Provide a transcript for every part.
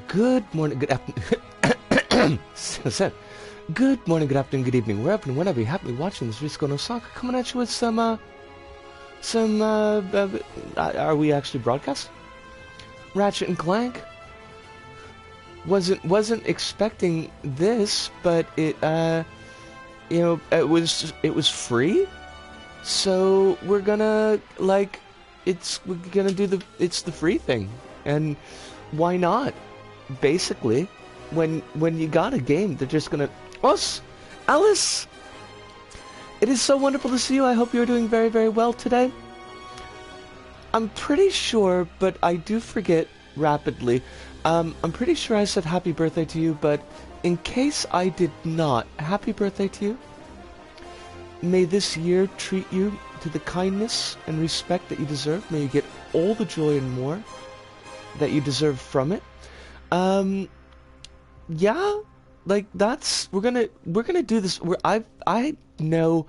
Good morning, good afternoon. Good morning, good afternoon, good evening, wherever and whenever you happen to be watching this Risco no Soccer, coming at you with are we actually broadcast? Ratchet and Clank. Wasn't expecting this, but it was free, so we're gonna it's the free thing, and why not? Basically, when you got a game, they're just gonna... Alice! It is so wonderful to see you. I hope you're doing very, very well today. I'm pretty sure, but I do forget rapidly. I'm pretty sure I said happy birthday to you, but in case I did not, happy birthday to you. May this year treat you to the kindness and respect that you deserve. May you get all the joy and more that you deserve from it. Yeah, like we're gonna do this. I know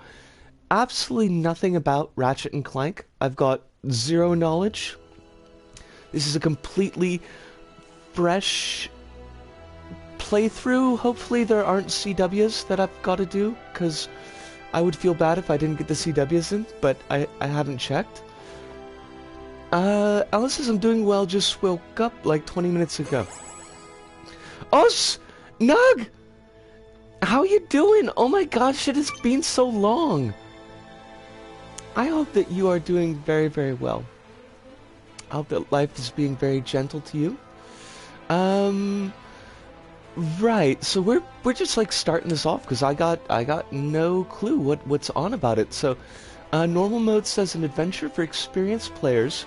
absolutely nothing about Ratchet and Clank. I've got zero knowledge. This is a completely fresh playthrough. Hopefully there aren't CWs that I've got to do, because I would feel bad if I didn't get the CWs in, but I haven't checked. Alice says I'm doing well, just woke up like 20 minutes ago. Nug! How you doing? Oh my gosh, it has been so long. I hope that you are doing very, very well. I hope that life is being very gentle to you. Right, so we're just like starting this off, because I got no clue what's on about it. So normal mode says an adventure for experienced players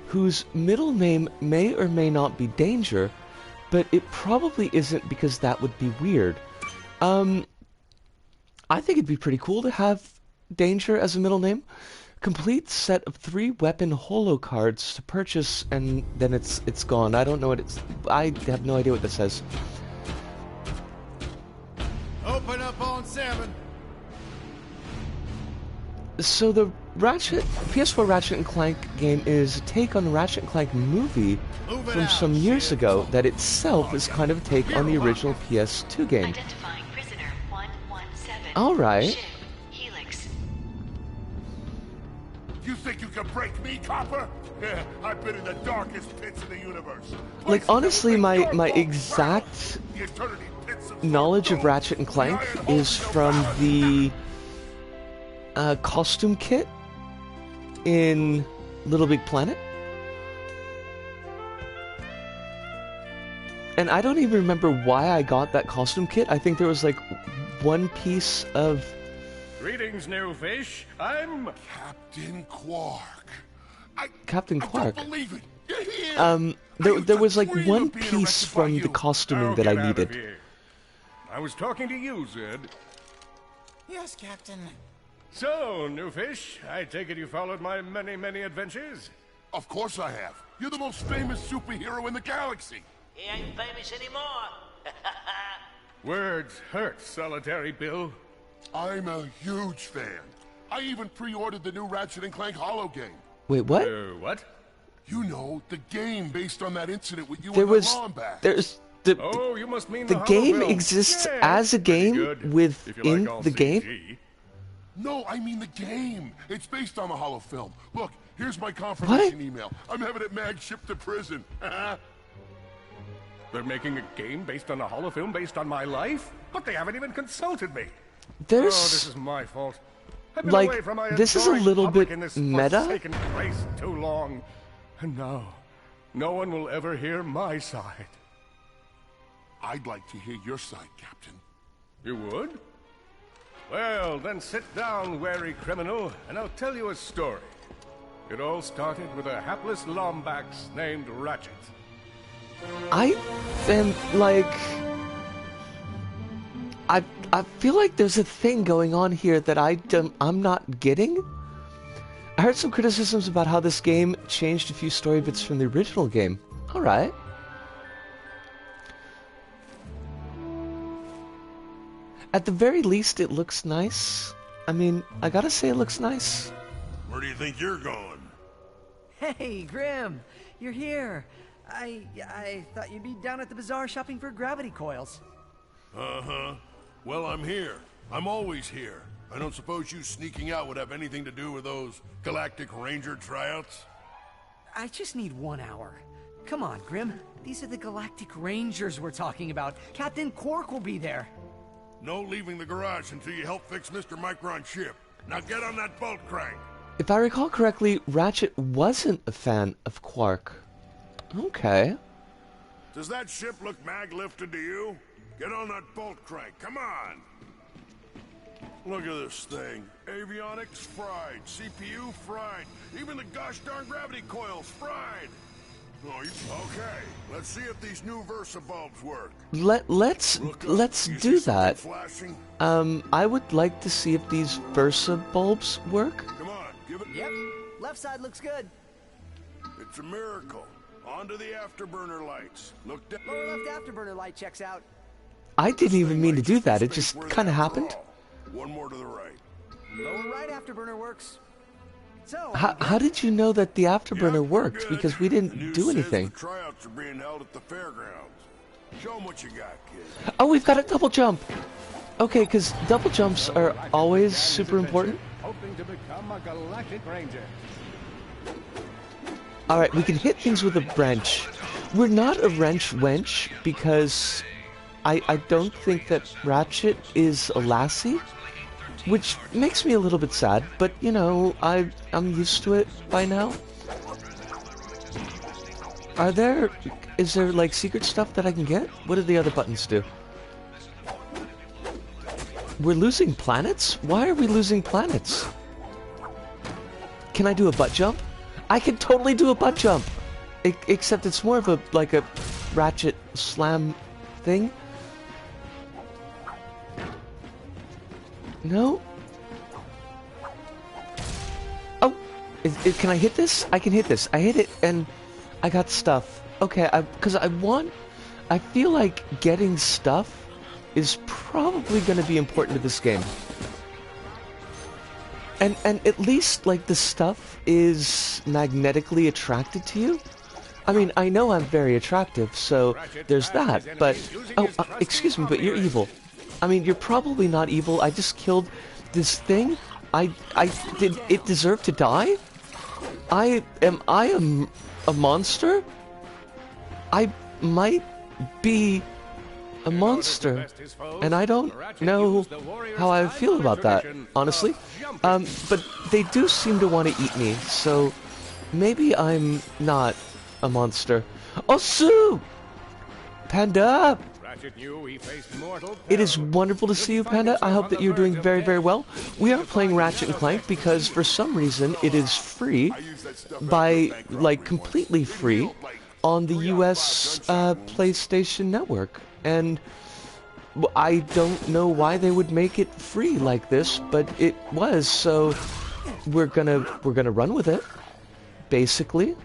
whose middle name may or may not be Danger, but it probably isn't, because that would be weird. I think it'd be pretty cool to have Danger as a middle name. Complete set of 3 weapon holo cards to purchase, and then it's gone. I don't know what it's... I have no idea what this says. Open up on 7. So the PS4 Ratchet & Clank game is a take on the Ratchet & Clank movie from some years ago that itself is kind of a take on the original PS2 game. Identifying prisoner 117. Alright. Ship, Helix. You think you can break me, copper? Yeah, I've been in the darkest pits of the universe. Like, honestly, my exact knowledge of Ratchet & Clank is from the costume kit in Little Big Planet. And I don't even remember why I got that costume kit. I think there was like one piece of... Greetings, new fish. I'm Captain Quark. Captain Quark. I don't believe it. You're here. There was like one piece from the costuming that I needed. I was talking to you, Zed. Yes, Captain. So, new fish, I take it you followed my many, many adventures? Of course I have. You're the most famous superhero in the galaxy. He ain't famous anymore. Words hurt, Solitary Bill. I'm a huge fan. I even pre-ordered the new Ratchet & Clank holo game. Wait, what? What? You know, the game based on that incident with you There and was... my Lombax. There's... Oh, you must mean the the game holofilm. exists Yeah, as a pretty game good, within like all the game? CG. No, I mean the game. It's based on the holofilm. Look, here's my confirmation What? email. I'm having it mag shipped to prison. They're making a game based on a holofilm based on my life? But they haven't even consulted me. There's... Oh, this is my fault. I've been Like, away from my this is a adoring little public bit in this meta. forsaken place too long. And now, no one will ever hear my side. I'd like to hear your side, Captain. You would? Well, then sit down, wary criminal, and I'll tell you a story. It all started with a hapless Lombax named Ratchet. I am like... I feel like there's a thing going on here that I'm not getting. I heard some criticisms about how this game changed a few story bits from the original game. Alright. At the very least, it looks nice. I mean, I gotta say it looks nice. Where do you think you're going? Hey, Grim, you're here. I thought you'd be down at the bazaar shopping for gravity coils. Uh-huh. Well, I'm here. I'm always here. I don't suppose you sneaking out would have anything to do with those Galactic Ranger tryouts? I just need 1 hour. Come on, Grim. These are the Galactic Rangers we're talking about. Captain Quark will be there. No leaving the garage until you help fix Mr. Micron's ship. Now get on that bolt crank. If I recall correctly, Ratchet wasn't a fan of Quark. Okay. Does that ship look mag-lifted to you? Get on that bolt crank, come on! Look at this thing. Avionics fried, CPU fried, even the gosh darn gravity coils fried! Oh, okay, let's see if these new Versa bulbs work. Let's do that. Flashing? I would like to see if these Versa bulbs work. Come on, give it... Yep. Left side looks good. It's a miracle. On to the afterburner lights. Look down. Lower left afterburner light checks out. I didn't even mean to do that. It just kind of happened. One more to the right. Lower right afterburner works. So, How did you know that the afterburner worked? Good. Because we The didn't news do says anything. The tryouts are being held at the fairgrounds. Show them what you got, kid. Oh, we've got a double jump. Okay, because double jumps are always super important. Hoping to become a Galactic Ranger. Alright, we can hit things with a wrench. We're not a wrench wench because I don't think that Ratchet is a lassie, which makes me a little bit sad, but you know, I'm used to it by now. Is there like secret stuff that I can get? What do the other buttons do? We're losing planets? Why are we losing planets? Can I do a butt jump? I can totally do a butt jump! Except it's more of a Ratchet slam thing. No? Oh! Can I hit this? I can hit this. I hit it and I got stuff. Okay, because I feel like getting stuff is probably going to be important to this game. And at least, like, the stuff is magnetically attracted to you. I mean, I know I'm very attractive, so there's that, but... Oh, excuse me, but you're evil. I mean, you're probably not evil. I just killed this thing. Did it deserve to die? Am I a monster? I might be a monster, and I don't know how I feel about that, honestly. But they do seem to want to eat me, so maybe I'm not a monster. Oh, Sue! Panda! It is wonderful to see you, Panda. I hope that you're doing very, very well. We are playing Ratchet & Clank because for some reason it is free, like completely free, on the US PlayStation Network. And I don't know why they would make it free like this, but it was, so we're gonna run with it, basically.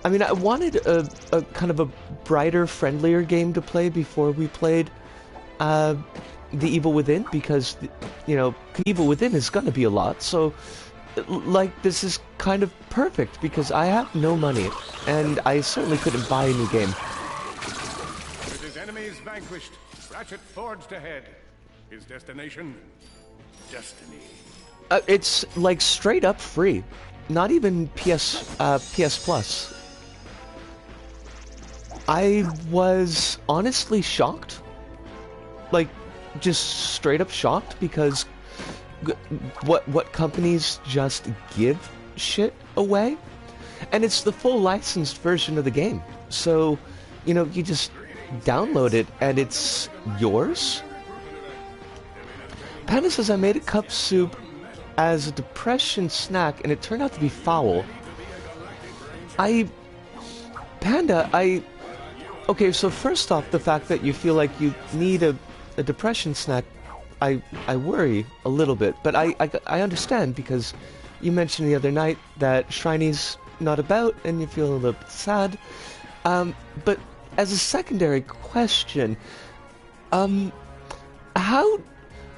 I mean, I wanted a kind of a brighter, friendlier game to play before we played The Evil Within, because, you know, Evil Within is gonna be a lot, so, like, this is kind of perfect, because I have no money, and I certainly couldn't buy a new game. With his enemies vanquished, Ratchet forged ahead. His destination? Destiny. It's, like, straight up free. Not even PS Plus. I was honestly shocked. Like, just straight up shocked, because what companies just give shit away? And it's the full licensed version of the game. So, you know, you just download it and it's yours? Panda says, I made a cup soup as a depression snack and it turned out to be foul. Okay, so first off, the fact that you feel like you need a depression snack, I worry a little bit, but I understand, because you mentioned the other night that Shriny's not about and you feel a little bit sad. But as a secondary question,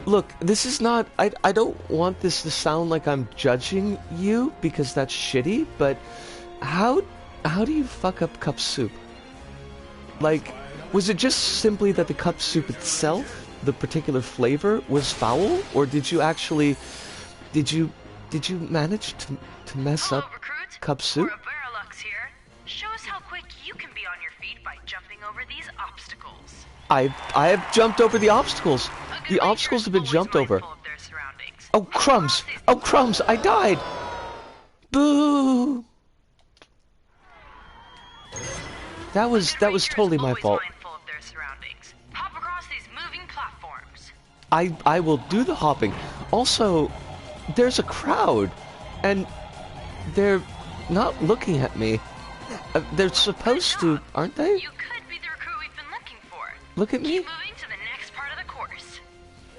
look, this is not, I don't want this to sound like I'm judging you, because that's shitty, but how how do you fuck up cup soup? Like, was it just simply that the cup soup itself, the particular flavor, was foul, or did you actually, did you manage to mess Hello, up recruit. cup soup? Baralux here. Show us how quick you can be on your feet by jumping over these obstacles. I have jumped over the obstacles. A good The ranger obstacles is have been always jumped over. mindful of their surroundings. Oh crumbs! Oh crumbs! I died. Boo! That was totally my fault. Mindful of their surroundings. Hop across these moving platforms. I will do the hopping. Also, there's a crowd, and they're not looking at me. They're supposed to, aren't they? You could be the recruit we've been looking for. Look at me. Keep moving to the next part of the course.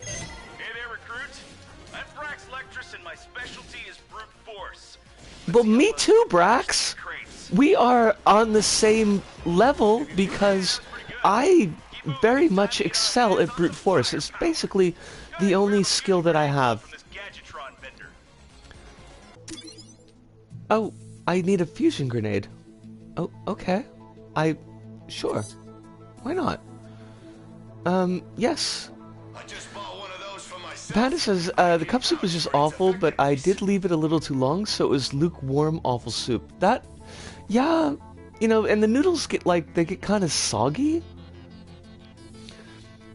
Hey there, recruits. I'm Brax Lectress, and my specialty is brute force. Well, me too, Brax. Crates. We are on the same level because I very much excel at brute force. It's basically the only skill that I have. From this Gadgetron vendor. Oh, I need a fusion grenade. Oh, okay. Sure. Why not? Yes. I just bought one of those for myself. Panda says, the cup soup was just awful, but I did leave it a little too long, so it was lukewarm, awful soup. That, yeah, you know, and the noodles get, like, they get kind of soggy.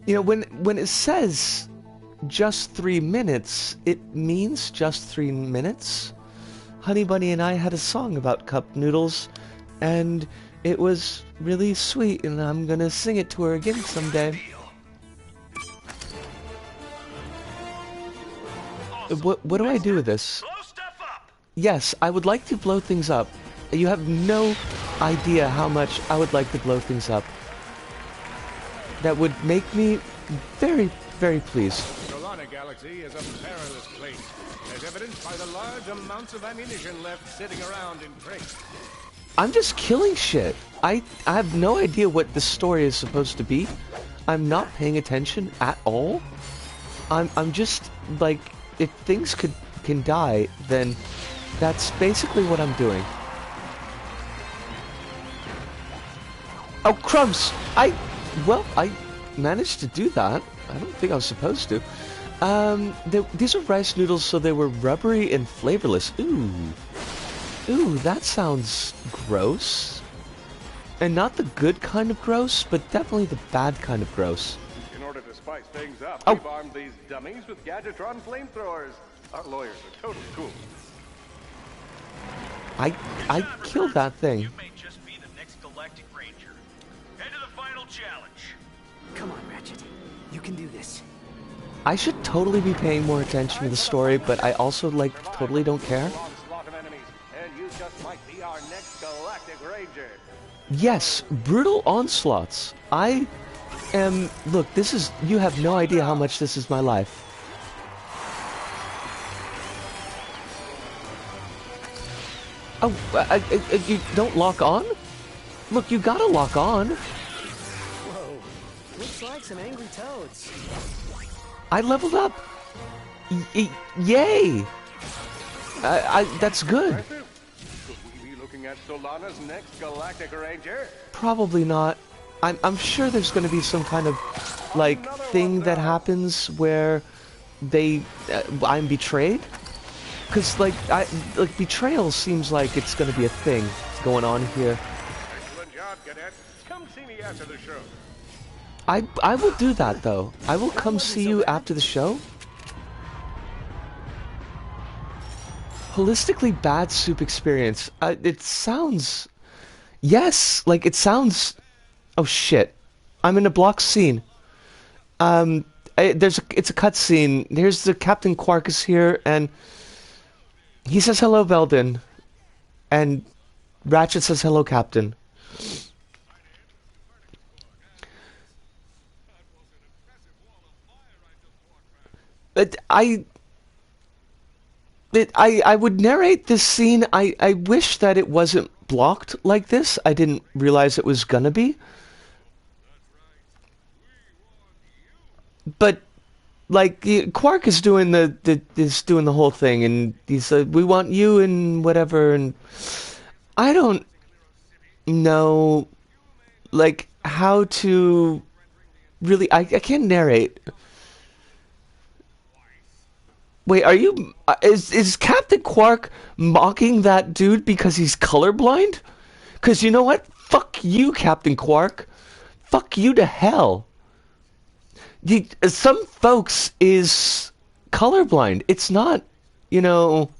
You know, when it says just 3 minutes, it means just 3 minutes. Honey Bunny and I had a song about cup noodles, and it was really sweet, and I'm gonna sing it to her again someday. What do I do with this? Blow stuff up. Yes, I would like to blow things up. You have no idea how much I would like to blow things up. That would make me very, very pleased. Solana Galaxy is a perilous place, as evidenced by the large amounts of ammunition left sitting around in crates. I'm just killing shit. I have no idea what this story is supposed to be. I'm not paying attention at all. I'm just like, if things can die, then that's basically what I'm doing. Oh crumbs! I managed to do that. I don't think I was supposed to. These are rice noodles, so they were rubbery and flavorless. Ooh, that sounds gross. And not the good kind of gross, but definitely the bad kind of gross. In order to spice things up, Oh. we've armed these dummies with Gadgetron flamethrowers. Our lawyers are totally cool. I killed that thing. You may just be the next Galactic Ranger. Head to the final challenge. Come on, Ratchet. You can do this. I should totally be paying more attention to the story, but I also, like, totally don't care. Onslaught of enemies, and you just might be our next Galactic Ranger. Yes, brutal onslaughts. I am... Look, this is... You have no idea how much this is my life. Oh, you don't lock on? Look, you gotta lock on. Whoa. Looks like some angry toads. I leveled up. Yay! That's good. Could we be looking at Solana's next Galactic Ranger? Probably not. I'm sure there's going to be some kind of, like, thing that happens where I'm betrayed. Because, like, betrayal seems like it's going to be a thing going on here. Excellent job, cadet. Come see me after the show. I will do that, though. I will come see you after the show. Holistically bad soup experience. It sounds... Yes, like, it sounds... Oh, shit. I'm in a blocked scene. It's a cutscene. Here's the Captain Quark is here, and... He says hello, Veldin. And Ratchet says hello, Captain. But I would narrate this scene. I wish that it wasn't blocked like this. I didn't realize it was gonna be. But like Quark is doing the whole thing, and he's like, "We want you and whatever," and I don't know, like, how to really... I can't narrate. Wait, are you... Is Captain Quark mocking that dude because he's colorblind? Because you know what? Fuck you, Captain Quark. Fuck you to hell. Some folks is colorblind. It's not, you know...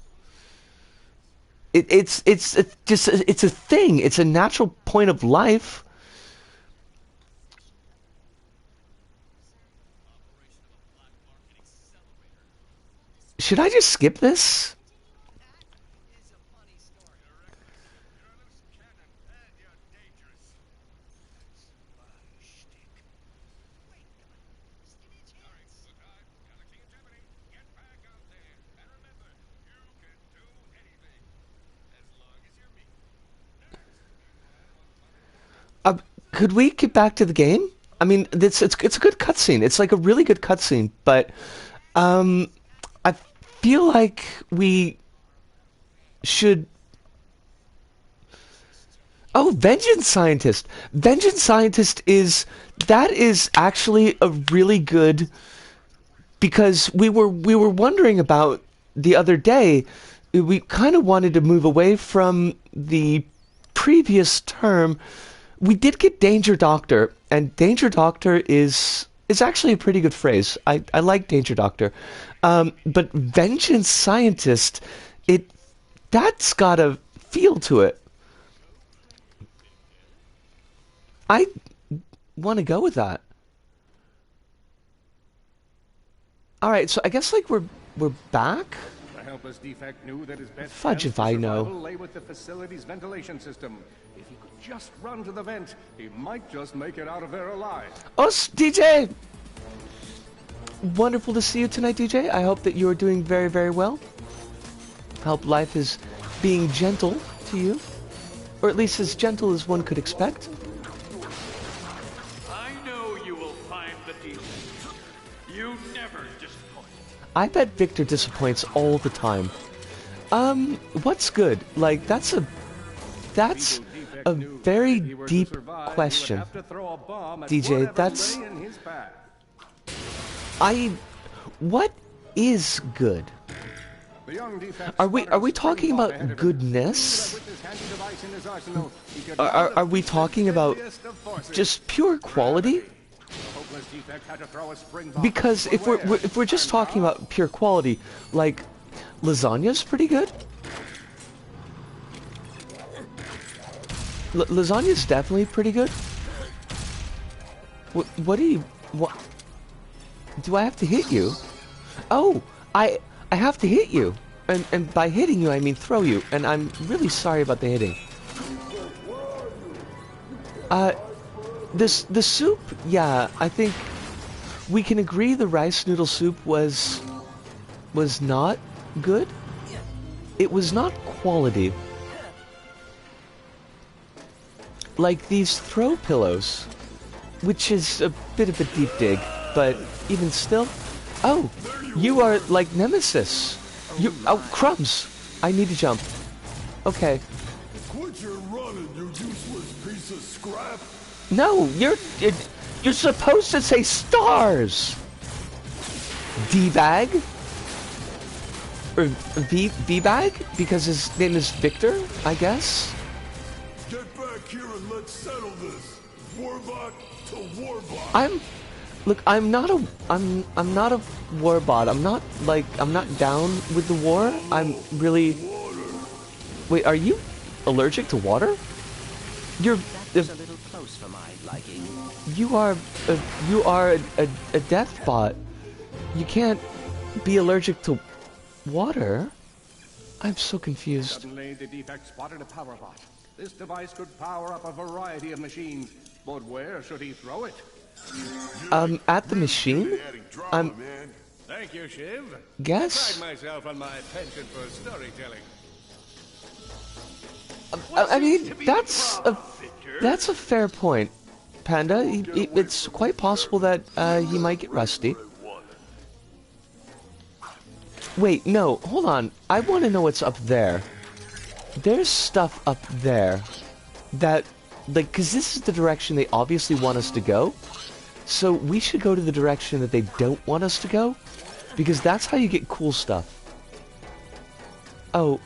It's just... It's a thing. It's a natural point of life. Should I just skip this? Could we get back to the game? I mean, it's a good cutscene. It's like a really good cutscene, but I feel like we should... Oh, Vengeance Scientist. Vengeance Scientist is... That is actually a really good... Because we were wondering about the other day, we kind of wanted to move away from the previous term. We did get Danger Doctor, and Danger Doctor is actually a pretty good phrase. I like Danger Doctor. But Vengeance Scientist, that's got a feel to it. I want to go with that. Alright, so I guess like we're back? The helpless defect knew that his best Fudge chance if I for know. survival lay with the facility's ventilation system. If he could just run to the vent, he might just make it out of there alive. Oh, DJ! Wonderful to see you tonight, DJ. I hope that you are doing very, very well. I hope life is being gentle to you. Or at least as gentle as one could expect. I know you will find the defect. You never disappoint. I bet Victor disappoints all the time. What's good? Like, that's a very deep question. DJ, that's... What is good? Are we talking about goodness? Are we talking about just pure quality? Because if we're just talking about pure quality, like lasagna's pretty good. Lasagna's definitely pretty good. What do I have to hit you? Oh, I have to hit you. And by hitting you, I mean throw you. And I'm really sorry about the hitting. The soup, yeah, I think we can agree the rice noodle soup was not good. It was not quality. Like these throw pillows, which is a bit of a deep dig, but even still. Oh, you are like Nemesis. Oh, crumbs. I need to jump. Okay. Quit your running, you useless piece of scrap. No, you're supposed to say stars. D-bag? Or V-bag? Because his name is Victor, I guess? Get back here and let's settle this. Warbot to Warbot. I'm not a warbot. I'm not down with the war. I'm really... Wait, are you allergic to water? You're... That's a little close for my liking. You are a death bot. You can't be allergic to water. I'm so confused. Suddenly, the defect spotted a power bot. This device could power up a variety of machines, but where should he throw it? At the machine? Thank you, Shiv. Guess? I pride myself on my penchant for storytelling. I mean, that's a fair point, Panda. It's quite possible that he might get rusty. Wait, no, hold on. I want to know what's up there. There's stuff up there that like, because this is the direction they obviously want us to go. So we should go to the direction that they don't want us to go, because that's how you get cool stuff. Oh,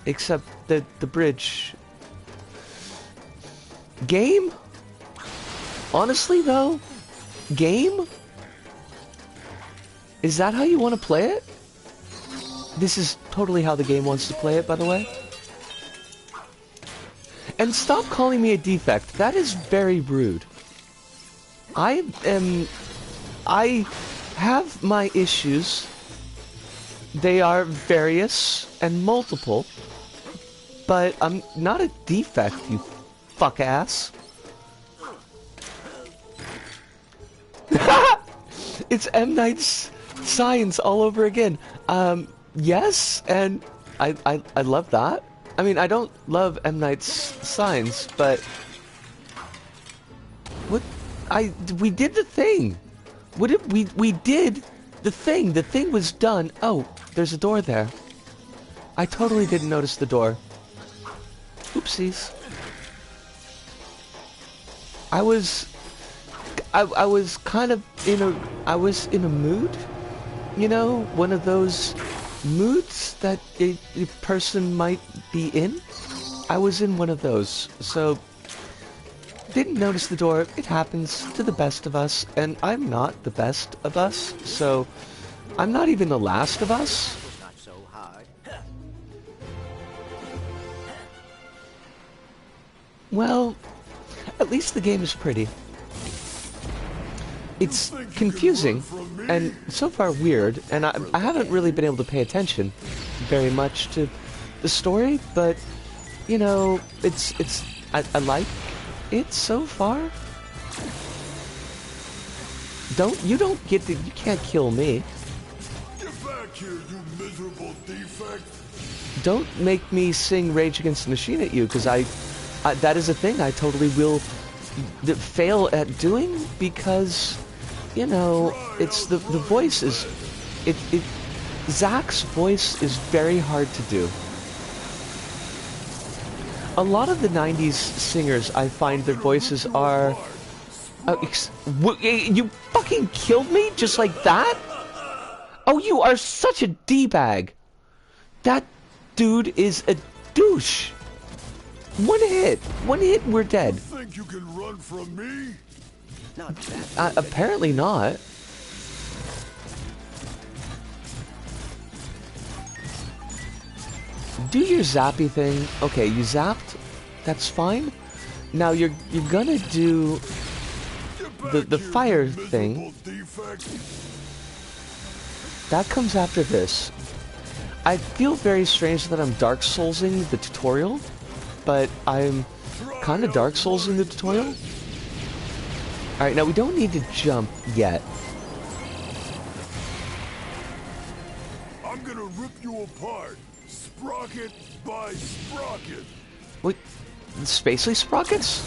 except the bridge. Game? Honestly, though, game? Is that how you want to play it? This is totally how the game wants to play it, by the way. And stop calling me a defect. That is very rude. I have my issues. They are various and multiple. But I'm not a defect, you fuck ass. It's M. Night's Science all over again. Yes, and I love that. I mean, I don't love M. Night's Signs, but we did the thing. We did the thing. The thing was done. Oh, there's a door there. I totally didn't notice the door. Oopsies. I was kind of in a mood, you know, one of those moods that a person might be in. I was in one of those, so didn't notice the door. It happens to the best of us, and I'm not the best of us, so I'm not even the last of us. Not so hard. Well, at least the game is pretty. It's confusing and so far weird, and I haven't really been able to pay attention very much to the story, but you know, I like it so far. You can't kill me. Get back here, you miserable defect! Don't make me sing Rage Against the Machine at you, because that is a thing I totally will fail at doing, because you know, it's the voice is Zach's voice is very hard to do. A lot of the 90s singers, I find their voices are you fucking killed me just like that? Oh, you are such a D-bag. That dude is a douche. One hit, we're dead. Think you can run from me? Not that. Apparently not. Do your zappy thing. Okay, you zapped. That's fine. Now you're gonna do the fire thing. That comes after this. I feel very strange that I'm Dark Soulsing the tutorial, but I'm kind of Dark Soulsing the tutorial. Alright, now we don't need to jump yet. I'm gonna rip you apart, sprocket by sprocket. Wait, Spacely Sprockets?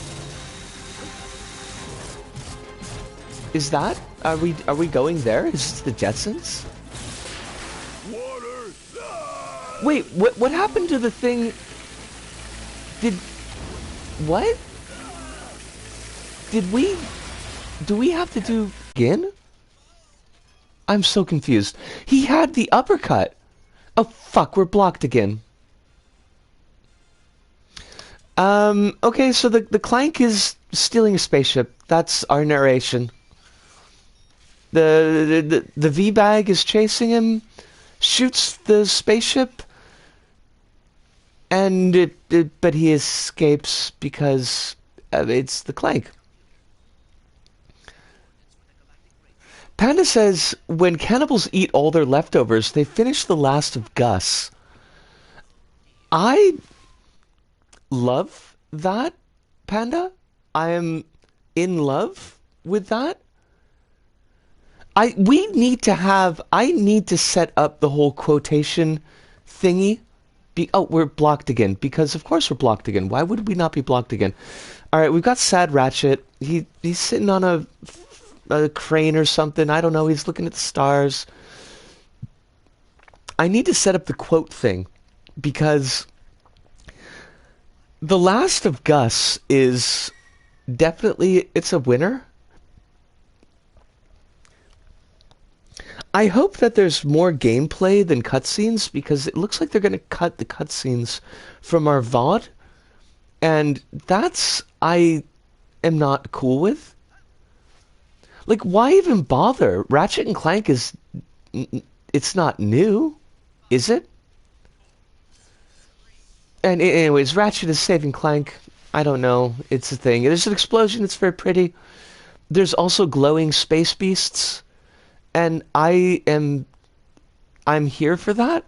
Is that? Are we going there? Is this the Jetsons? Water. Ah! Wait, what happened to the thing? What? Do we have to do again? I'm so confused. He had the uppercut. Oh fuck, we're blocked again. Okay, so the Clank is stealing a spaceship. That's our narration. The V-Bag is chasing him, shoots the spaceship, and but he escapes because it's the Clank. Panda says, when cannibals eat all their leftovers, they finish the last of Gus. I love that, Panda. I am in love with that. I need to set up the whole quotation thingy. Oh, we're blocked again, because of course we're blocked again. Why would we not be blocked again? Alright, we've got Sad Ratchet. He's sitting on a crane or something. I don't know. He's looking at the stars. I need to set up the quote thing, because The Last of Gus is definitely it's a winner. I hope that there's more gameplay than cutscenes, because it looks like they're going to cut the cutscenes from our VOD, and that's I am not cool with. Like, why even bother? Ratchet and Clank is... it's not new, is it? And anyways, Ratchet is saving Clank. I don't know. It's a thing. There's an explosion. It's very pretty. There's also glowing space beasts. And I'm here for that.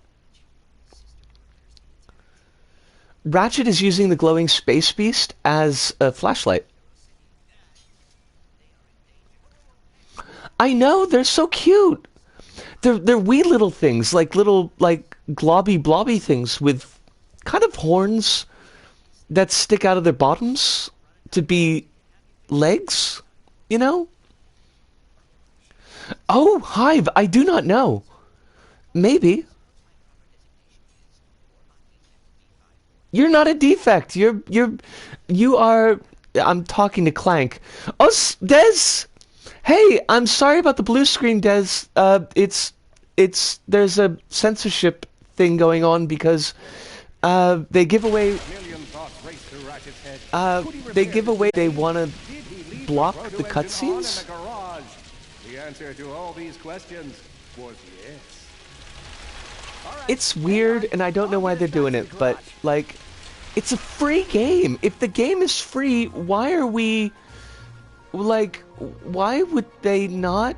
Ratchet is using the glowing space beast as a flashlight. I know, they're so cute. They're wee little things, like little globby blobby things with kind of horns that stick out of their bottoms to be legs, you know? Oh, Hive, I do not know. Maybe. You're not a defect. You are... I'm talking to Clank. Oh, Des! Hey, I'm sorry about the blue screen, Des. There's a censorship thing going on because they give away they want to block the cutscenes. The answer to all these questions was yes. It's weird, and I don't know why they're doing it, but like, it's a free game. If the game is free, why are we like? Why would they not?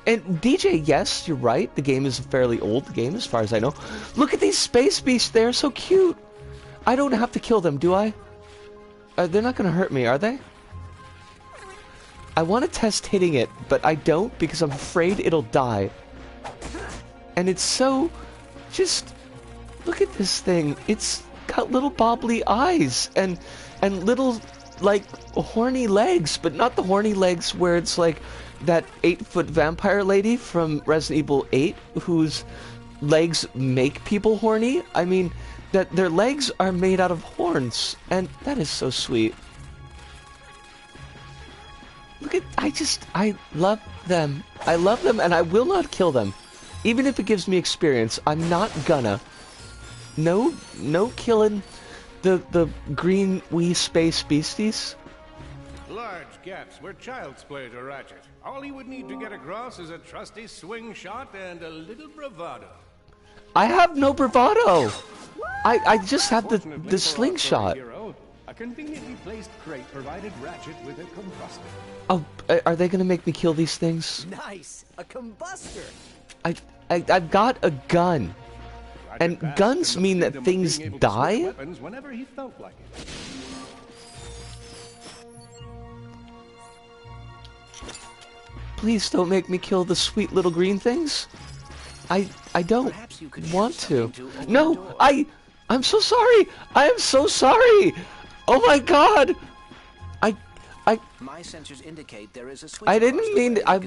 And DJ, yes, you're right. The game is a fairly old game, as far as I know. Look at these space beasts; they're so cute. I don't have to kill them, do I? They're not going to hurt me, are they? I want to test hitting it, but I don't because I'm afraid it'll die. And it's so... just... look at this thing. It's got little bobbly eyes and little, like, horny legs, but not the horny legs where it's like that 8-foot vampire lady from Resident Evil 8 whose legs make people horny. I mean, that their legs are made out of horns, and that is so sweet. Look at, I love them. I love them, and I will not kill them. Even if it gives me experience, I'm not gonna. No killing the green wee space beasties. Large gaps were child's play to Ratchet. All he would need to get across is a trusty swing shot and a little bravado. I have no bravado. I just have the slingshot. A conveniently placed crate provided Ratchet with a combustor. Oh, are they gonna make me kill these things? Nice, a combustor. I've got a gun, and guns mean that things die. Whenever he felt like it. Please don't make me kill the sweet little green things. I don't want to. No, I'm so sorry. I am so sorry. Oh my God. My sensors indicate there is a switch. I didn't mean to, I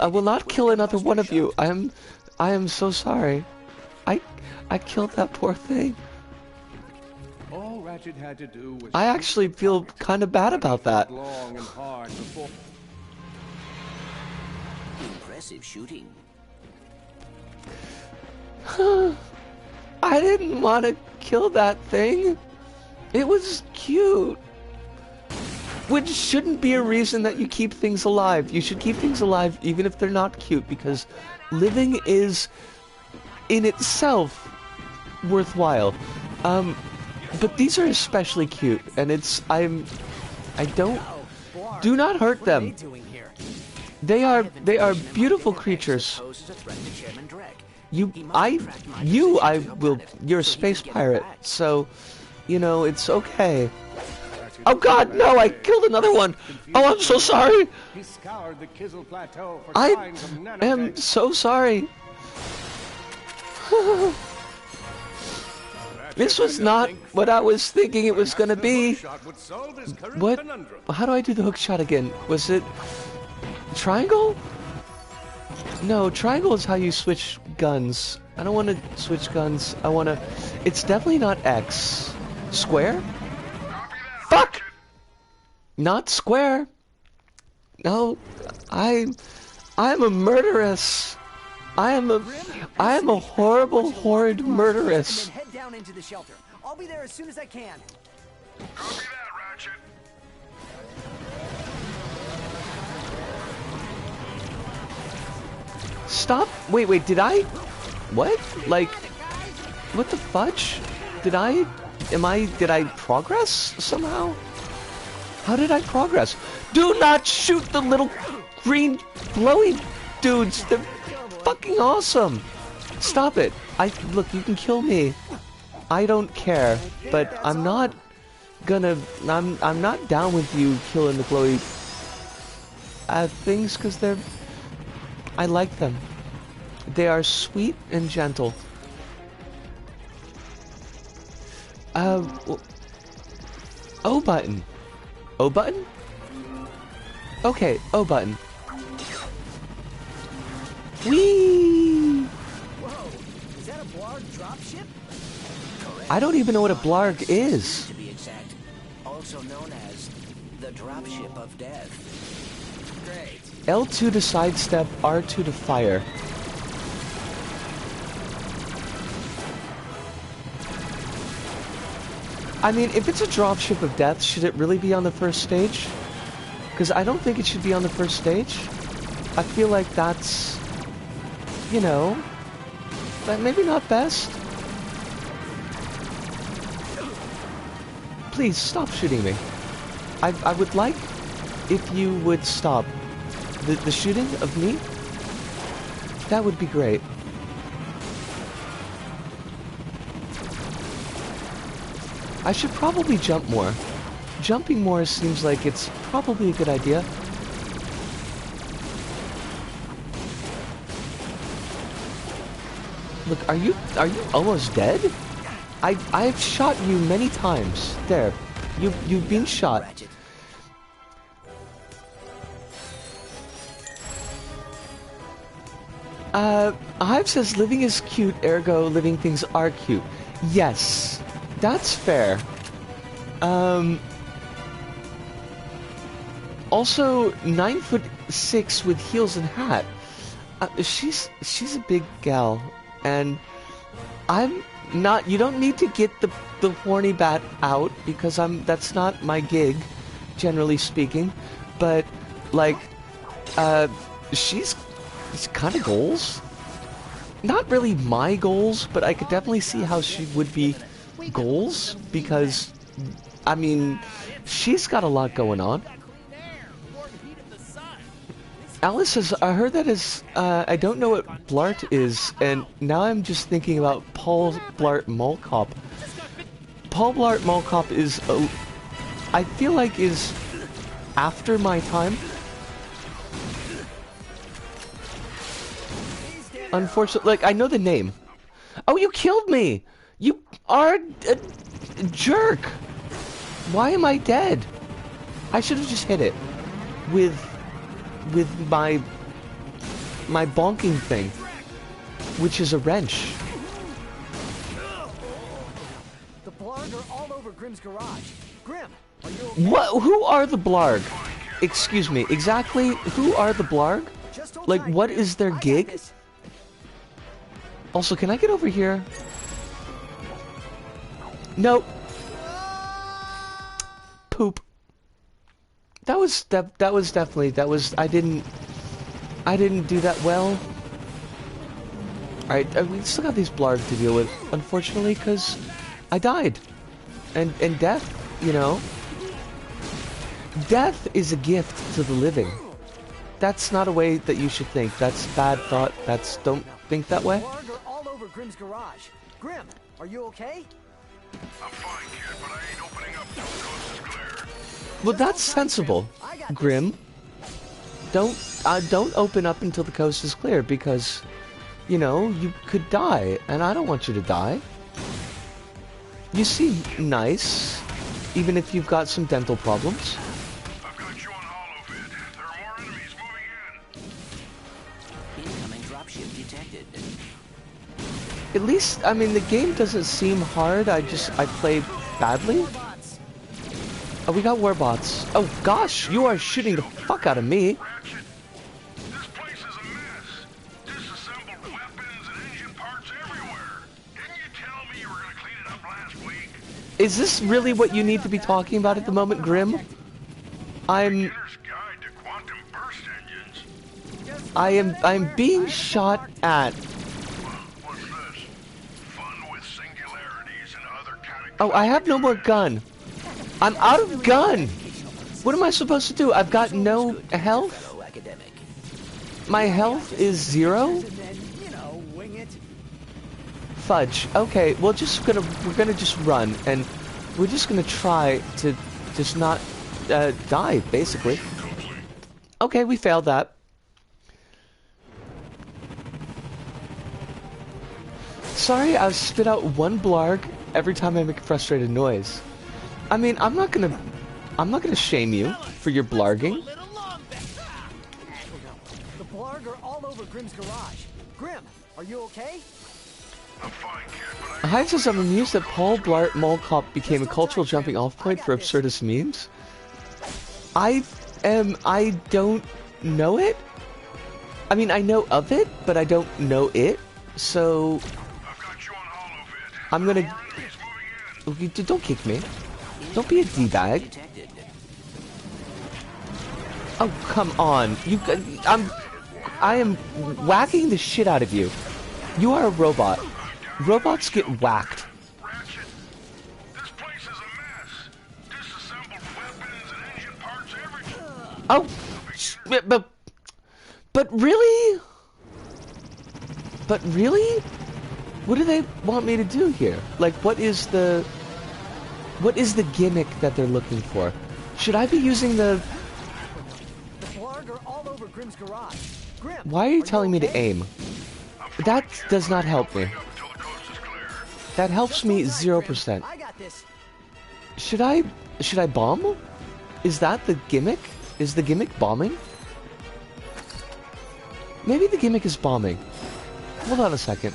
will not kill another one of you. I am so sorry. I killed that poor thing. All Ratchet had to do was I actually feel kind of bad about that. long and hard before. Impressive shooting. I didn't want to kill that thing. It was cute. Which shouldn't be a reason that you keep things alive. You should keep things alive even if they're not cute, because living is in itself worthwhile. But these are especially cute, and do not hurt them. They are beautiful creatures. You're a space pirate, so, you know, it's okay. Oh God, no, I killed another one! Oh, I'm so sorry! He scoured the Kizzle Plateau for I signs of nanotech. am so sorry. This was not what I was thinking it was gonna be. What? How do I do the hook shot again? Was it triangle? No, triangle is how you switch guns. I don't want to switch guns. It's definitely not X. Square? Fuck! Not square. No, I'm a murderess. I am a horrible, horrid murderess. And then head down into the shelter. I'll be there as soon as I can. Copy that, Ratchet. Stop. Wait, did I? What? Like, what the fudge? Did I progress somehow? How did I progress? Do not shoot the little green glowy dudes. They're fucking awesome. Stop it. Look, you can kill me. I don't care, but I'm not gonna, I'm not down with you killing the glowy things, because I like them. They are sweet and gentle. O button. O button? Okay, O button. Whee! Whoa, is that a Blarg dropship? I don't even know what a Blarg is. To be exact, also known as the dropship of death. Great. L2 to sidestep, R2 to fire. I mean, if it's a dropship of death, should it really be on the first stage? Because I don't think it should be on the first stage. I feel like that's, you know, that maybe not best. Please stop shooting me. I would like if you would stop the shooting of me. That would be great. I should probably jump more. Jumping more seems like it's probably a good idea. Look, are you almost dead? I've shot you many times. There. You've been shot. Ratchet. Hive says living is cute, ergo living things are cute. Yes. That's fair. Also, 9'6" with heels and hat. She's a big gal, and I'm not. You don't need to get the horny bat out, because that's not my gig, generally speaking. But like, she's kind of goals. Not really my goals, but I could definitely see how she would be goals, because I mean, she's got a lot going on. Alice says, I heard that is, I don't know what Blart is, and now I'm just thinking about Paul Blart Mall Cop. Paul Blart Mall Cop is, I feel like is after my time. Unfortunately, like, I know the name. Oh, you killed me! You are a jerk! Why am I dead? I should have just hit it with my bonking thing, which is a wrench. The Blarg are all over Grimm's garage. Grimm, are you okay? What? Who are the Blarg? Excuse me. Exactly. Who are the Blarg? Just hold Like, tight, what Grimm. is their I got gig? this. Also, can I get over here? Nope. Poop. That was definitely I didn't do that well. Alright, we still got these Blarg to deal with, unfortunately, because I died. And death, you know. Death is a gift to the living. That's not a way that you should think. That's bad thought. Don't think that way. Blarg are all over Grimm's garage. Grimm, are you okay? I'm fine, kid, but I ain't opening up till the coast is clear. Well, that's sensible, Grim. Don't open up until the coast is clear, because, you know, you could die, and I don't want you to die. You seem nice, even if you've got some dental problems. I've got you on holovid. There are more enemies moving in. Incoming dropship detected. At least, I mean, the game doesn't seem hard. I play badly. Oh, we got warbots. Oh gosh, you are shooting the fuck out of me. Ratchet, this place is a mess. Disassembled weapons and engine parts everywhere. Didn't you tell me you were gonna clean it up last week? Is this really what you need to be talking about at the moment, Grim? I'm Beginner's Guide to Quantum Burst Engines. I'm being shot at. What's this? Fun with singularities and other cataclysmic... Oh, I have no more gun. I'm out of gun. What am I supposed to do? I've got no health. Fellow academic. My health is 0. And then, you know, wing it. Fudge. Okay, we're gonna just run, and we're just gonna try to just not die, basically. Okay, we failed that. Sorry, I spit out one blarg every time I make a frustrated noise. I mean, I'm not gonna shame you for your blarging. The blarg are all over Grim's garage. Grim, are you okay? I'm fine, kid, but Hyde says, I'm amused that Paul Blart Mall Cop became a cultural jumping off point for absurdist memes. I don't know it. I mean, I know of it, but I don't know it. So I've got you on holovid. I'm gonna. He's moving in. Okay, don't kick me. Don't be a d-bag. Detected. Oh, come on. I am whacking the shit out of you. You are a robot. Robots get whacked. Ratchet, this place is a mess. Disassembled weapons and engine parts everywhere. Oh, but really? But really? What do they want me to do here? Like, what is the gimmick that they're looking for? Should I be using the... The blarg are all over Grim's garage. Grim, Why are you telling me to aim? That does not help me. Up until the coast is clear. That helps me 0%. I got this. Should I bomb? Is that the gimmick? Is the gimmick bombing? Maybe the gimmick is bombing. Hold on a second.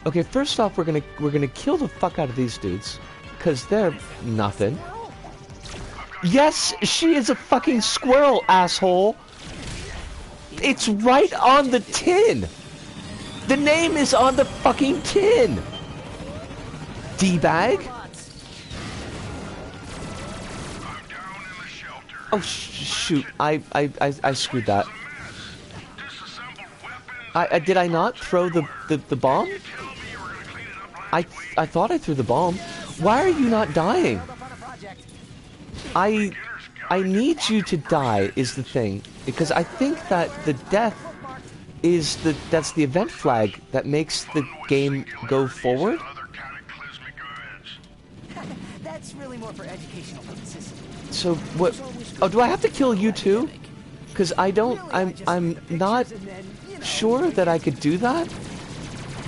Okay, first off, we're gonna kill the fuck out of these dudes, cause they're nothing. Yes, she is a fucking squirrel, asshole. It's right on the tin. The name is on the fucking tin. D-bag. I'm down in the shelter. Oh shoot! I screwed that. Disassembled weapons. Did I not throw the bomb? Tell me you were gonna clean it up last week. I thought I threw the bomb. Why are you not dying? Up on a project. I need you to die is the thing, because I think that the death is that's the event flag that makes the game go forward. Other cataclysmic events. That's really more for educational purposes. So what? Oh, do I have to kill you too? Because I don't. I'm not sure that I could do that.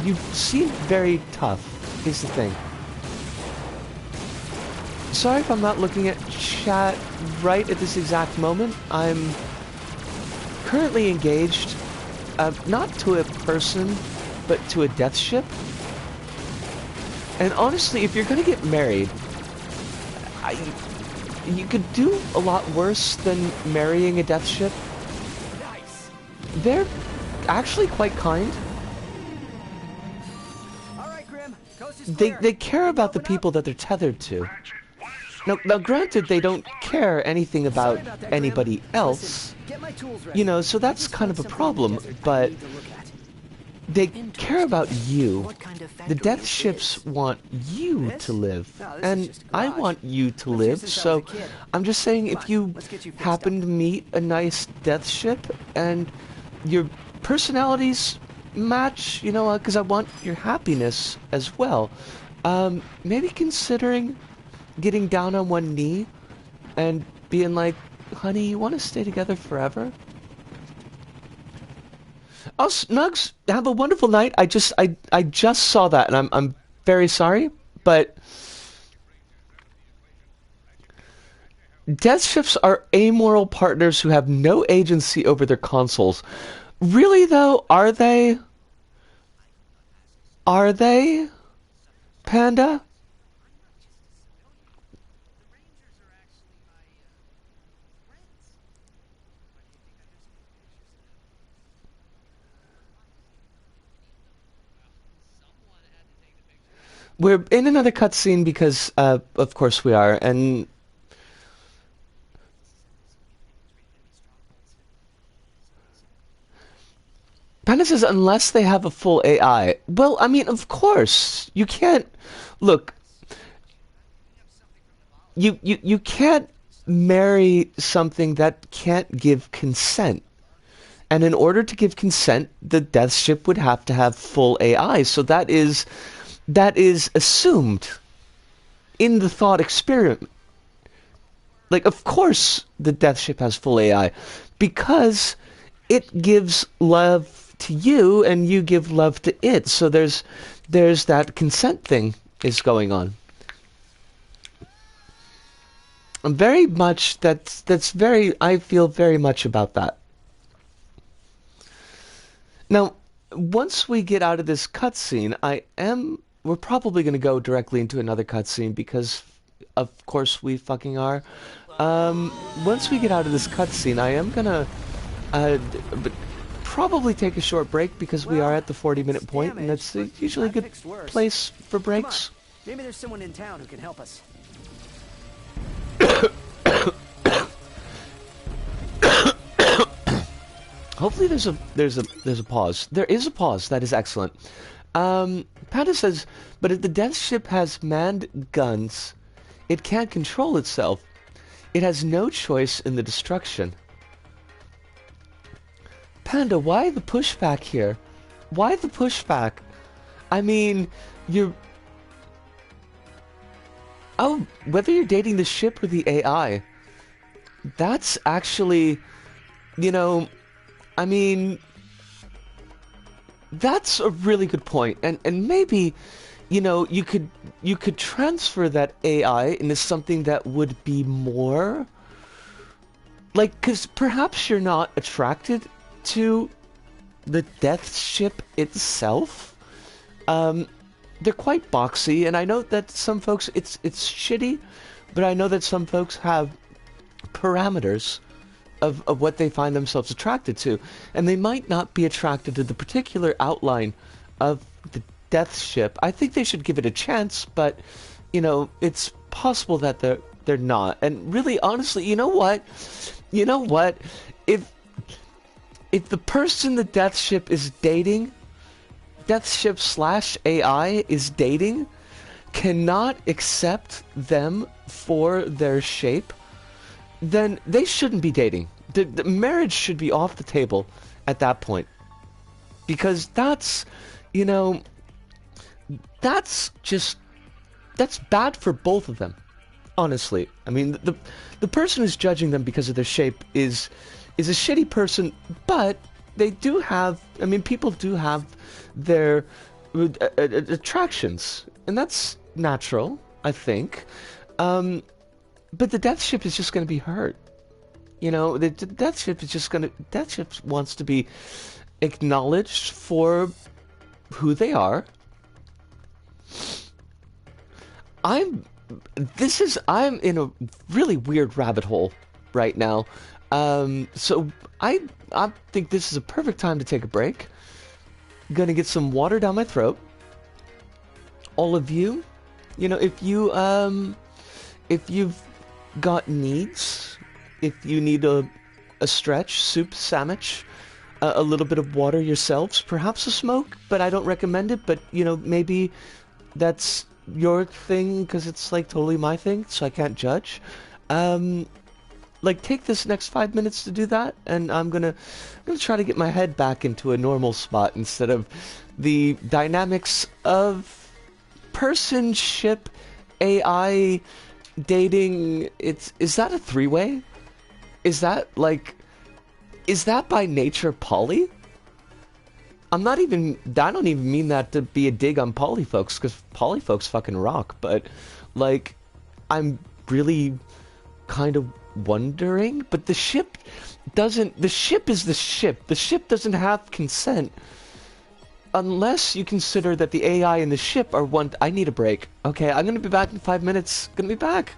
You seem very tough. Is the thing. Sorry if I'm not looking at chat right at this exact moment. I'm currently engaged, not to a person, but to a death ship. And honestly, if you're gonna get married, you could do a lot worse than marrying a death ship. Nice. They're actually quite kind. All right, Grim. Coast is clear. They care about the people that they're tethered to. Ratchet, what is so Now, granted, they don't care anything about Sorry about that, Grim. anybody else. Listen, get my tools ready. You know, so I that's just kind of found a something problem, in the desert I but need to look at. they care about you. What kind of The factory death is ships this? want you This? to live, No, this is and just a I garage. want you to Lived live, here since I so was a kid. I'm just saying Come if on, you let's get you fixed happen up. to meet a nice death ship and your personalities match, you know, because I want your happiness as well, maybe considering getting down on one knee and being like, honey, you want to stay together forever? Oh, Snugs, have a wonderful night. I just saw that, and I'm very sorry, but death ships are amoral partners who have no agency over their consoles. Really, though, are they? Are they, Panda? We're in another cutscene because, of course we are, and Panda says unless they have a full AI. Well, I mean, of course you can't. Look, you can't marry something that can't give consent. And in order to give consent, the death ship would have to have full AI. So that is assumed in the thought experiment. Like, of course, the death ship has full AI because it gives love to you and you give love to it. So there's that consent thing is going on. I'm very much that's very I feel very much about that. Now, once we get out of this cutscene, we're probably going to go directly into another cutscene because, of course, we fucking are. Once we get out of this cutscene, I am gonna probably take a short break because we are at the 40-minute point, and that's usually a good place for breaks. Maybe there's someone in town who can help us. Hopefully there's a pause. There is a pause. That is excellent. Panda says, but if the death ship has manned guns, it can't control itself. It has no choice in the destruction. Panda, why the pushback here? Why the pushback? I mean, oh, whether you're dating the ship or the AI, that's actually, I mean, that's a really good point. And maybe, you could transfer that AI into something that would be more like, because perhaps you're not attracted to the death ship itself. They're quite boxy, and I know that some folks it's shitty, but I know that some folks have parameters of what they find themselves attracted to, and they might not be attracted to the particular outline of the death ship. I think they should give it a chance, but it's possible that they're not. And really, honestly, you know what? If the person the death ship is dating, death ship / AI is dating, cannot accept them for their shape, then they shouldn't be dating. The marriage should be off the table at that point. Because that's bad for both of them. Honestly. I mean, the person who's judging them because of their shape is a shitty person, but they do have, I mean, people do have their attractions, and that's natural, I think. But the death ship is just going to be hurt. The death ship is just going to... Death ship wants to be acknowledged for who they are. I'm in a really weird rabbit hole right now. So I think this is a perfect time to take a break. Gonna get some water down my throat. All of you, if you've got needs, if you need a stretch, soup, sandwich, a little bit of water yourselves, perhaps a smoke, but I don't recommend it. But maybe that's your thing because it's like totally my thing, so I can't judge. Take this next 5 minutes to do that, and I'm gonna try to get my head back into a normal spot instead of the dynamics of person, ship, AI, dating. Is that a three-way? Is that by nature poly? I don't even mean that to be a dig on poly folks, because poly folks fucking rock, but I'm really kind of wondering. But the ship is the ship. The ship doesn't have consent unless you consider that the AI and the ship are one. I need a break. Okay, I'm gonna be back in 5 minutes. Gonna be back.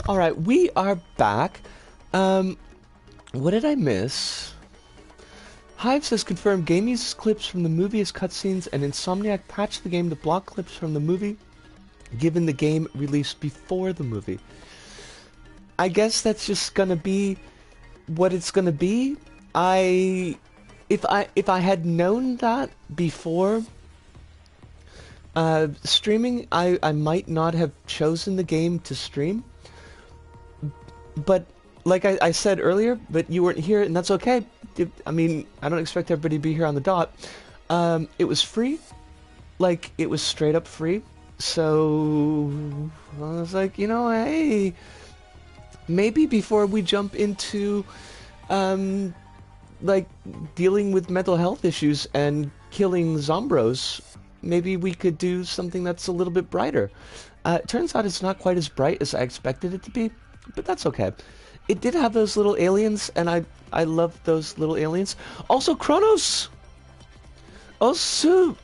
Alright, we are back. What did I miss? Hive says confirmed game uses clips from the movie as cutscenes, and Insomniac patched the game to block clips from the movie, given the game released before the movie. I guess that's just gonna be what it's gonna be. If I had known that before streaming, I might not have chosen the game to stream. But like I said earlier, but you weren't here, and that's okay. I mean, I don't expect everybody to be here on the dot. It was free. Like, it was straight up free. So I was like, you know, hey, maybe before we jump into like dealing with mental health issues and killing Zombros, maybe we could do something that's a little bit brighter. It turns out it's not quite as bright as I expected it to be, but that's okay. It did have those little aliens, and I love those little aliens. Also, Kronos! Oh, so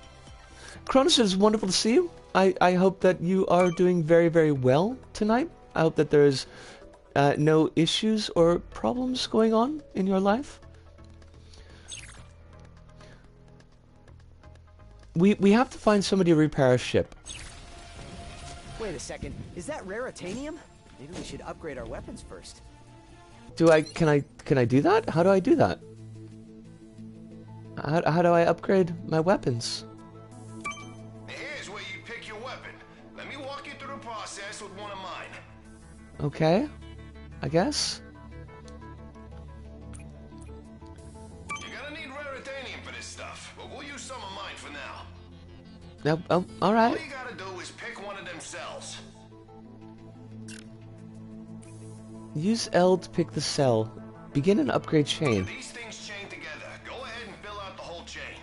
Kronos, it is wonderful to see you. I hope that you are doing very, very well tonight. I hope that there's no issues or problems going on in your life. We have to find somebody to repair a ship. Wait a second. Is that raritanium? Maybe we should upgrade our weapons first. Can I do that? How do I do that? How do I upgrade my weapons? Here's where you pick your weapon. Let me walk you through the process with one of mine. Okay, I guess. You're gonna need raritanium for this stuff, but we'll use some of mine for now. Yep, oh, All alright. you gotta do is pick one of them cells. Use L to pick the cell. Begin an upgrade chain. These things chain together. Go ahead and fill out the whole chain.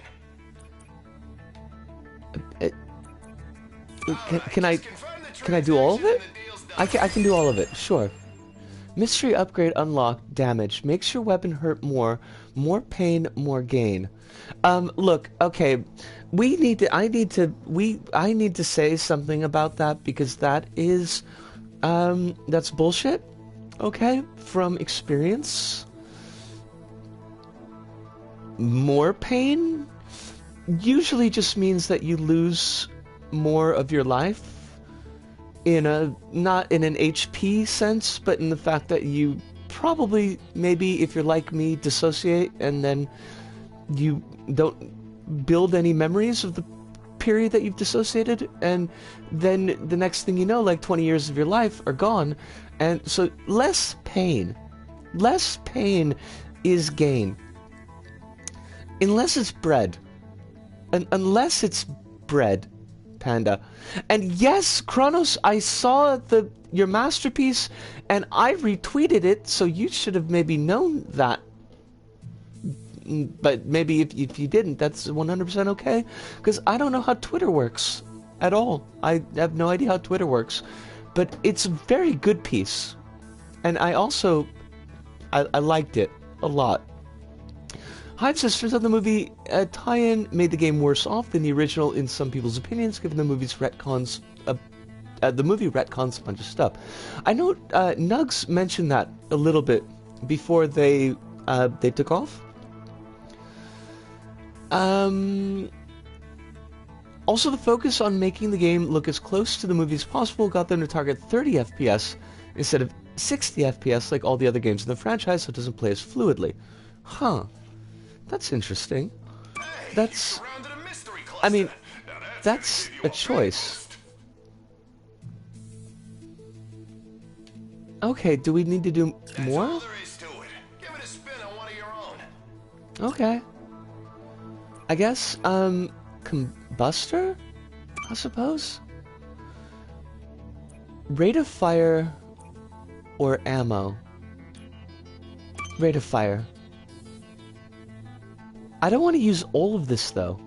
Can I do all of it? I can do all of it, sure. Mystery upgrade unlocked. Damage. Makes your weapon hurt more. More pain, more gain. Look, okay. I need to say something about that, because that is that's bullshit. Okay? From experience. More pain usually just means that you lose more of your life. Not in an HP sense, but in the fact that you probably, maybe if you're like me, dissociate, and then you don't build any memories of the period that you've dissociated, and then the next thing you know, like 20 years of your life are gone, and so less pain is gain. Unless it's bread. Unless it's bread, Panda. And yes, Kronos, I saw your masterpiece, and I retweeted it, so you should have maybe known that. but maybe if you didn't, that's 100% okay. Because I don't know how Twitter works at all. I have no idea how Twitter works. But it's a very good piece. And I also, I liked it a lot. Hive says, turns out the movie tie-in made the game worse off than the original in some people's opinions, given the movie's retcons. The movie retcons a bunch of stuff. I know Nugs mentioned that a little bit before they took off. Also, the focus on making the game look as close to the movie as possible got them to target 30 FPS instead of 60 FPS like all the other games in the franchise, so it doesn't play as fluidly. Huh. That's interesting. That's... I mean, that's a choice. Okay, do we need to do more? Okay. I guess, combustor? I suppose? Rate of fire or ammo? Rate of fire. I don't want to use all of this, though.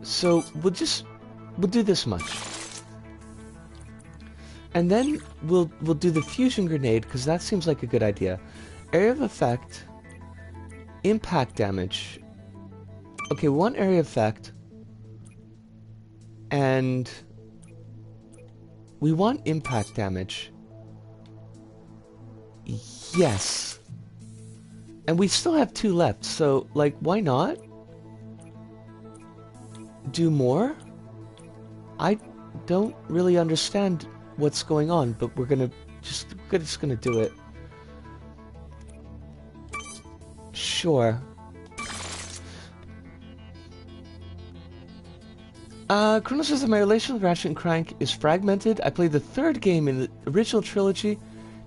So, we'll do this much. And then we'll do the fusion grenade, because that seems like a good idea. Area of effect. Impact damage. Okay, one area effect. And we want impact damage. Yes. And we still have 2 left, so, like, why not? Do more? I don't really understand what's going on, but we're just gonna do it. Sure. Chrono says that my relation with Ratchet and Clank is fragmented. I played the 3rd game in the original trilogy,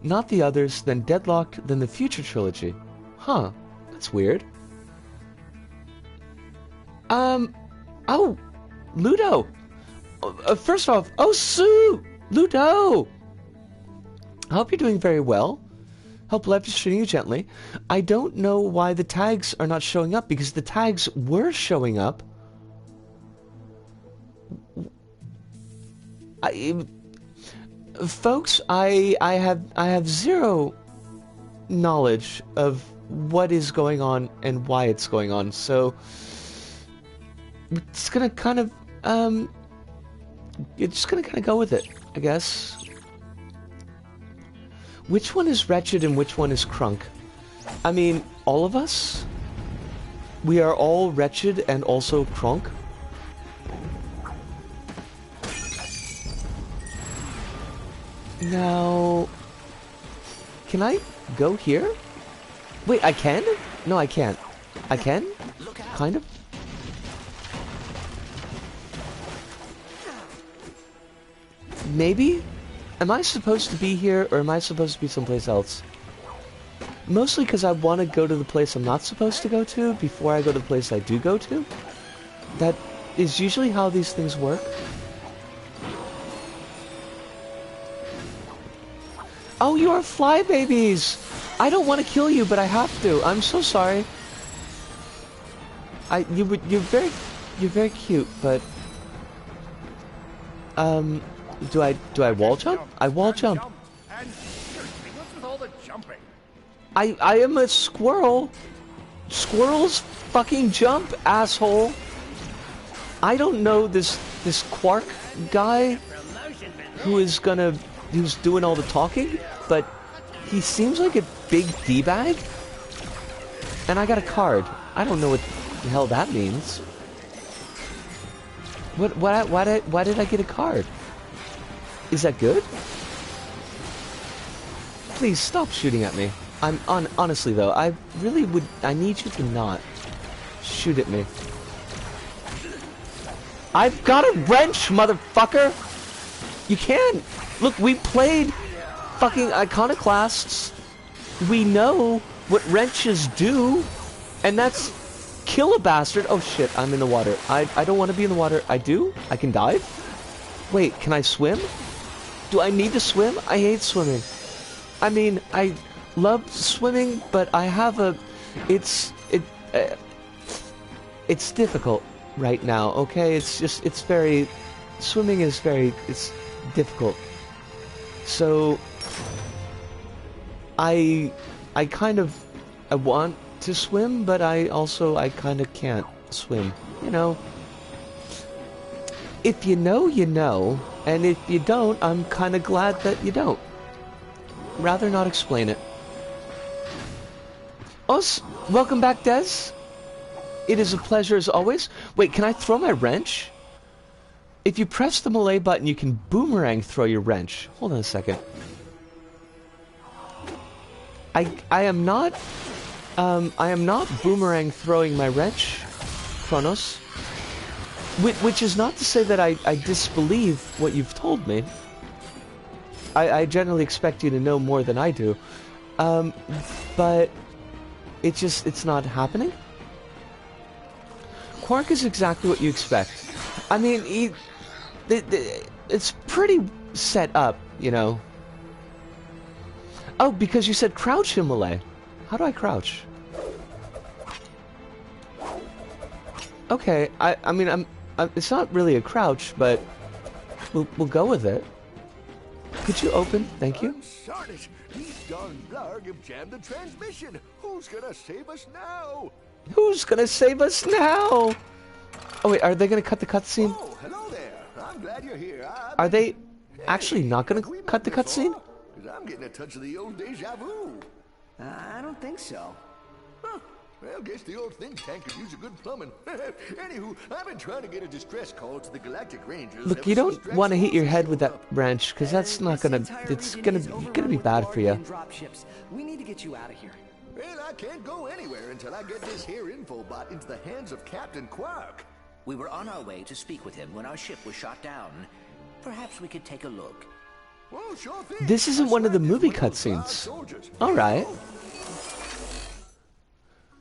not the others, then Deadlocked, then the future trilogy. Huh. That's weird. Oh! Ludo! First off, oh, Sue! Ludo! I hope you're doing very well. Hope life is treating you gently. I don't know why the tags are not showing up, because the tags were showing up. Folks, I have zero knowledge of what is going on and why it's going on, so it's gonna kind of you're just gonna kind of go with it, I guess. Which one is Wretched and which one is Crunk? I mean, all of us? We are all Wretched and also Crunk? Now, can I go here? Wait, I can? No, I can't. I can? Kind of? Maybe? Am I supposed to be here, or am I supposed to be someplace else? Mostly because I want to go to the place I'm not supposed to go to before I go to the place I do go to. That is usually how these things work. Oh, you are fly babies! I don't want to kill you, but I have to. I'm so sorry. You're very cute, but do I wall jump? I wall jump. What's with all the jumping? I am a squirrel. Squirrels fucking jump, asshole. I don't know this Quark guy who's doing all the talking, but he seems like a big D-bag. And I got a card. I don't know what the hell that means. Why did I get a card? Is that good? Please stop shooting at me. Honestly though, I need you to not shoot at me. I've got a wrench, motherfucker! You can! Look, we played fucking Iconoclasts. We know what wrenches do, and that's kill a bastard. Oh shit, I'm in the water. I don't want to be in the water. I do? I can dive? Wait, can I swim? Do I need to swim? I hate swimming. I mean, love swimming, but I have a... It's difficult right now, okay? It's very... Swimming is very... It's difficult. So... I kind of... I want to swim, but I kind of can't swim. You know? If you know, you know. And if you don't, I'm kind of glad that you don't. Rather not explain it. Welcome back, Des. It is a pleasure as always. Wait, can I throw my wrench? If you press the melee button, you can boomerang throw your wrench. Hold on a second. I am not boomerang throwing my wrench, Kronos. Which is not to say that I disbelieve what you've told me. I generally expect you to know more than I do. But it's not happening. Quark is exactly what you expect. I mean, it's pretty set up, you know. Oh, because you said crouch him, Malay. How do I crouch? Okay, I mean, it's not really a crouch, but we'll go with it. Could you open? Thank you. Sardish, these darn blarg have jammed the transmission. Who's gonna save us now? Who's gonna save us now? Oh wait, are they gonna cut the cutscene? Oh, hello there. I'm glad you're here. Are they actually not gonna cut the cutscene? Because I'm getting a touch of the old deja vu. I don't think so. Huh. Well, guess the old think tank could use a good plumbing. Anywho, I've been trying to get a distress call to the Galactic Rangers. Look, you don't want to hit your head with that wrench, because that's not gonna. It's gonna be bad for you. We need to get you out of here. Well, I can't go anywhere until I get this here infobot into the hands of Captain Quark. We were on our way to speak with him when our ship was shot down. Perhaps we could take a look. Well, sure thing. This isn't one of the movie cutscenes. All right.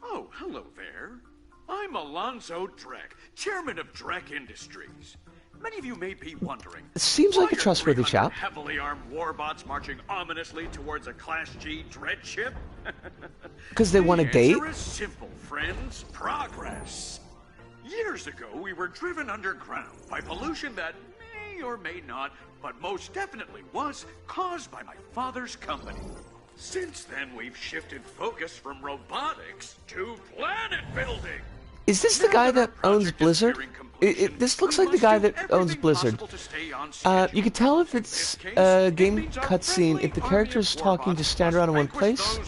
Oh, hello there. I'm Alonzo Drek, chairman of Drek Industries. Many of you may be wondering. It seems like a trustworthy chap. Heavily armed warbots marching ominously towards a Class G dread ship. Because they want to date. The answer is simple, friends. Progress. Years ago, we were driven underground by pollution that may or may not, but most definitely was, caused by my father's company. Since then, we've shifted focus from robotics to planet building. Is this the guy that owns Blizzard? This looks like the guy that owns Blizzard. You can tell if it's a game cutscene if the character is talking to stand around in one place,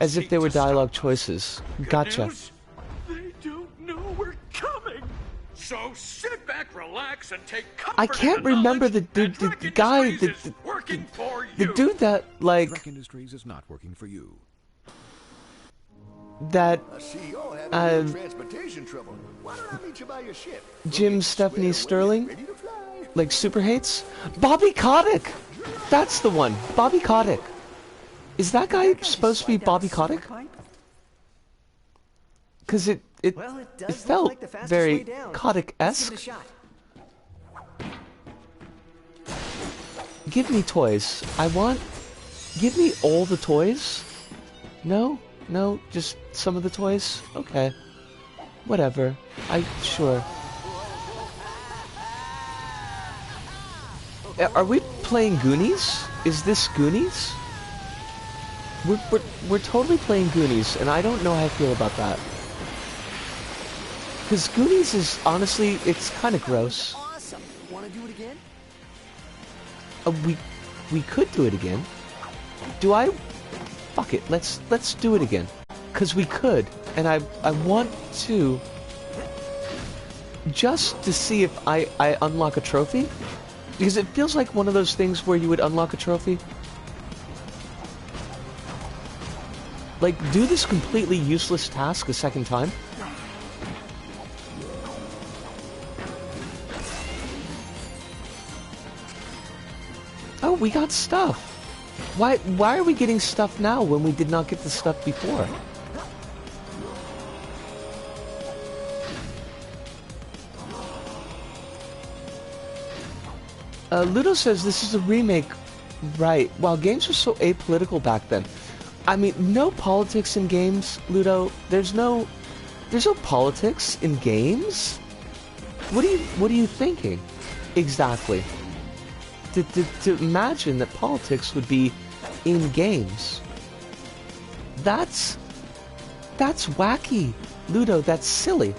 as if they were dialogue choices. Gotcha. They don't know we're coming. So sit back, relax, and take comfort. I can't remember the guy, the dude that like. Drek Industries is not working for you. That transportation trouble. Why don't I meet you by your ship? Jim Stephanie Sterling like super hates Bobby Kotick. That's the one. Bobby Kotick. Is that guy supposed to be Bobby Kotick? Because it felt very Kotick-esque. Give me toys. Give me all the toys. No, just some of the toys. Okay, whatever. Sure. Are we playing Goonies? Is this Goonies? We're totally playing Goonies, and I don't know how I feel about that. Because Goonies is, honestly, it's kind of gross. Awesome. Want to do it again? We could do it again. Do I? Fuck it. Let's do it again. Because we could, and I want to, just to see if I unlock a trophy. Because it feels like one of those things where you would unlock a trophy. Like, do this completely useless task a second time. Oh, we got stuff. Why are we getting stuff now when we did not get the stuff before? Ludo says this is a remake, right? Wow, games were so apolitical back then. I mean, no politics in games, Ludo. There's no politics in games. What are you thinking? Exactly. To imagine that politics would be in games. That's wacky, Ludo. That's silly.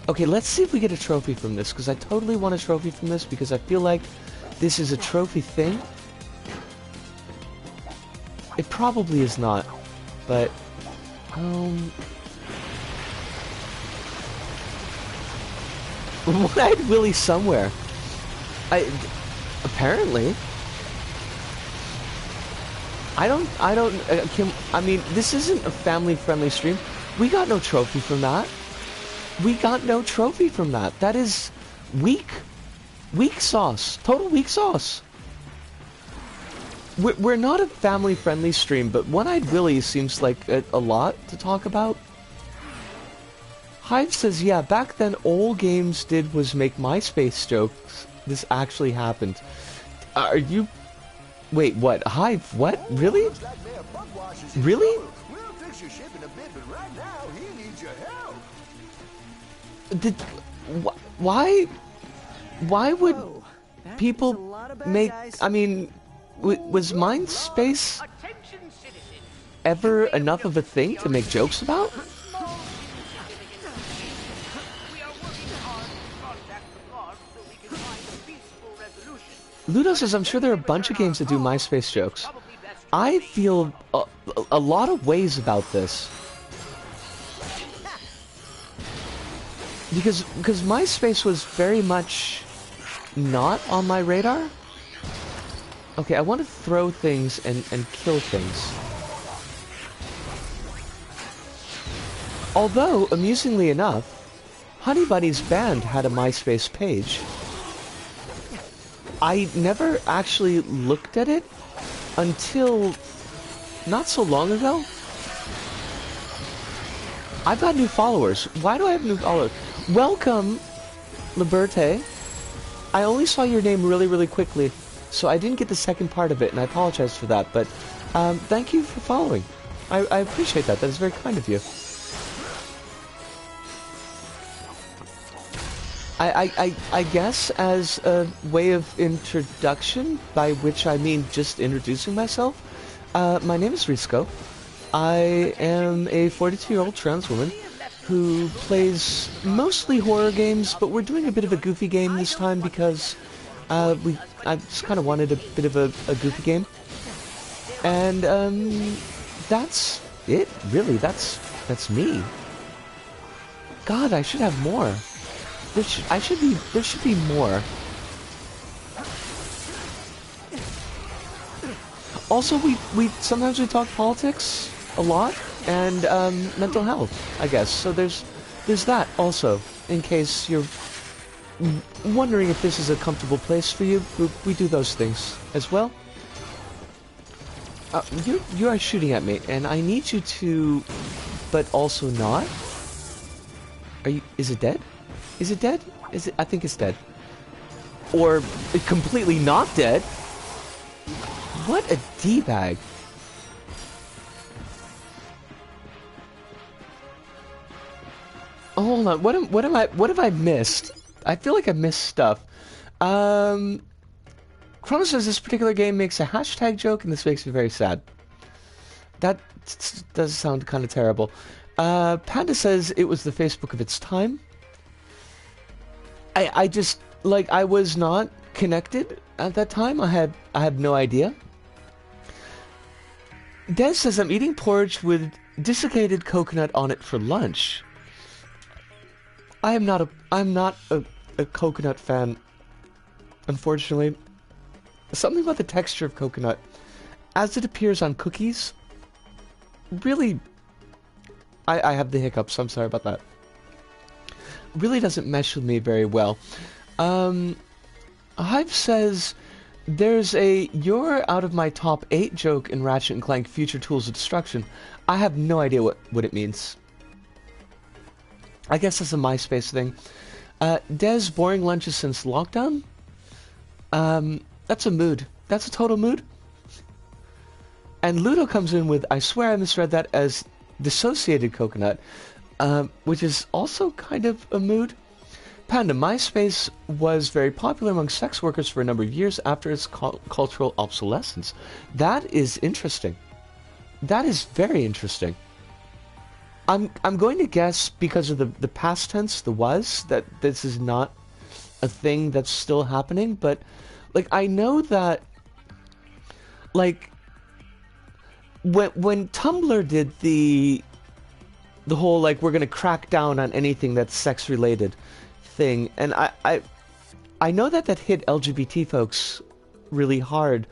Okay, let's see if we get a trophy from this, because I totally want a trophy from this, because I feel like this is a trophy thing. It probably is not, but One-Eyed Willy somewhere. Apparently. I mean, this isn't a family-friendly stream. We got no trophy from that. We got no trophy from that. That is weak. Weak sauce. Total weak sauce. We're not a family-friendly stream, but One-Eyed Willy seems like a lot to talk about. Hive says, yeah, back then all games did was make MySpace jokes. This actually happened. Are you... Wait, what? Hive, what? Really? Really? We'll fix your ship in a bit, but right now he needs your help. Why would people make... I mean, was MySpace ever enough of a thing to make jokes about? Ludo says, I'm sure there are a bunch of games that do MySpace jokes. I feel a lot of ways about this. Because MySpace was very much not on my radar. Okay, I want to throw things and kill things. Although, amusingly enough, Honey Bunny's band had a MySpace page. I never actually looked at it until not so long ago. I've got new followers. Why do I have new followers? Welcome, Liberte. I only saw your name really, really quickly, so I didn't get the second part of it, and I apologize for that, but thank you for following. I appreciate that. That is very kind of you. I guess as a way of introduction, by which I mean just introducing myself, my name is Risco. I am a 42-year-old trans woman who plays mostly horror games, but we're doing a bit of a goofy game this time because I just kind of wanted a bit of a goofy game. And that's it, really. That's me. God, I should have more. There should be more. Also, we sometimes we talk politics a lot and mental health, I guess. So there's that also. In case you're wondering if this is a comfortable place for you, we do those things as well. You are shooting at me, and I need you to, but also not. Are you? Is it dead? Is it dead? Is it? I think it's dead. Or completely not dead. What a D-bag. Oh, hold on. What have I missed? I feel like I missed stuff. Chrono says this particular game makes a hashtag joke, and this makes me very sad. That does sound kind of terrible. Panda says it was the Facebook of its time. I just, like, I was not connected at that time. I had no idea. Des says I'm eating porridge with desiccated coconut on it for lunch. I'm not a coconut fan, unfortunately. Something about the texture of coconut, as it appears on cookies, really... I have the hiccups, I'm sorry about that. Really doesn't mesh with me very well. Hive says there's a "you're out of my top 8" joke in Ratchet & Clank Future Tools of Destruction. I have no idea what it means. I guess that's a MySpace thing. Des, boring lunches since lockdown? That's a mood. That's a total mood. And Ludo comes in with, I swear I misread that as dissociated coconut, which is also kind of a mood. Panda, MySpace was very popular among sex workers for a number of years after its cultural obsolescence. That is interesting. That is very interesting. I'm going to guess because of the past tense, the was, that this is not a thing that's still happening, but like I know that like when Tumblr did the whole like we're gonna crack down on anything that's sex related thing, and I know that hit LGBT folks really hard,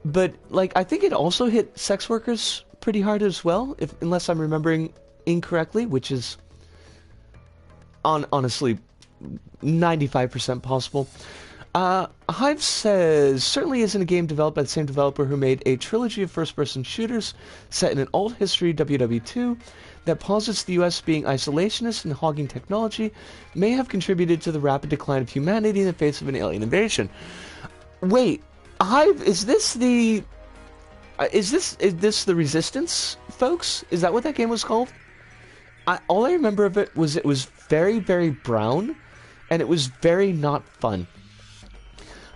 but like I think it also hit sex workers pretty hard as well, unless I'm remembering incorrectly, which is honestly 95% possible. Hive says, certainly isn't a game developed by the same developer who made a trilogy of first-person shooters set in an old history WW2 that posits the US being isolationist and hogging technology may have contributed to the rapid decline of humanity in the face of an alien invasion. Wait, Hive, is this the Resistance, folks? Is that what that game was called? All I remember of it was very, very brown, and it was very not fun.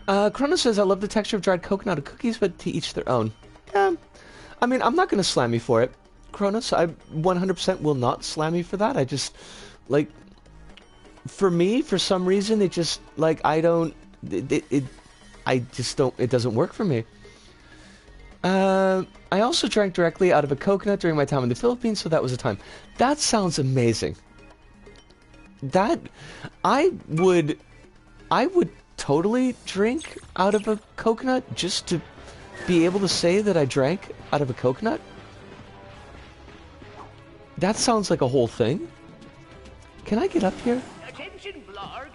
Chrono says, I love the texture of dried coconut and cookies, but to each their own. Yeah, I mean, I'm not going to slam you for it, Kronos. I 100% will not slam you for that. I just, like, for me, for some reason, it just, like, I just don't, it doesn't work for me. I also drank directly out of a coconut during my time in the Philippines, so that was a time. That sounds amazing. I would totally drink out of a coconut just to be able to say that I drank out of a coconut. That sounds like a whole thing. Can I get up here? Attention, Blarg.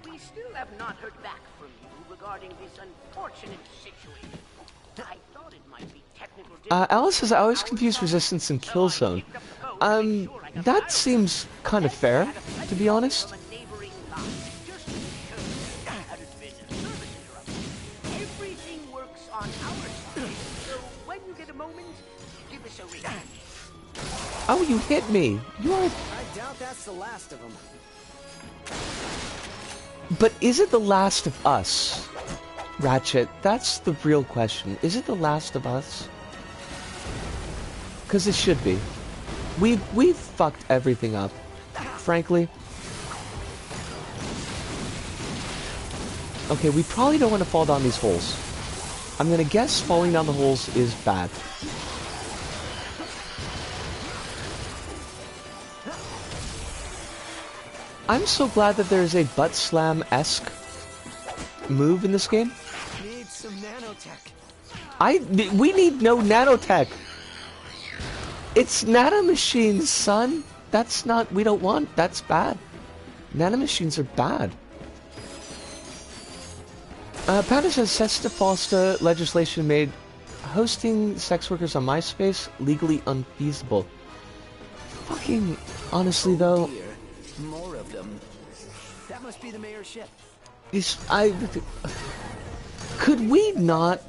We still have not heard back from you regarding this unfortunate situation. I thought it might be technical. Alice says, I always confuse Resistance and Killzone. That seems kind of fair, to be honest. Everything works on our side, so when you get a moment, give us a ring. Oh, you hit me. You are... I doubt that's the last of them. But is it the last of us? Ratchet, that's the real question. Is it the last of us? Because it should be. We've fucked everything up, frankly. Okay, we probably don't want to fall down these holes. I'm gonna guess falling down the holes is bad. I'm so glad that there's a butt slam-esque move in this game. Need some nanotech. We need no nanotech. It's nanomachines, son. That's not, we don't want, that's bad. Nanomachines are bad. Panda says, Sesta Fosta legislation made hosting sex workers on MySpace legally unfeasible. Fucking, honestly though. More of them. That must be the mayor's ship. Could we not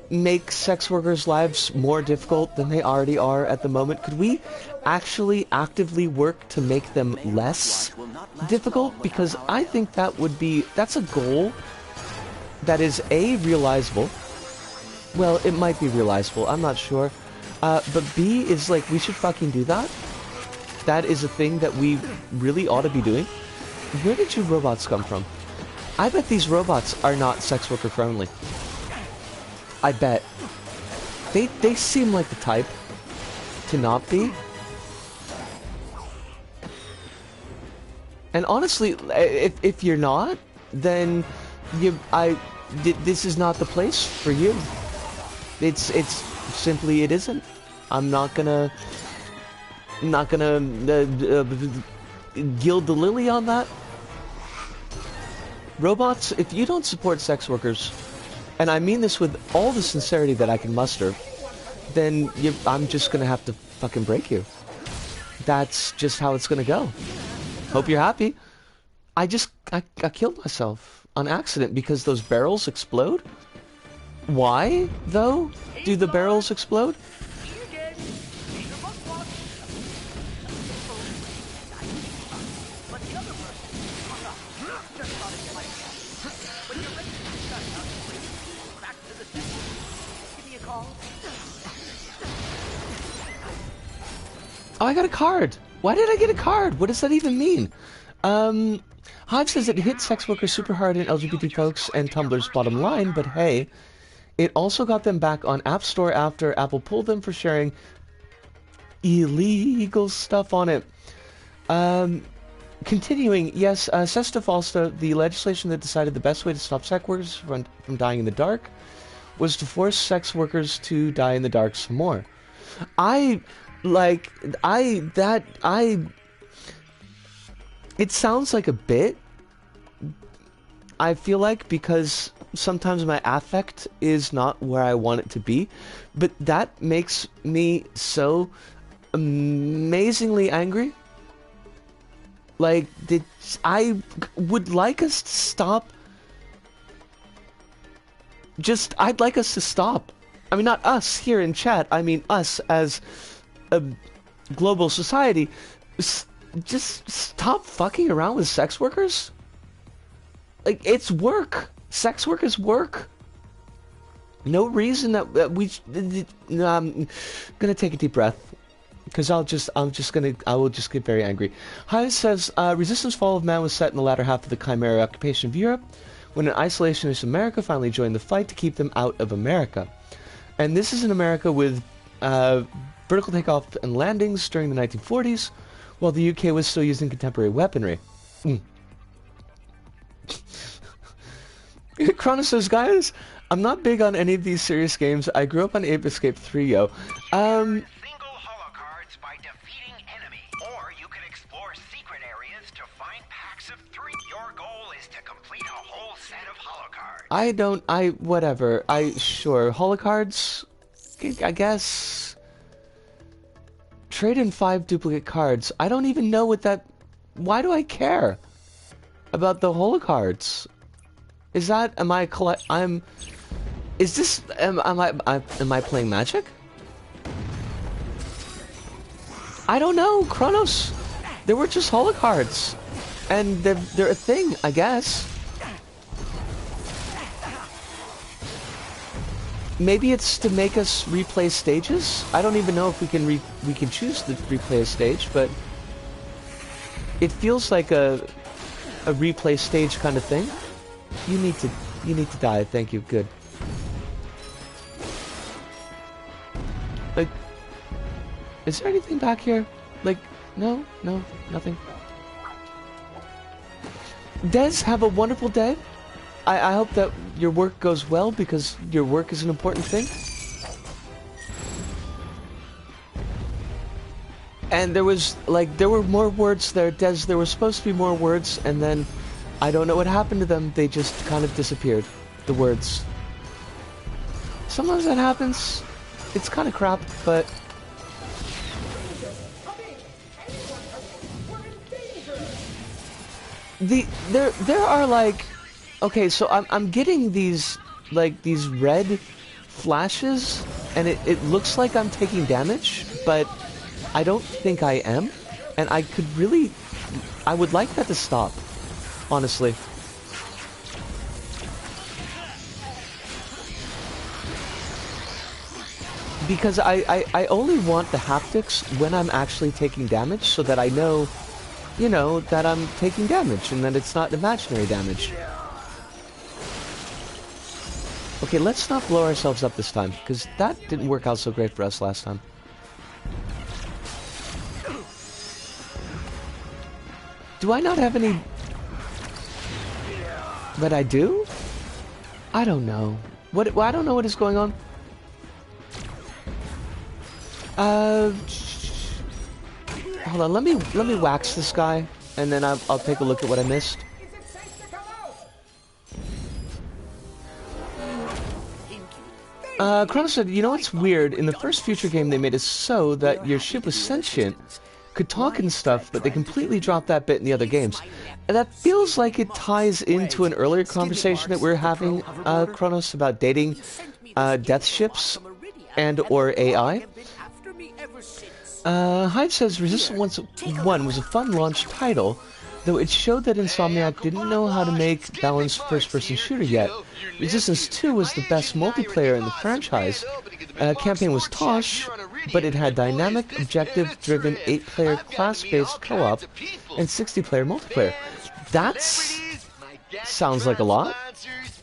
make sex workers' lives more difficult than they already are at the moment? Could we actually actively work to make them less difficult? Because I think that's a goal that is A, realizable. Well, it might be realizable, I'm not sure. But B is like, we should fucking do that. That is a thing that we really ought to be doing. Where did you robots come from? I bet these robots are not sex worker friendly. I bet. They seem like the type to not be. And honestly, if you're not, then this is not the place for you. It's simply, it isn't. I'm not gonna gild the lily on that. Robots, if you don't support sex workers, and I mean this with all the sincerity that I can muster, then I'm just gonna have to fucking break you. That's just how it's gonna go. Hope you're happy. I killed myself on accident because those barrels explode. Why, though? Do the barrels explode? Oh, I got a card. Why did I get a card? What does that even mean? Hive says it hit sex workers super hard in LGBT folks and Tumblr's bottom line, but hey, it also got them back on App Store after Apple pulled them for sharing illegal stuff on it. Continuing, yes, Sesta Falsta, the legislation that decided the best way to stop sex workers from dying in the dark was to force sex workers to die in the dark some more. It sounds like a bit, I feel like, because sometimes my affect is not where I want it to be, but that makes me so amazingly angry. Like, I would like us to stop. I'd like us to stop. I mean, not us here in chat, I mean us as a global society. Just stop fucking around with sex workers. Like, it's work. Sex work is work. No reason that I'm gonna take a deep breath, because I will just get very angry. Hive says, Resistance Fall of Man was set in the latter half of the Chimera occupation of Europe, when an isolationist America finally joined the fight to keep them out of America. And this is in America with vertical takeoff and landings during the 1940s, while the UK was still using contemporary weaponry. Chronos says, guys, I'm not big on any of these serious games. I grew up on Ape Escape 3, yo. Single holocards by defeating enemy, or you can explore secret areas to find packs of 3. Your goal is to complete a whole set of holocards. Whatever. Sure. Holocards? I guess. Trade in 5 duplicate cards. I don't even know what that... Why do I care about the holocards? Is that... Am I playing Magic? I don't know, Kronos. They were just holocards. And they're a thing, I guess. Maybe it's to make us replay stages? I don't even know if we can choose to replay a stage, but it feels like a replay stage kind of thing. You need to die, thank you, good. Like, is there anything back here? Like, no, nothing. Des, have a wonderful day. I hope that your work goes well, because your work is an important thing. And there were more words there, Des. There were supposed to be more words, and then I don't know what happened to them. They just kind of disappeared, the words. Sometimes that happens. It's kind of crap, but... There are like... Okay, so I'm getting these red flashes, and it looks like I'm taking damage, but I don't think I am, and I would like that to stop, honestly. Because I only want the haptics when I'm actually taking damage, so that I know, that I'm taking damage, and that it's not imaginary damage. Okay, let's not blow ourselves up this time, because that didn't work out so great for us last time. Do I not have any... But I do? I don't know. I don't know what is going on. Hold on, let me wax this guy, and then I'll take a look at what I missed. Kronos said, you know what's weird? In the first Future game, they made it so that your ship was sentient, could talk and stuff, but they completely dropped that bit in the other games. And that feels like it ties into an earlier conversation that we were having, Kronos, about dating death ships and or AI. Hive says Resistance 1 was a fun launch title, though it showed that Insomniac didn't know how to make balanced first-person shooter yet. Resistance 2 was the best multiplayer in the franchise. Campaign was tosh, but it had dynamic, objective-driven 8-player class-based co-op and 60-player multiplayer. That's... sounds like a lot.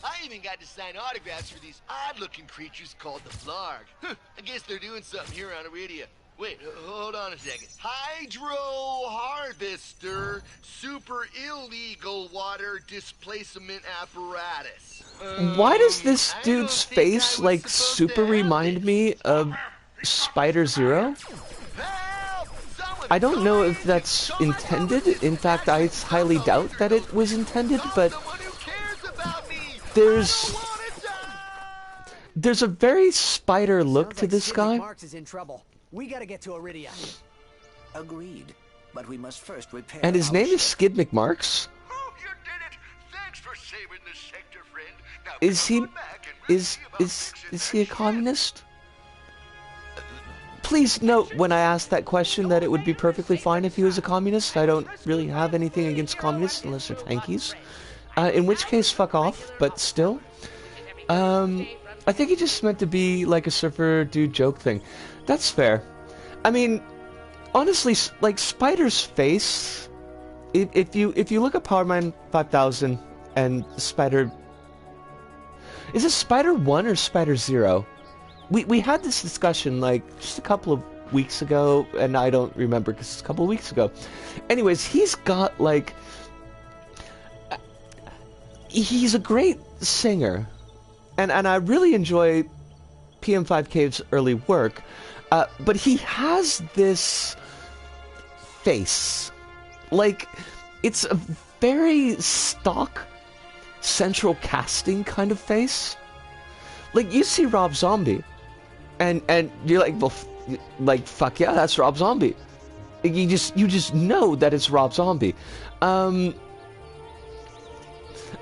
I even got to sign autographs for these odd-looking creatures called the Flarg. I guess they're doing something here on Iridia. Wait, hold on a second. Hydro Harvester Super Illegal Water Displacement Apparatus. Why does this dude's face, like, super remind me of Spider Zero? I don't know if that's intended. In fact, I highly doubt that it was intended, but there's a very spider look to this guy. Marks is in trouble. We gotta get to Iridia. Agreed, but we must first repair. And his name is Skid McMarks. Oh, you did it! Thanks for saving the sector, friend. Now Is he a communist? Please note when I asked that question that it would be perfectly fine if he was a communist. I don't really have anything against communists unless they're tankies. In which case, fuck off, but still. I think he just meant to be like a surfer dude joke thing. That's fair. I mean, honestly, like Spider's face, if you look at Powerman 5000 and Spider... Is it Spider 1 or Spider 0? We had this discussion like just a couple of weeks ago, and I don't remember because it's a couple of weeks ago. Anyways, he's got like... He's a great singer, and I really enjoy PM5K's early work, but he has this face. Like, it's a very stock central casting kind of face. Like, you see Rob Zombie, and you're like, well, like, fuck yeah, that's Rob Zombie. You just know that it's Rob Zombie.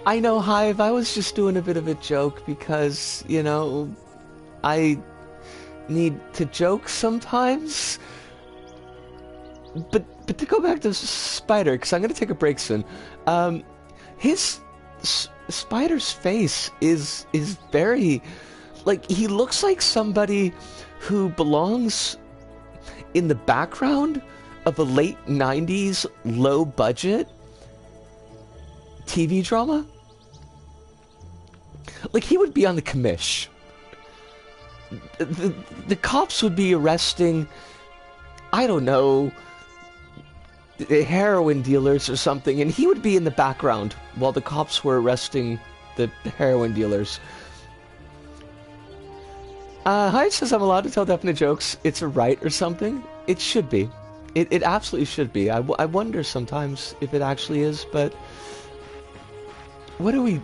I know, Hive, I was just doing a bit of a joke because, you know, I need to joke sometimes. But to go back to Spider, because I'm going to take a break soon, his Spider's face is very, like, he looks like somebody who belongs in the background of a late 90s low-budget TV drama. Like, he would be on the commish. The cops would be arresting, I don't know, heroin dealers or something, and he would be in the background while the cops were arresting the heroin dealers. Hyde says I'm allowed to tell definite jokes. It's a right or something. It should be. It absolutely should be. I wonder sometimes if it actually is, but what are we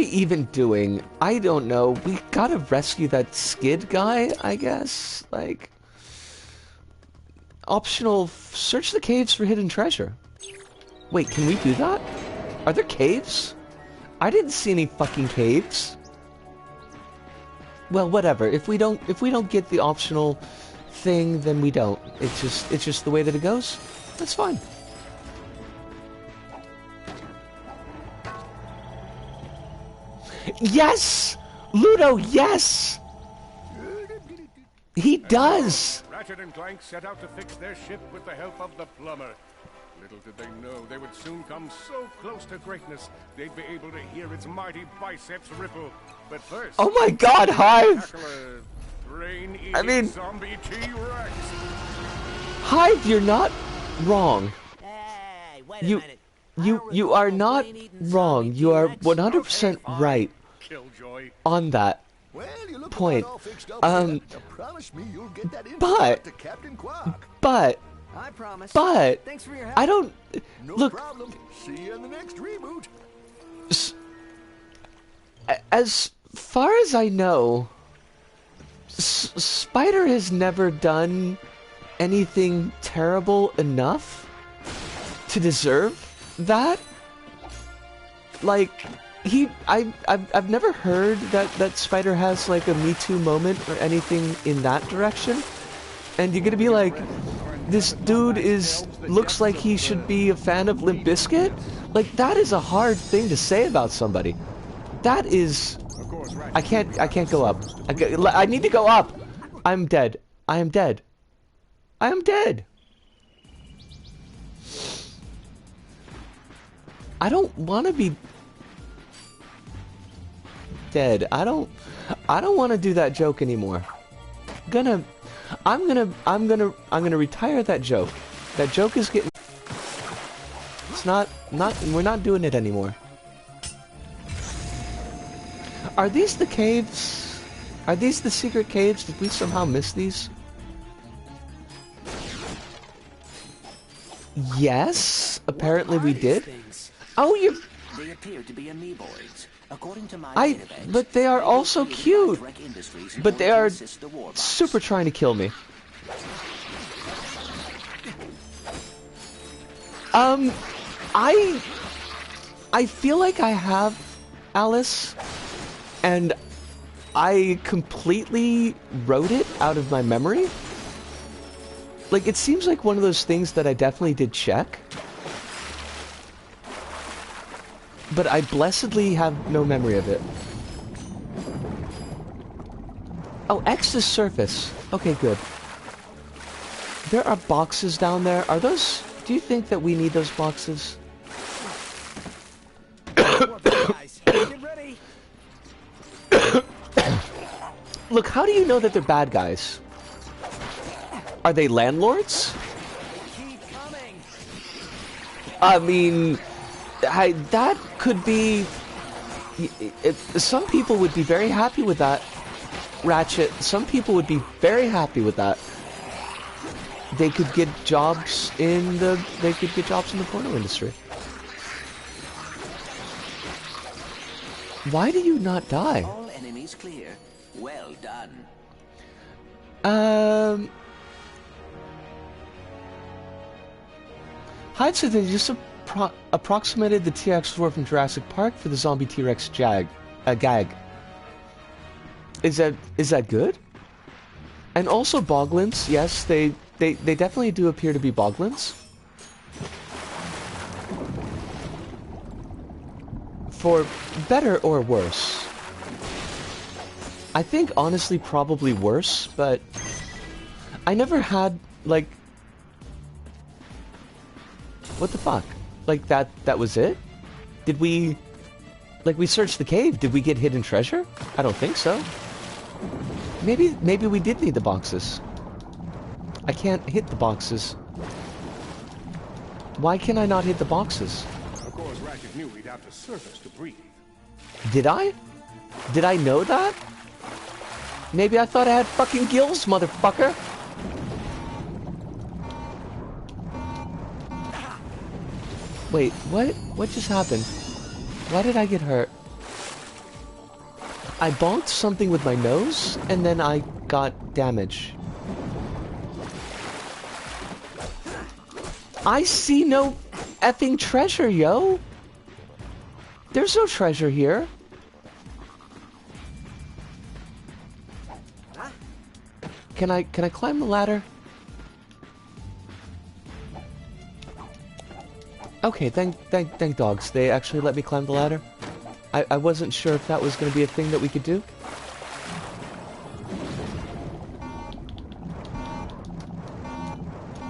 even doing? I don't know. We gotta rescue that Skid guy, I guess. Like, optional, search the caves for hidden treasure. Wait, can we do that? Are there caves? I didn't see any fucking caves. Well, whatever. If we don't get the optional thing, then we don't. It's just the way that it goes. That's fine. Yes! Ludo, yes! He does! Ratchet and Clank set out to fix their ship with the help of the plumber. Little did they know they would soon come so close to greatness they'd be able to hear its mighty biceps ripple. But first, oh my God, Hive! I mean, zombie T-Rex. Hive, you're not wrong. Hey, wait a minute. You are not wrong. You are 100% right on that point. But I promise. But thanks for your help. I don't No problem. See you in the next reboot. As far as I know, Spider has never done anything terrible enough to deserve that. Like, I've never heard that Spider has like a Me Too moment or anything in that direction, and you're gonna be like, this dude looks like he should be a fan of Limp Bizkit? Like, that is a hard thing to say about somebody. That is... I can't go up. I need to go up! I'm dead. I am dead. I am dead! I don't want to be... dead. I don't want to do that joke anymore. I'm gonna retire that joke. That joke is getting... It's not, we're not doing it anymore. Are these the caves? Are these the secret caves? Did we somehow miss these? Yes, apparently we did. Oh, you... They appear to be amoeboids. According to my but they are also cute. But they are super trying to kill me. I feel like I have Alice, and I completely wrote it out of my memory. Like, it seems like one of those things that I definitely did check. But I blessedly have no memory of it. Oh, X is surface. Okay, good. There are boxes down there. Are those... Do you think that we need those boxes? Look, how do you know that they're bad guys? Are they landlords? I mean... that could be... Some people would be very happy with that. Ratchet, some people would be very happy with that. They could get jobs in the... They could get jobs in the porno industry. Why do you not die? All enemies clear. Well done. Hyde said they just approximated the T-Rex roar from Jurassic Park for the zombie T-Rex gag. Is that good? And also boglins, yes, they definitely do appear to be boglins. For better or worse. I think honestly probably worse, but I never had like... What the fuck? Like that was it? Did we... Like we searched the cave, did we get hidden treasure? I don't think so. Maybe we did need the boxes. I can't hit the boxes. Why can I not hit the boxes? Of course, Ratchet knew we'd have to surface to breathe. Did I? Did I know that? Maybe I thought I had fucking gills, motherfucker. Wait, what? What just happened? Why did I get hurt? I bonked something with my nose, and then I got damage. I see no effing treasure, yo! There's no treasure here. Can I climb the ladder? Okay, thank dogs. They actually let me climb the ladder. I wasn't sure if that was going to be a thing that we could do.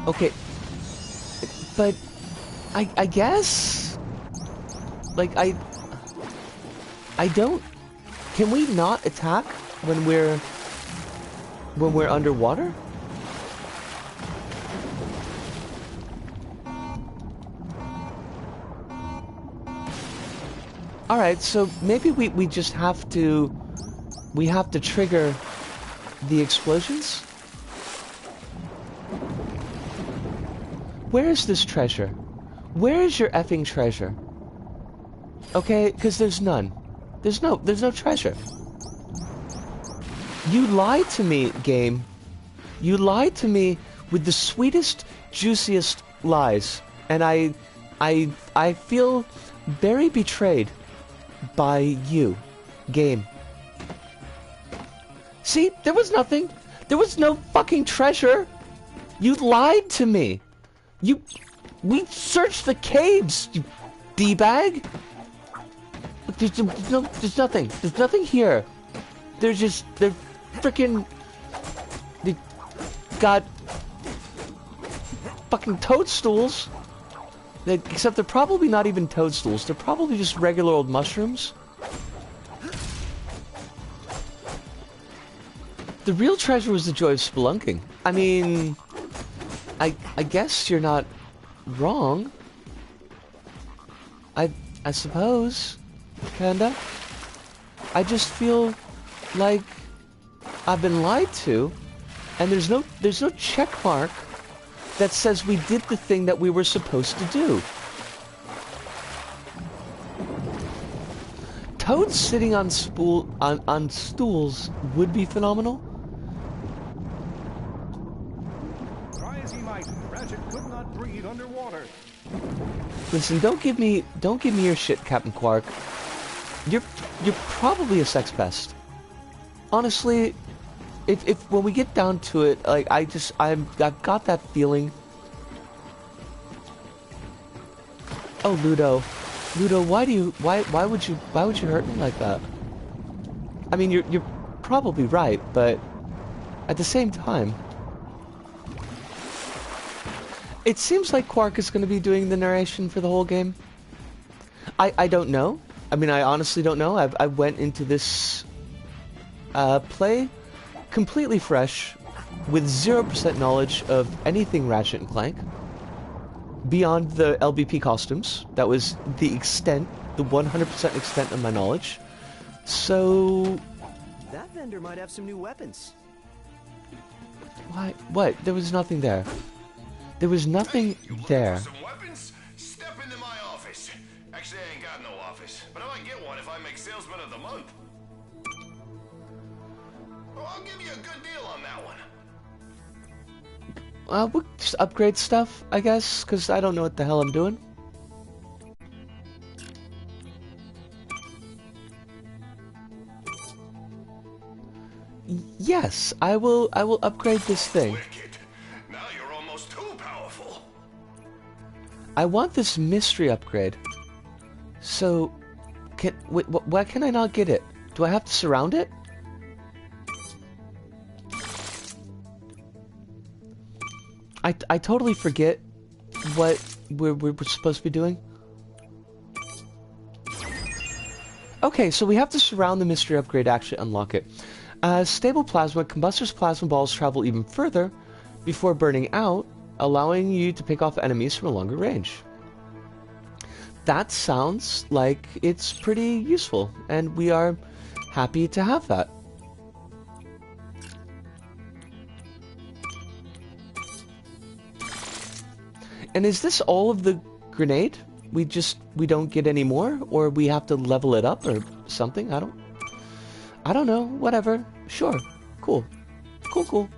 Okay. But I guess like I don't... Can we not attack when we're underwater? Alright, so maybe we just have to... We have to trigger the explosions? Where is this treasure? Where is your effing treasure? Okay, because there's none. There's no treasure. You lied to me, game. You lied to me with the sweetest, juiciest lies. And I feel very betrayed by you. Game. See, there was nothing. There was no fucking treasure. You lied to me. We searched the caves, you D-bag. There's nothing. There's nothing here. They're freaking... They got fucking toadstools. Except they're probably not even toadstools. They're probably just regular old mushrooms. The real treasure was the joy of spelunking. I mean... I guess you're not wrong. I suppose. Kinda. I just feel like I've been lied to, and there's no check mark that says we did the thing that we were supposed to do. Toads sitting on stools would be phenomenal. Try as he might, Ratchet could not breathe underwater. Listen, don't give me your shit, Captain Quark. You're probably a sex pest. Honestly, if when we get down to it, like I've got that feeling. Oh, Ludo, why would you hurt me like that? I mean, you're probably right, but at the same time, it seems like Quark is going to be doing the narration for the whole game. I don't know. I mean, I honestly don't know. I went into this play completely fresh, with 0% knowledge of anything Ratchet and Clank, beyond the LBP costumes. That was the 100% extent of my knowledge. So... That vendor might have some new weapons. Why? What? There was nothing there. There was nothing there. Some weapons? Step into my office. Actually, I ain't got no office, but I might get one if I make Salesman of the Month. Well, I'll give you a good deal on that one. We'll just upgrade stuff, I guess, because I don't know what the hell I'm doing. Yes, I will upgrade this thing. Wicked. Now you're almost too powerful. I want this mystery upgrade. So, why can I not get it? Do I have to surround it? I totally forget what we're supposed to be doing. Okay, so we have to surround the mystery upgrade to actually unlock it. Stable plasma, combustors plasma balls travel even further before burning out, allowing you to pick off enemies from a longer range. That sounds like it's pretty useful, and we are happy to have that. And is this all of the grenade? We don't get any more, or we have to level it up or something? I don't know. Whatever. Sure. Cool. Cool.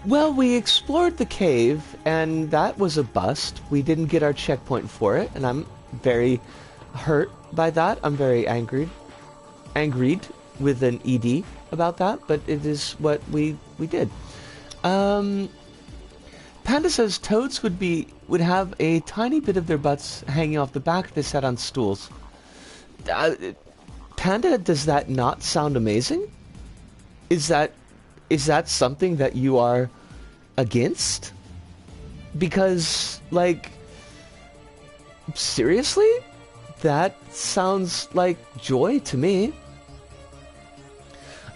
Well, we explored the cave, and that was a bust. We didn't get our checkpoint for it, and I'm very hurt by that. I'm very angried with an ED about that, but it is what we did. Panda says toads would have a tiny bit of their butts hanging off the back if they sat on stools. Panda, does that not sound amazing? Is that something that you are against? Because, like, seriously? That sounds like joy to me.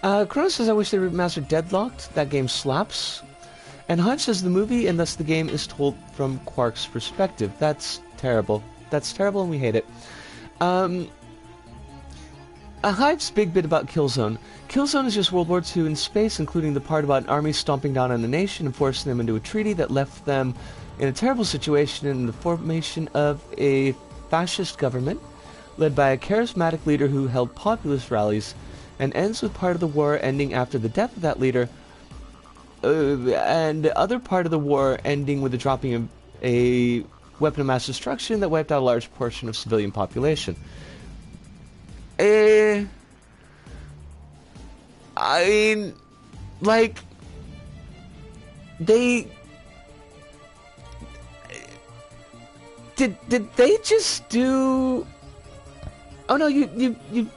Chronos says, I wish they remastered Deadlocked. That game slaps. And Hodge says the movie, and thus the game, is told from Quark's perspective. That's terrible. That's terrible, and we hate it. Hive's big bit about Killzone. Killzone is just World War II in space, including the part about an army stomping down on a nation and forcing them into a treaty that left them in a terrible situation in the formation of a fascist government led by a charismatic leader who held populist rallies, and ends with part of the war ending after the death of that leader and the other part of the war ending with the dropping of a weapon of mass destruction that wiped out a large portion of civilian population. I mean, like, did they just do? Oh no,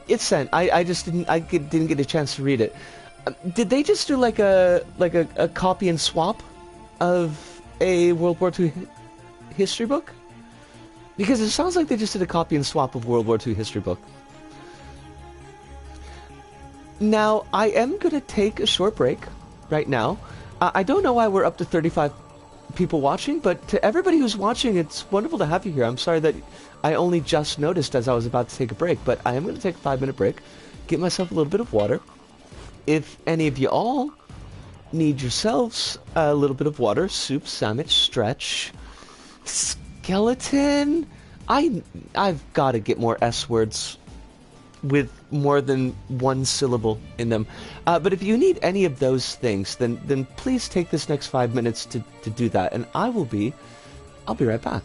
it's sent. I didn't get a chance to read it. Did they just do like a copy and swap of a World War II history book? Because it sounds like they just did a copy and swap of World War II history book. Now, I am going to take a short break right now. I don't know why we're up to 35 people watching, but to everybody who's watching, it's wonderful to have you here. I'm sorry that I only just noticed as I was about to take a break, but I am going to take a 5-minute break, get myself a little bit of water. If any of you all need yourselves a little bit of water, soup, sandwich, stretch, skeleton, I've got to get more S words with more than one syllable in them. But if you need any of those things, then please take this next 5 minutes to do that, and I'll be right back.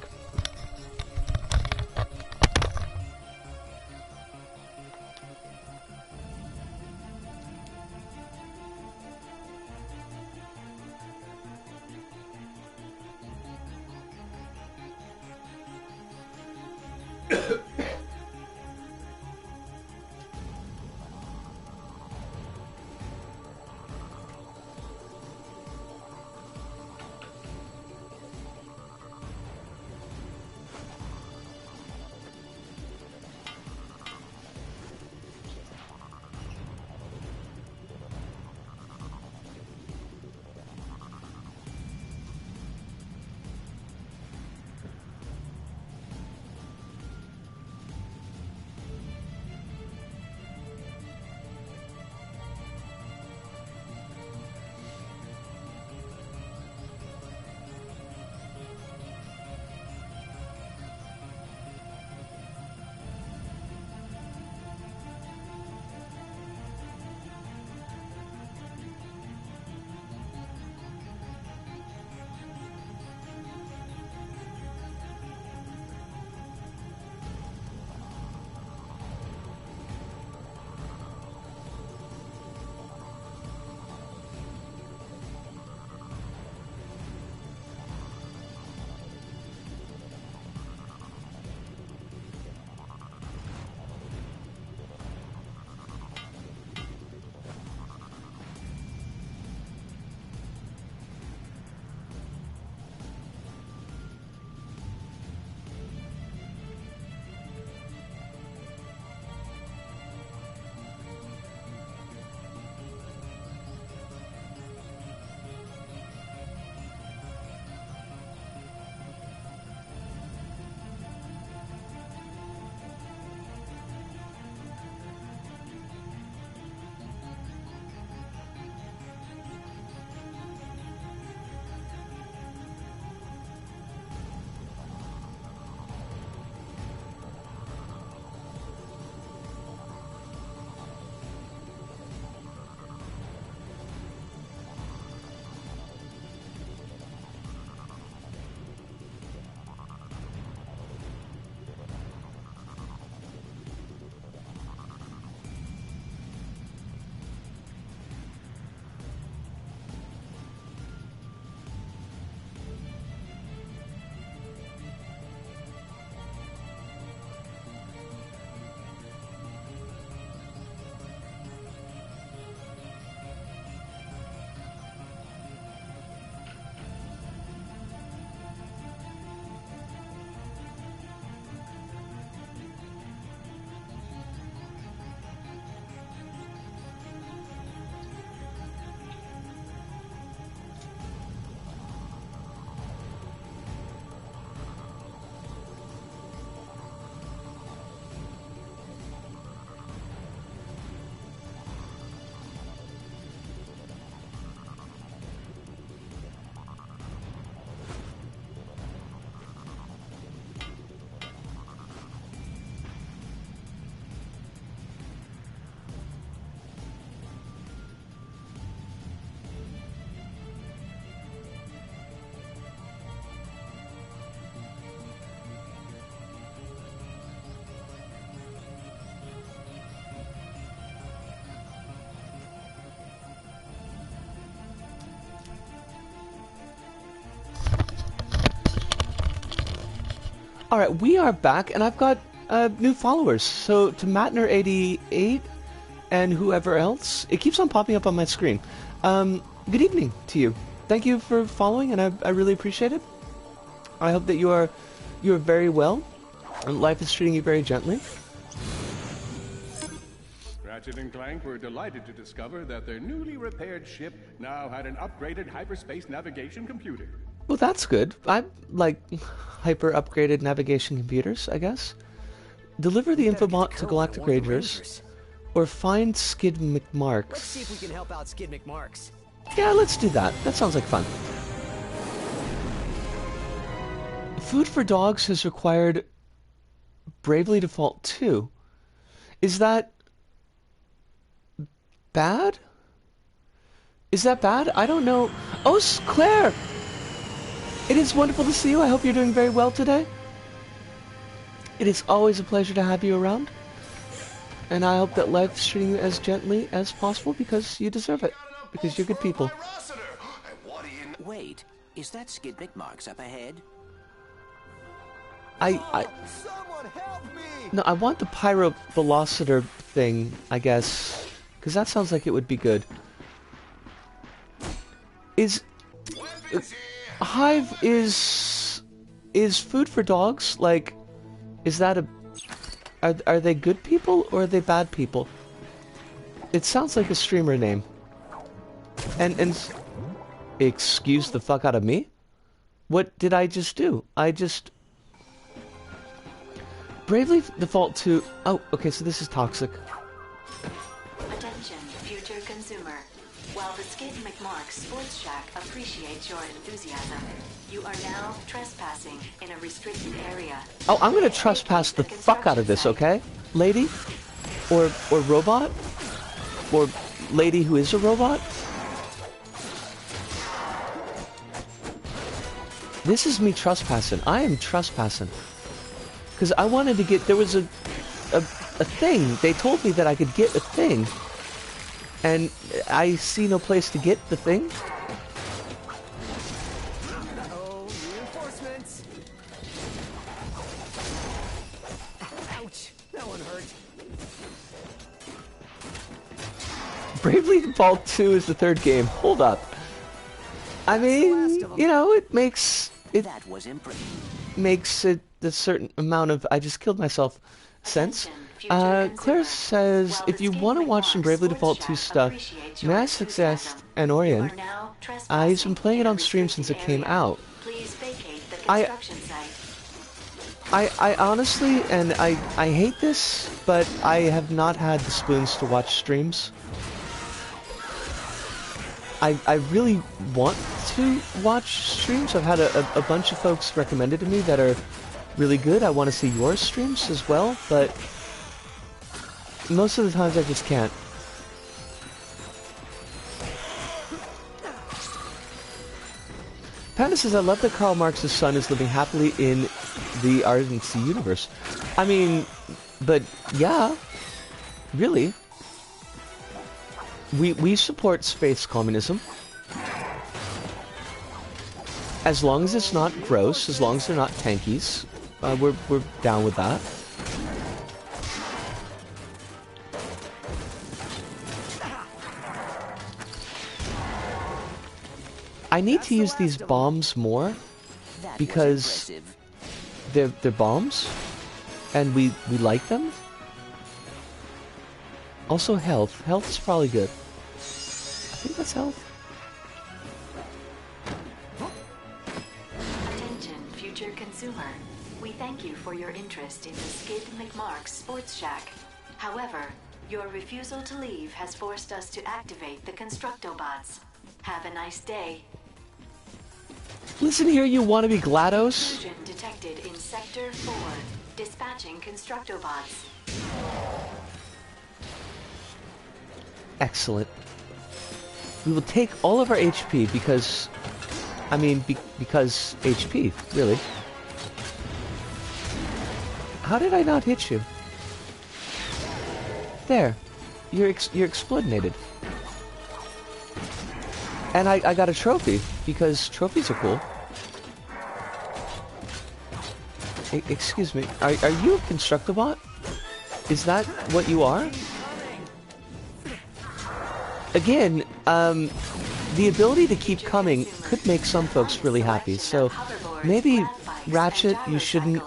Alright, we are back, and I've got new followers. So, to Matner88 and whoever else, it keeps on popping up on my screen. Good evening to you. Thank you for following, and I really appreciate it. I hope that you are very well, and life is treating you very gently. Ratchet and Clank were delighted to discover that their newly repaired ship now had an upgraded hyperspace navigation computer. Well, that's good. I like hyper-upgraded navigation computers, I guess. Deliver the infobot to Galactic Rangers, or find Skid McMarks. Let's see if we can help out Skid McMarks. Yeah, let's do that. That sounds like fun. Food for Dogs has required Bravely Default 2. Is that bad? Is that bad? I don't know. Oh, Claire! It is wonderful to see you. I hope you're doing very well today. It is always a pleasure to have you around. And I hope that life is treating you as gently as possible because you deserve it. Because you're good people. Wait, is that Skid McMarks up ahead? No, I want the pyrovelocitor thing, I guess. Because that sounds like it would be good. Hive is Food for Dogs, like, is that are they good people or are they bad people? It sounds like a streamer name. And excuse the fuck out of me? What did I just do? Bravely Default 2. Oh, okay, so this is toxic. Attention, future consumer. While the Skid McMarks Sports Shack appreciates your enthusiasm, you are now trespassing in a restricted area. Oh, I'm gonna trespass the fuck out of this, okay? Lady? Or robot? Or lady who is a robot? This is me trespassing. I am trespassing. Because I wanted to get... There was a thing. They told me that I could get a thing. And I see no place to get the thing. Uh-oh, reinforcements. Ouch, that one hurt. Bravely Default 2 is the third game. Hold up. I mean, you know, it makes... That was impressive. Makes it a certain amount of I just killed myself sense. Claire says, if you want to watch some Bravely Default 2 stuff, may I suggest an Orient? He's been playing it on stream since it came out. I honestly, and I hate this, but I have not had the spoons to watch streams. I really want to watch streams. I've had a bunch of folks recommended to me that are really good. I want to see your streams as well, but most of the times I just can't. Panda says, I love that Karl Marx's son is living happily in the RNC universe. I mean, but yeah, really. We support space communism. As long as it's not gross, as long as they're not tankies, we're down with that. I need to use these bombs more because they're bombs and we like them. Also health. Health is probably good. I think that's health. Attention, future consumer. We thank you for your interest in the Skid McMarks Sports Shack. However, your refusal to leave has forced us to activate the Constructobots. Have a nice day. Listen here, you wannabe GLaDOS. Intrusion detected in Sector 4. Dispatching Constructobots. Excellent. We will take all of our HP because... I mean, because HP, really. How did I not hit you? There. You're explodinated. And I got a trophy, because trophies are cool. Excuse me. Are you a Constructobot? Is that what you are? Again, the ability to keep coming could make some folks really happy. So maybe Ratchet, you shouldn't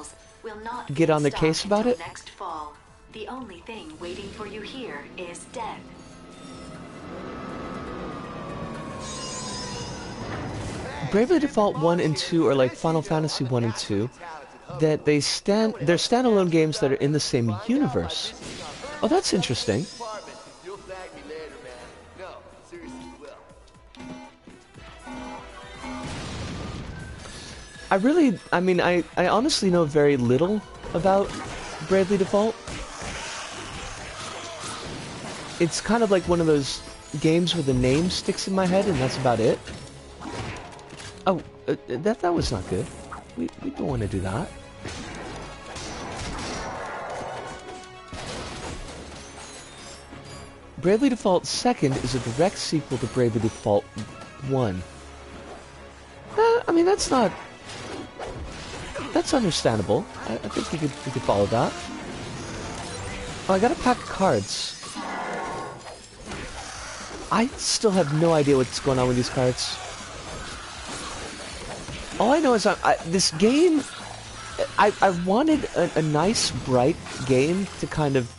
get on the case about it. Next fall. The only thing waiting for you here is death. Bravely Default 1 and 2 are like Final Fantasy 1 and 2, that they're standalone games that are in the same universe. Oh, that's interesting. I honestly know very little about Bravely Default. It's kind of like one of those games where the name sticks in my head and that's about it. Oh, that was not good. We don't want to do that. Bravely Default 2nd is a direct sequel to Bravely Default 1. I mean, that's understandable. I think we could follow that. Oh, I got a pack of cards. I still have no idea what's going on with these cards. All I know is this game, I wanted a nice, bright game to kind of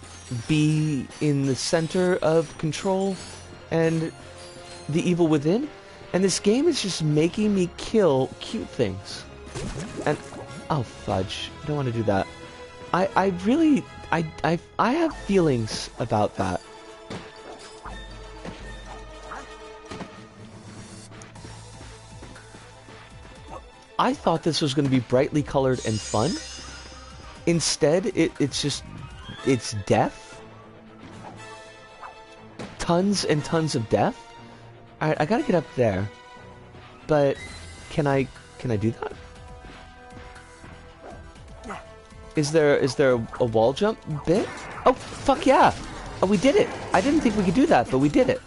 be in the center of control and the evil within. And this game is just making me kill cute things. And, oh fudge, I don't want to do that. I really, I have feelings about that. I thought this was going to be brightly colored and fun. Instead, it's death. Tons and tons of death. Alright, I gotta get up there. But, can I do that? Is there a wall jump bit? Oh, fuck yeah! Oh, we did it! I didn't think we could do that, but we did it.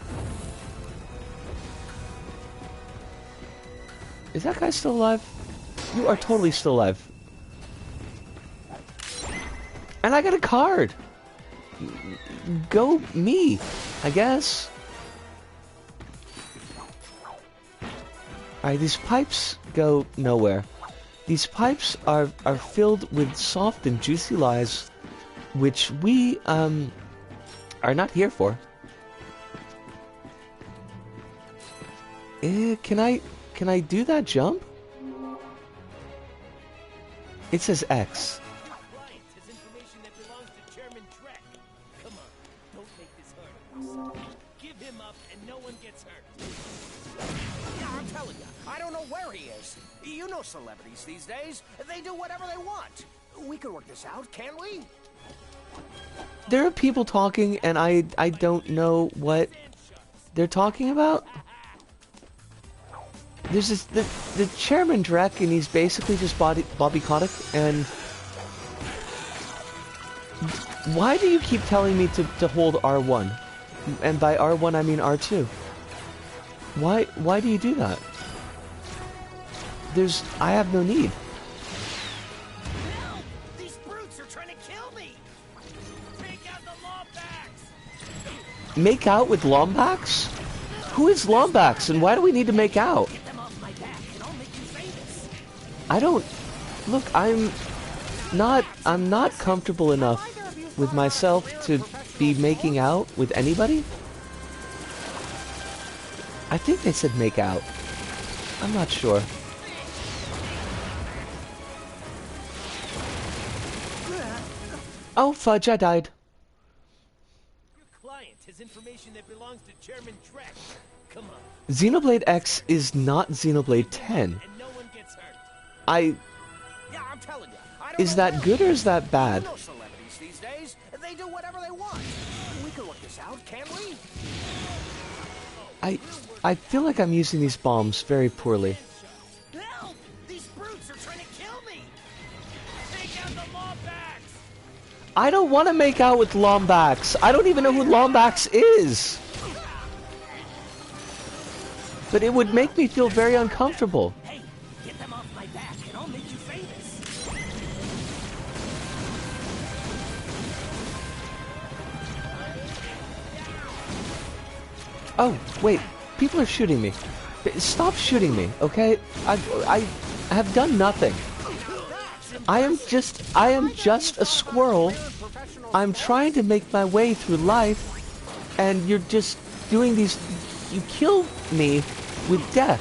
Is that guy still alive? You are totally still alive. And I got a card! Go me, I guess. Alright, these pipes go nowhere. These pipes are filled with soft and juicy lies, which we, are not here for. Can I do that jump? It says X. Give him up and no one gets hurt. Yeah, I'm telling you, I don't know where he is. You know celebrities these days. They do whatever they want. We can work this out, can't we? There are people talking and I don't know what they're talking about. There's this, the chairman Drek, and he's basically just Bobby Kotick, and why do you keep telling me to hold R1? And by R1 I mean R2. Why do you do that? I have no need. No! These brutes are trying to kill me! Take out the Lombax! Make out with Lombax? Who is Lombax and why do we need to make out? Get them off my back and I'll make you famous. I don't... Look, I'm not comfortable enough with myself to be making out with anybody. I think they said make out. I'm not sure. Oh, fudge, I died. Your client has information that belongs to Chairman Drek. Come on. Xenoblade X is not Xenoblade 10. And no one gets hurt. Yeah, I'm telling you. Is that good or is that bad? You know celebrities these days. They do whatever they want. We can work this out, can't we? I feel like I'm using these bombs very poorly. Help! These brutes are trying to kill me! Take out the Lombax! I don't want to make out with Lombax. I don't even know who Lombax is. But it would make me feel very uncomfortable. Hey, get them off my back and I'll make you famous. Oh, wait. People are shooting me. Stop shooting me, okay? I have done nothing. I am just a squirrel. I'm trying to make my way through life, and you're just doing these... You kill me with death.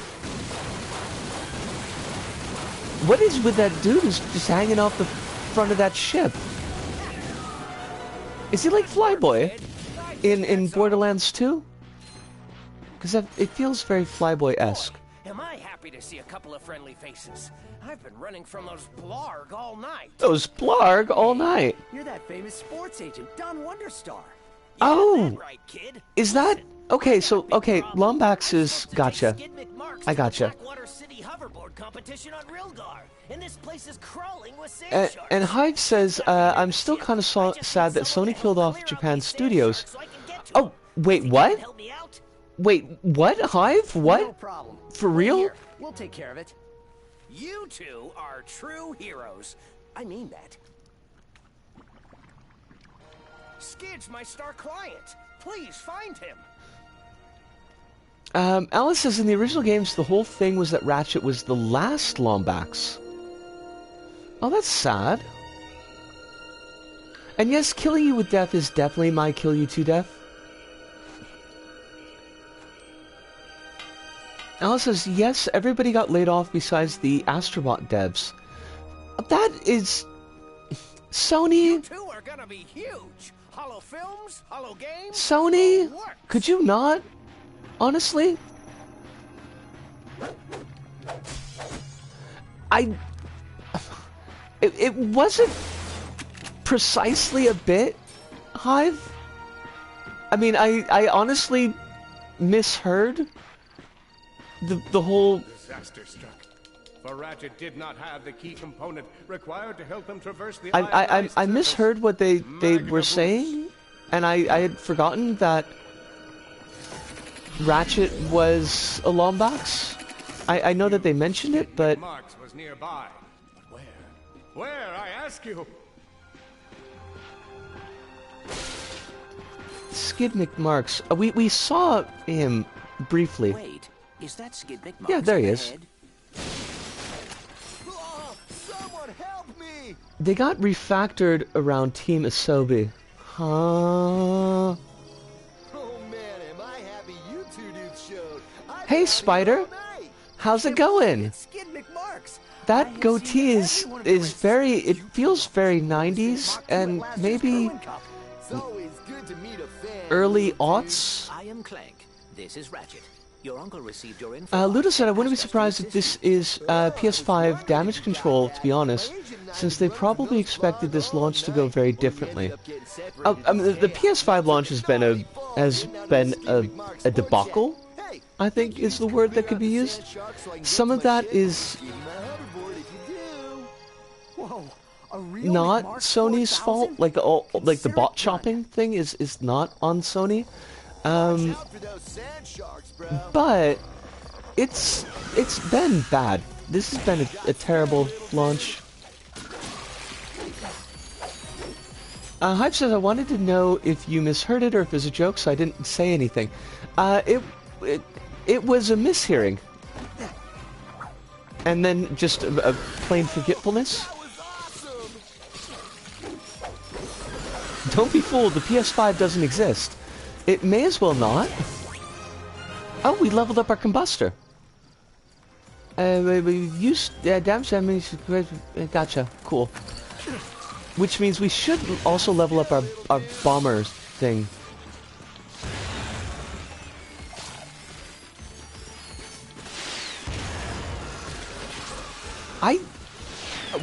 What is with that dude who's just hanging off the front of that ship? Is he like Flyboy in Borderlands 2? Because it feels very Flyboy-esque. Am I happy to see a couple of friendly faces? I've been running from those blarg all night. Those blarg all night? You're that famous sports agent, Don Wonderstar. Oh! Right, kid. Is that... Okay, so... Okay, Lombax is... Gotcha. I gotcha. And Hive says, I'm still kind of sad that Sony killed off Japan Studios. Oh, wait, what? Wait, what? Hive? What? No problem. For real? Here, we'll take care of it. You two are true heroes. I mean that. Skid's my star client. Please find him. Alice says in the original games, the whole thing was that Ratchet was the last Lombax. Oh, that's sad. And yes, killing you with death is definitely my kill you to death. Alice says, yes, everybody got laid off besides the Astrobot devs. That is... Sony... You two are gonna be huge. Hollow films, hollow games... Sony? Could you not? Honestly? It wasn't precisely a bit, Hive. I mean, I honestly misheard the whole... Disaster struck. For Ratchet did not have the key component required to help him traverse the I misheard what they were saying, and I had forgotten that Ratchet was a Lombax. I know that they mentioned it, but... Marks was nearby. But where? Where, I ask you? Skid McMarks. We saw him briefly. Wait, is that Skid McMarks? Yeah, there he is. Someone help me! They got refactored around Team Asobi. Huh? Oh man, am I happy you two dudes showed. Hey, Spider. How's it going? Skid McMarks. That goatee is very... It feels very 90s, and maybe... early aughts? I am Clank. This is Ratchet. Your uncle received your info. Ludo said, I wouldn't be surprised if this is PS5 damage control, to be honest, since they probably expected this launch to go very differently. I mean, the PS5 launch has been a debacle, I think is the word that could be used. Some of that is not Sony's fault, like the bot chopping thing is not on Sony. But it's been bad. This has been a terrible launch. Hype says, I wanted to know if you misheard it or if it was a joke, so I didn't say anything. It was a mishearing. And then just a plain forgetfulness. Don't be fooled, the PS5 doesn't exist. It may as well not. Oh, we leveled up our combustor. We used damage damage. Gotcha. Cool. Which means we should also level up our bomber thing.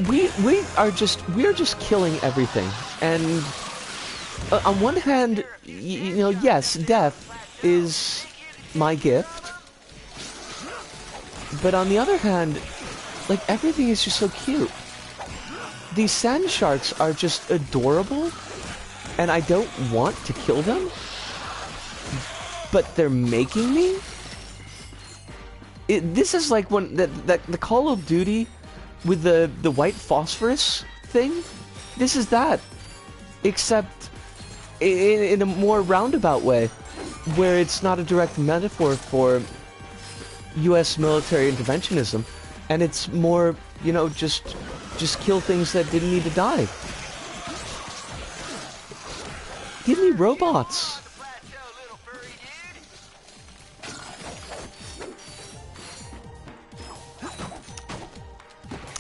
We are just killing everything, and on one hand, you know, yes, death is my gift, but on the other hand, like, everything is just so cute. These sand sharks are just adorable, and I don't want to kill them, but they're making me. This is like when the Call of Duty with the white phosphorus thing. This is that, except in a more roundabout way. where it's not a direct metaphor for U.S. military interventionism, and it's more, you know, just kill things that didn't need to die. Give me robots.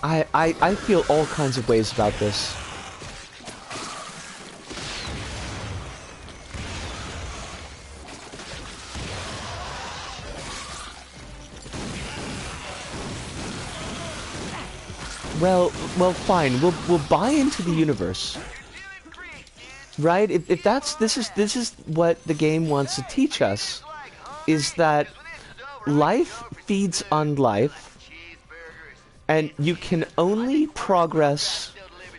I feel all kinds of ways about this. Well, fine. We'll buy into the universe, right? If that's this is what the game wants to teach us, is that life feeds on life, and you can only progress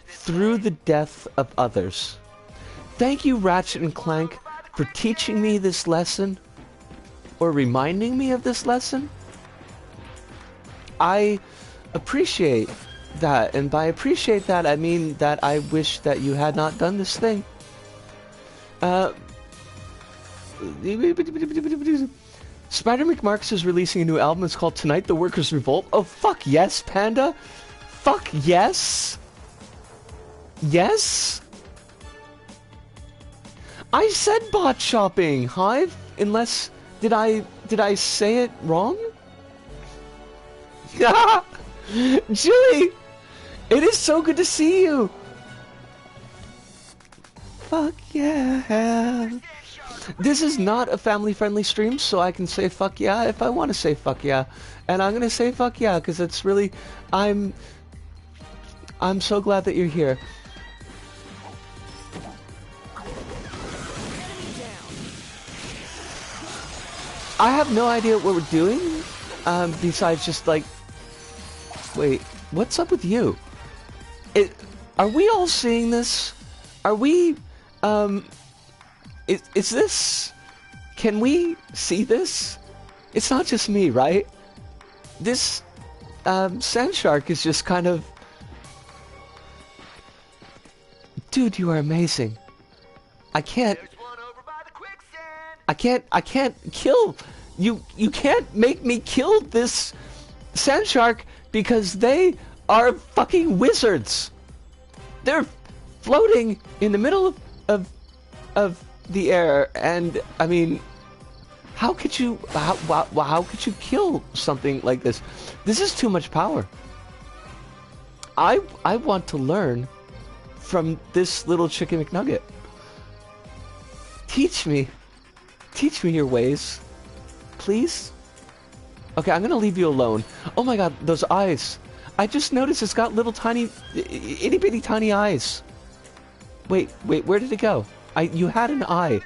through the death of others. Thank you, Ratchet and Clank, for teaching me this lesson, or reminding me of this lesson. I appreciate that, and by appreciate that, I mean that I wish that you had not done this thing. Spider McMarks is releasing a new album. It's called Tonight the Workers Revolt. Oh, fuck yes, Panda. Fuck yes. Yes? I said bot shopping, Hive. Unless, did I say it wrong? Julie! It is so good to see you! Fuck yeah. This is not a family-friendly stream, so I can say fuck yeah if I want to say fuck yeah. And I'm gonna say fuck yeah, because it's really... I'm so glad that you're here. I have no idea what we're doing, besides just like... Wait, what's up with you? Are we all seeing this? Are we, is this... Can we see this? It's not just me, right? This, sand shark is just kind of... Dude, you are amazing. I can't kill... You can't make me kill this sand shark because they are fucking wizards. They're floating in the middle of the air, and I mean, how could you kill something like this? This is too much power. I want to learn from this little chicken McNugget. Teach me your ways, please. Okay, I'm gonna leave you alone. Oh my god, those eyes. I just noticed it's got little tiny, itty bitty tiny eyes. Wait, where did it go? You had an eye.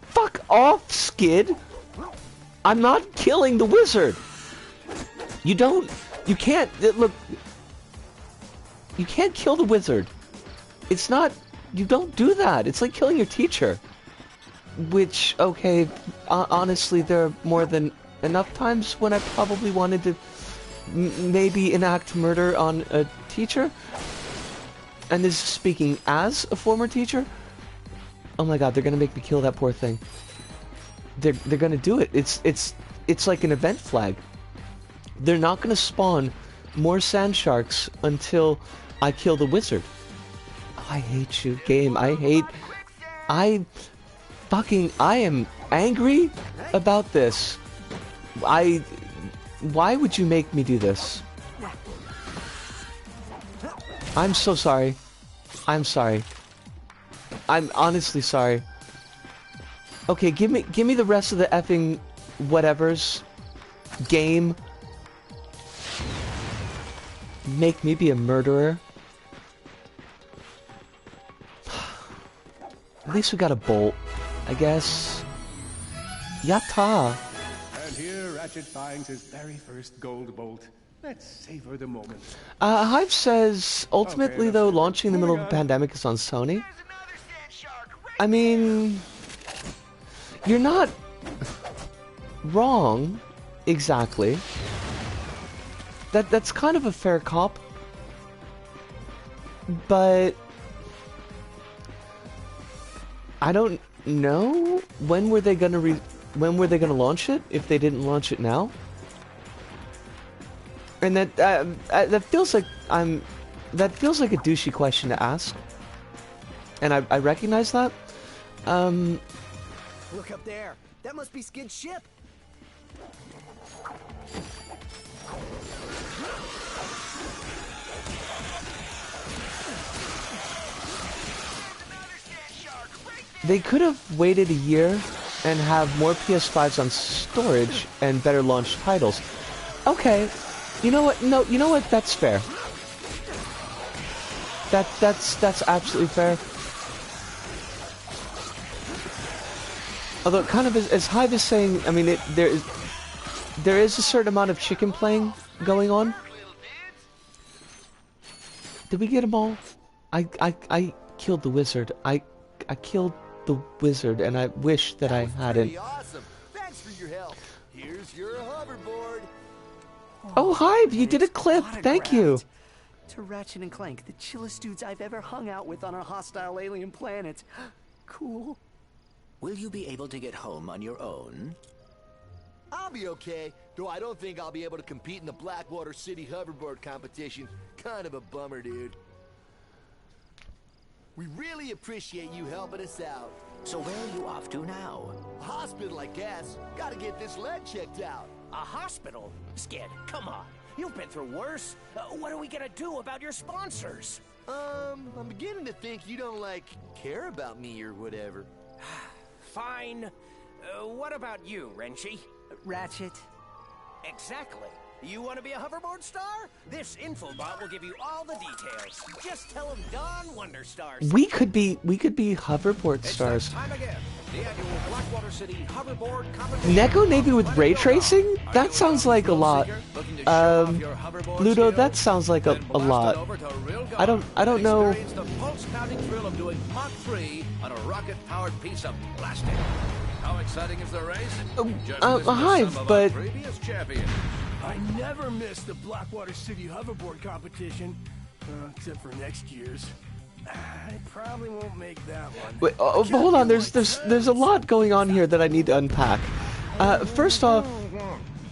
Fuck off, Skid. I'm not killing the wizard. You can't, look. You can't kill the wizard. It's not, you don't do that. It's like killing your teacher. Which, okay, honestly, there are more than enough times when I probably wanted to maybe enact murder on a teacher. And this is speaking as a former teacher. Oh my god, they're gonna make me kill that poor thing. They're gonna do it. It's like an event flag. They're not gonna spawn more sand sharks until I kill the wizard. Oh, I hate you, game. I am angry about this. Why would you make me do this? I'm so sorry. I'm sorry. I'm honestly sorry. Okay, give me the rest of the effing whatevers. Game. Make me be a murderer. At least we got a bolt, I guess. Yatta! And here Ratchet finds his very first gold bolt. Let's savor the moment. Hive says, ultimately though, launching in the middle of the pandemic is on Sony. I mean... You're not... wrong, exactly. That's kind of a fair cop. But... I don't know. When were they gonna launch it? If they didn't launch it now, and that feels like a douchey question to ask, and I recognize that. Look up there. That must be Skid's ship. They could have waited a year and have more PS5s on storage and better launched titles. Okay, you know what? No, you know what? That's fair. That's absolutely fair. Although, kind of as Hive is saying, I mean, there is a certain amount of chicken playing going on. Did we get them all? I killed the wizard. I killed the wizard, and I wish that I hadn't. Awesome. Thanks for your help. Here's your hoverboard. Oh, Hive, you did a clip. Thank you. To Ratchet and Clank, the chillest dudes I've ever hung out with on a hostile alien planet. Cool. Will you be able to get home on your own? I'll be okay, though I don't think I'll be able to compete in the Blackwater City hoverboard competition. Kind of a bummer, dude. We really appreciate you helping us out. So where are you off to now? A hospital, I guess. Gotta get this leg checked out. A hospital? Skid, come on. You've been through worse. What are we gonna do about your sponsors? I'm beginning to think you don't, care about me or whatever. Fine. What about you, Renchi? Ratchet. Exactly. You want to be a hoverboard star? This infobot will give you all the details. Just tell him Don Wonderstars. We could be hoverboard stars. It's time again. The annual Blackwater City hoverboard competition. Neko Navy with ray tracing? That sounds like a lot. Ludo, that sounds like a lot. I don't know. Experience the pulse-pounding thrill of doing Mach 3 on a rocket-powered piece of plastic. How exciting is the race? Just listen to Hive, some of but our previous champions. I never miss the Blackwater City hoverboard competition, except for next year's. I probably won't make that one. Wait, hold on. There's a lot going on here that I need to unpack. First off,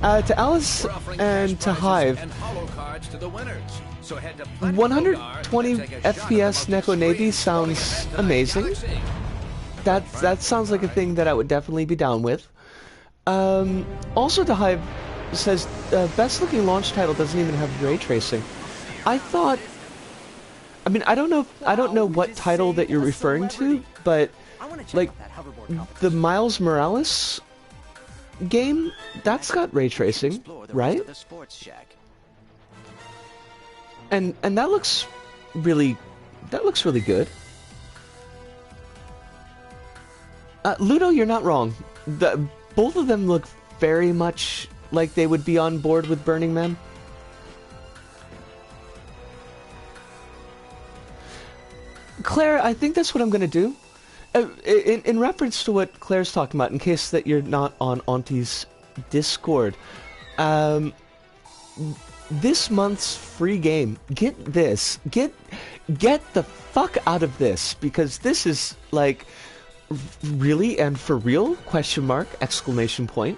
to Alice and to Hive, 120 FPS Neko Navy sounds amazing. That sounds like a thing that I would definitely be down with. Also, to Hive says best looking launch title doesn't even have ray tracing. I thought. I mean, I don't know what title that you're referring to, but like the Miles Morales game, that's got ray tracing, right? And that looks really good. Ludo, you're not wrong. Both of them look very much like they would be on board with Burning Man. Claire, I think that's what I'm going to do. In reference to what Claire's talking about, in case that you're not on Auntie's Discord, this month's free game, get this. Get the fuck out of this, because this is, like, really and for real? Question mark, exclamation point.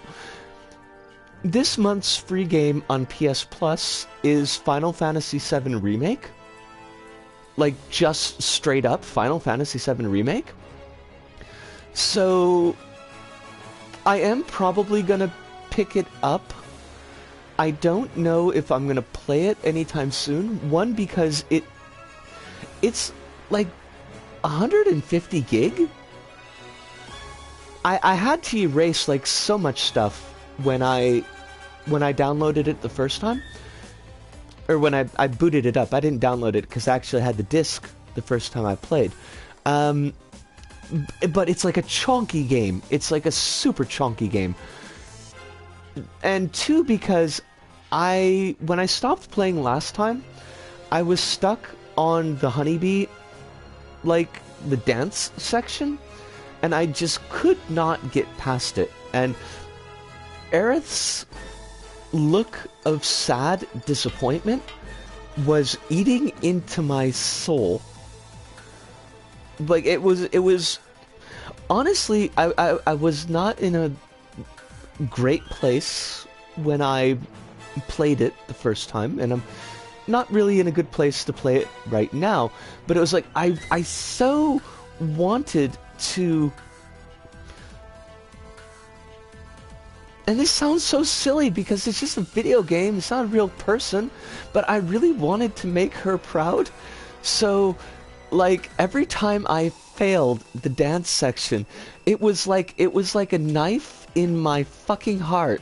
This month's free game on PS Plus is Final Fantasy VII Remake. Like, just straight up Final Fantasy VII Remake. So, I am probably gonna pick it up. I don't know if I'm gonna play it anytime soon. One, because it's like 150 gig. I had to erase like so much stuff when I downloaded it the first time. Or when I booted it up. I didn't download it because I actually had the disc the first time I played. But it's like a chonky game. It's like a super chonky game. And two, because when I stopped playing last time, I was stuck on the honeybee, like the dance section, and I just could not get past it. And Aerith's look of sad disappointment was eating into my soul. Like, it was honestly, I was not in a great place when I played it the first time, and I'm not really in a good place to play it right now, but it was like I so wanted to, and this sounds so silly because it's just a video game, it's not a real person, but I really wanted to make her proud. So like every time I failed the dance section, it was like a knife in my fucking heart.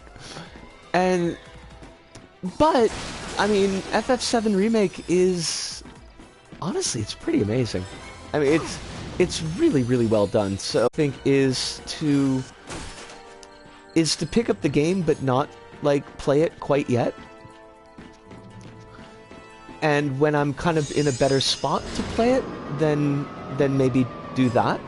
But I mean, FF7 Remake is, honestly, it's pretty amazing. I mean, it's really, really well done. So I think is to pick up the game but not like play it quite yet. And when I'm kind of in a better spot to play it, then maybe do that.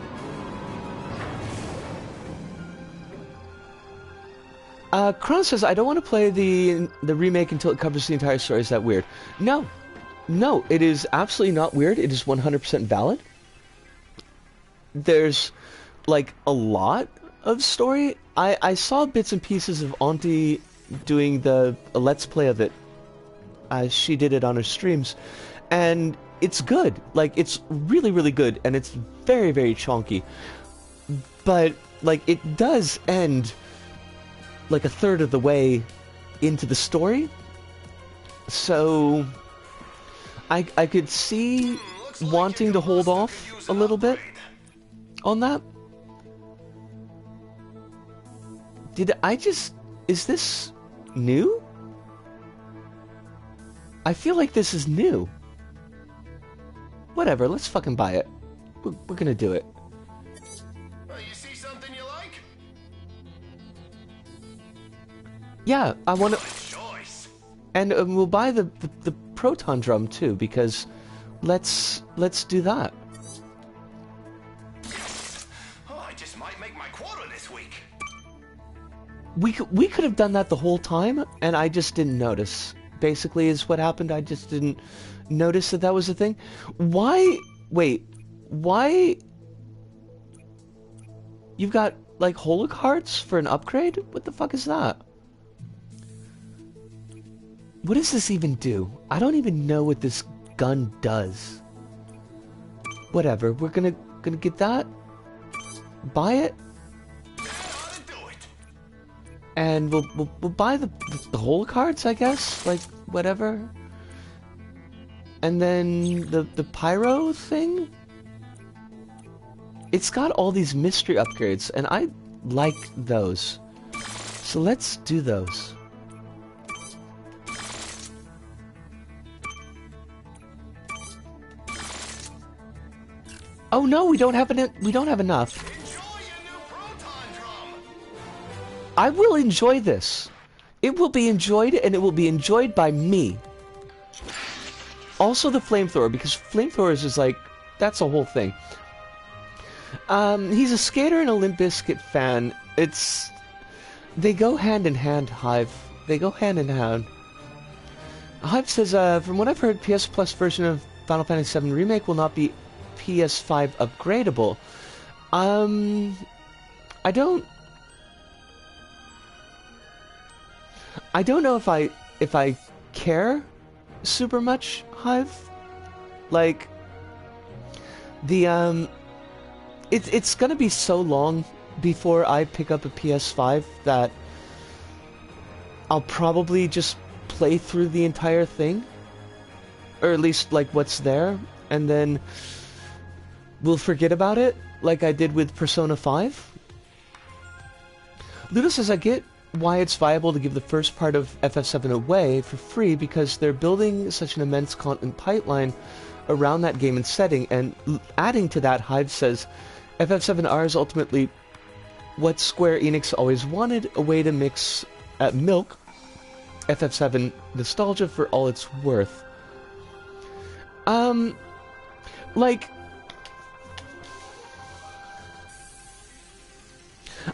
Kronos says, I don't want to play the remake until it covers the entire story. Is that weird? No, it is absolutely not weird. It is 100% valid. There's, like, a lot of story. I saw bits and pieces of Auntie doing a Let's Play of it. She did it on her streams. And it's good. Like, it's really, really good. And it's very, very chonky. But, like, it does end like a third of the way into the story. So I could see wanting to hold off a little bit on that. Is this new? I feel like this is new. Whatever, let's fucking buy it. We're gonna do it. You see something you like? Yeah, I want to, and we'll buy the proton drum too, because let's do that. Oh, I just might make my quota this week. We could have done that the whole time, and I just didn't notice. Basically, is what happened. I just didn't notice that was a thing. Why? Wait, why? You've got like holo cards for an upgrade? What the fuck is that? What does this even do? I don't even know what this gun does. Whatever, we're gonna get that. Buy it. And we'll buy the holo cards, I guess. Like, whatever. And then the pyro thing. It's got all these mystery upgrades, and I like those. So let's do those. Oh no, we don't have enough. I will enjoy this. It will be enjoyed, and it will be enjoyed by me. Also the flamethrower, because flamethrowers is like, that's a whole thing. He's a skater and a Limp Bizkit fan. They go hand in hand, Hive. They go hand in hand. Hive says, from what I've heard, PS Plus version of Final Fantasy VII Remake will not be PS5 upgradable. I don't know if I care super much, Hive. Like it's gonna be so long before I pick up a PS5 that I'll probably just play through the entire thing, or at least like what's there, and then we'll forget about it, like I did with Persona 5. Ludo says, I get why it's viable to give the first part of FF7 away for free, because they're building such an immense content pipeline around that game and setting, and adding to that, Hive says, FF7R is ultimately what Square Enix always wanted, a way to milk FF7 nostalgia for all it's worth. Like,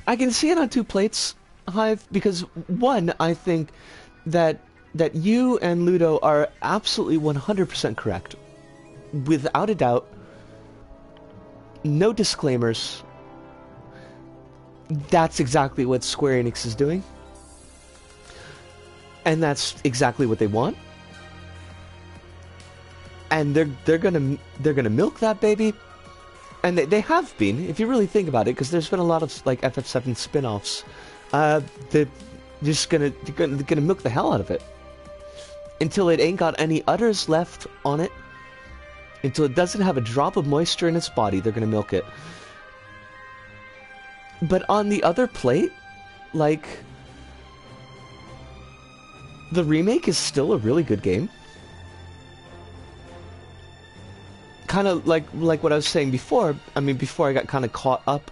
I can see it on two plates, Hive, because one, I think that you and Ludo are absolutely 100% correct. Without a doubt, no disclaimers, that's exactly what Square Enix is doing. And that's exactly what they want. And they're gonna milk that baby. And they have been, if you really think about it, because there's been a lot of like FF7 spin-offs. They're just gonna milk the hell out of it until it ain't got any udders left on it. Until it doesn't have a drop of moisture in its body, they're gonna milk it. But on the other plate, like, the remake is still a really good game. Kind of like what I was saying before. I mean, before I got kind of caught up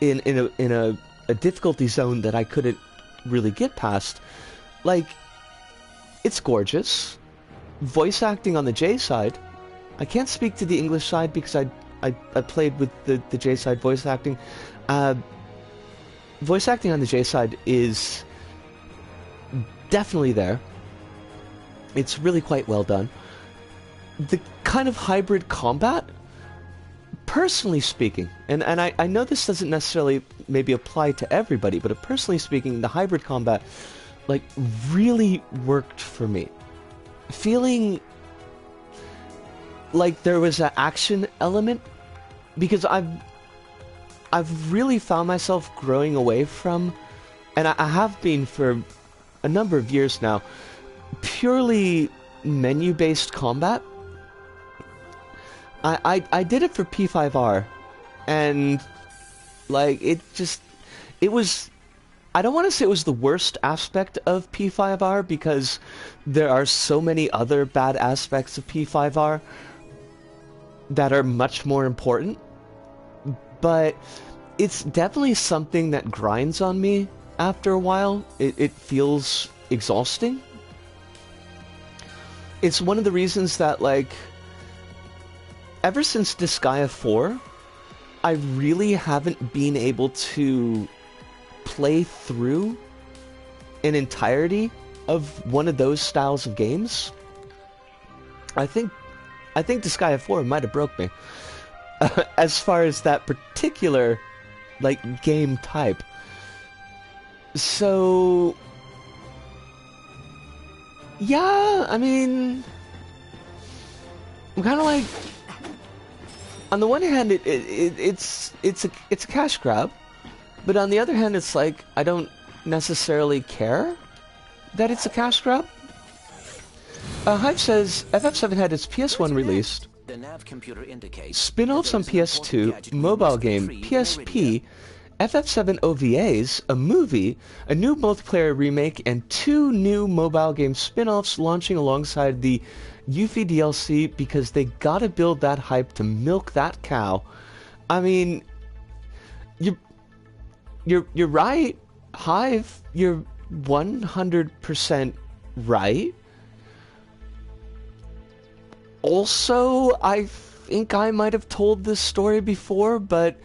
in a difficulty zone that I couldn't really get past. Like, it's gorgeous. Voice acting on the J side. I can't speak to the English side because I played with the J side voice acting. Voice acting on the J side is definitely there. It's really quite well done. The kind of hybrid combat, personally speaking, and I know this doesn't necessarily maybe apply to everybody, but personally speaking, the hybrid combat, like, really worked for me. Feeling like there was an action element, because I've really found myself growing away from, and I have been for a number of years now, purely menu-based combat. I did it for PtaER, and like it was, I don't want to say it was the worst aspect of PtaER, because there are so many other bad aspects of PtaER that are much more important, but it's definitely something that grinds on me after a while. It feels exhausting. It's one of the reasons that, like, ever since Disgaea 4, I really haven't been able to play through an entirety of one of those styles of games. I think Disgaea 4 might have broke me as far as that particular, like, game type. So yeah, I mean, I'm kind of like, on the one hand, it's a cash grab, but on the other hand, it's like I don't necessarily care that it's a cash grab. Hive says FF7 had its PS1 released, The nav computer indicates spin-offs on PS2, mobile game, PSP, FF7 OVAs, a movie, a new multiplayer remake, and 2 new mobile game spin-offs launching alongside the Yuffie DLC, because they gotta build that hype to milk that cow. I mean, you're right, Hive. You're 100% right. Also, I think I might have told this story before, but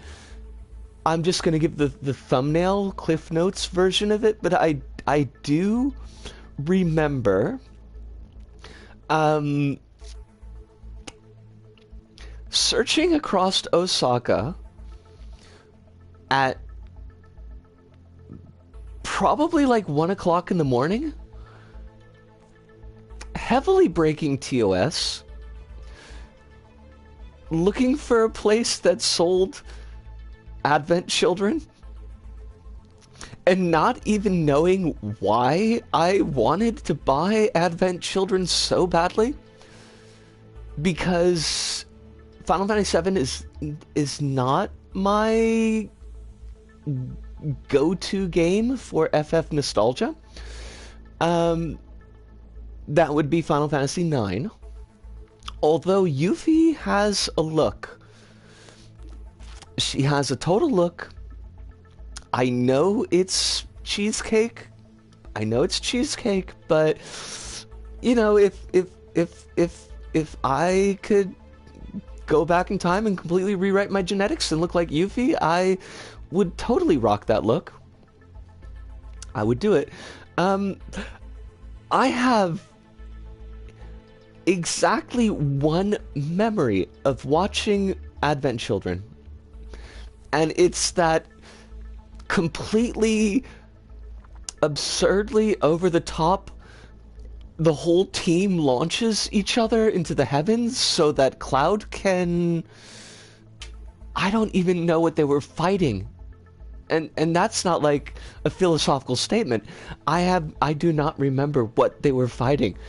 I'm just gonna give the thumbnail Cliff Notes version of it. But I do remember searching across Osaka at probably like 1 o'clock in the morning, heavily braking TOS, looking for a place that sold Advent Children, and not even knowing why I wanted to buy Advent Children so badly, because Final Fantasy VII is not my go-to game for FF nostalgia. That would be Final Fantasy IX. Although Yuffie has a look. She has a total look. I know it's cheesecake. But you know, if I could go back in time and completely rewrite my genetics and look like Yuffie, I would totally rock that look. I would do it. I have exactly one memory of watching Advent Children, and it's that completely absurdly over the top, the whole team launches each other into the heavens so that Cloud can... I don't even know what they were fighting. And that's not like a philosophical statement. I do not remember what they were fighting.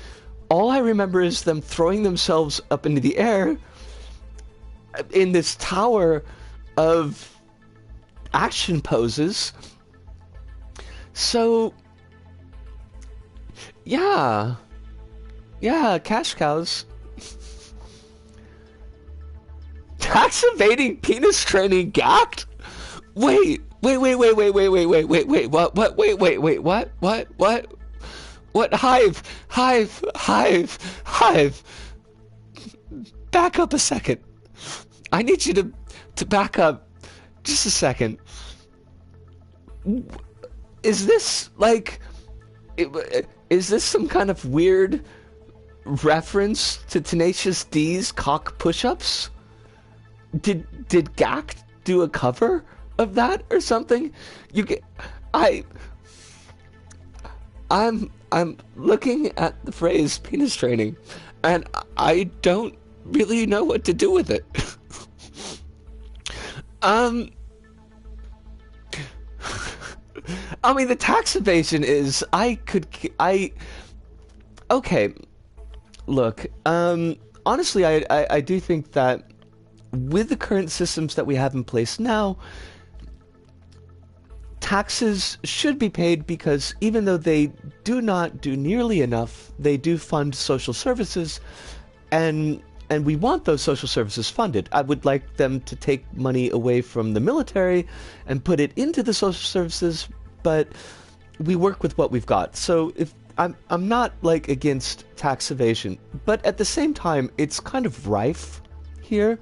All I remember is them throwing themselves up into the air in this tower of action poses. So, yeah, cash cows. Tax evading penis training gacked? Wait, what? Hive. Back up a second. I need you to back up just a second. Is this like, is this some kind of weird reference to Tenacious D's cock push-ups? Did Gact do a cover of that or something? I'm looking at the phrase penis training, and I don't really know what to do with it. I mean, the tax evasion is, okay, look, honestly, I do think that with the current systems that we have in place now, taxes should be paid because even though they do not do nearly enough, they do fund social services, and we want those social services funded. I would like them to take money away from the military and put it into the social services, but we work with what we've got. So if I'm not like against tax evasion, but at the same time, it's kind of rife here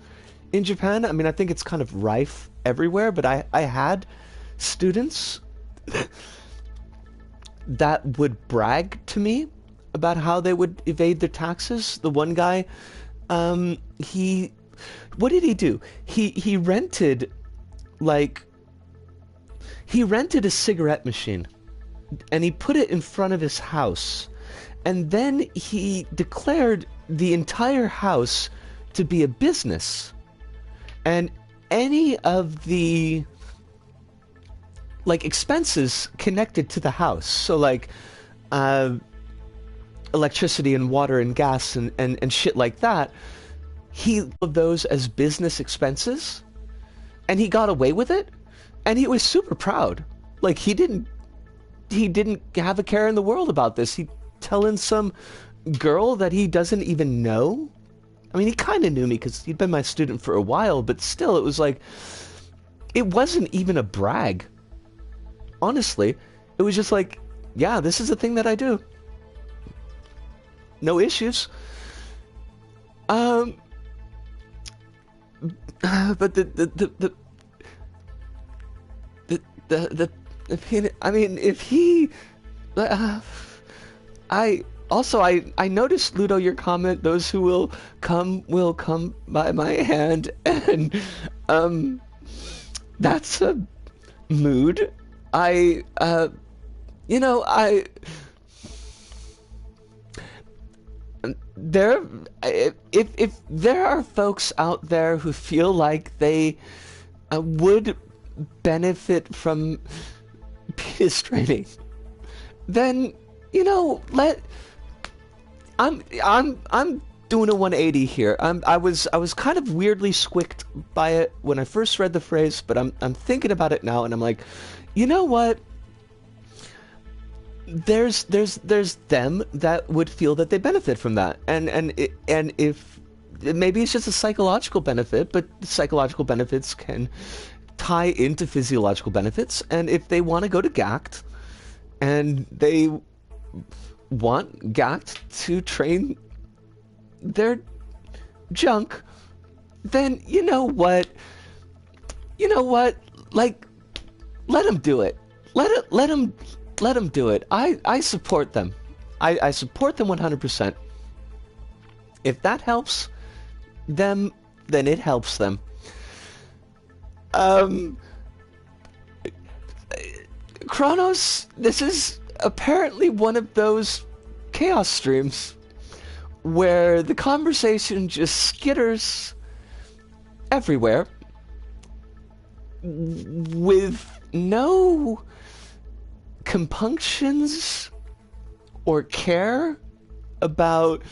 in Japan. I mean, I think it's kind of rife everywhere, but I had students that would brag to me about how they would evade their taxes. The one guy, what did he do? He rented a cigarette machine and he put it in front of his house, and then he declared the entire house to be a business, and any of the expenses connected to the house, so electricity and water and gas and shit like that, he of those as business expenses, and he got away with it, and he was super proud. Like, he didn't have a care in the world about this. He telling some girl that he doesn't even know. I mean, he kind of knew me because he'd been my student for a while, but still, it was like, it wasn't even a brag. Honestly, it was just like, yeah, this is a thing that I do. No issues. But I mean, if he, I noticed, Ludo, your comment, those who will come by my hand, and that's a mood. If there are folks out there who feel like they would benefit from penis training, then I'm doing a 180 here. I was kind of weirdly squicked by it when I first read the phrase, but I'm thinking about it now, and I'm like, you know what? There's them that would feel that they benefit from that, and if maybe it's just a psychological benefit, but psychological benefits can tie into physiological benefits, and if they want to go to GACT and they want GACT to train their junk, then you know what, like, let them do it. Let them do it. I support them. I support them 100%. If that helps them, then it helps them. Kronos, this is apparently one of those chaos streams where the conversation just skitters everywhere with no compunctions or care about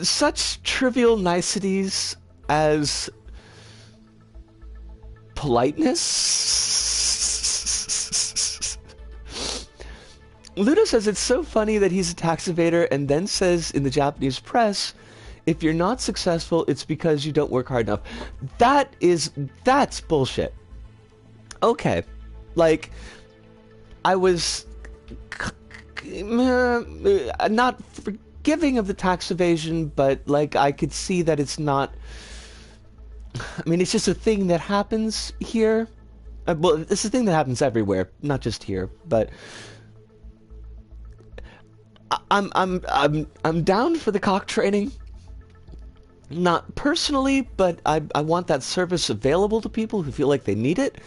such trivial niceties as politeness. Ludo says it's so funny that he's a tax evader and then says in the Japanese press, if you're not successful, it's because you don't work hard enough. That's bullshit. Okay. Like, I was not forgiving of the tax evasion, but like I could see that it's not. I mean, it's just a thing that happens here. Well, it's a thing that happens everywhere, not just here. But I'm down for the cock training. Not personally, but I want that service available to people who feel like they need it.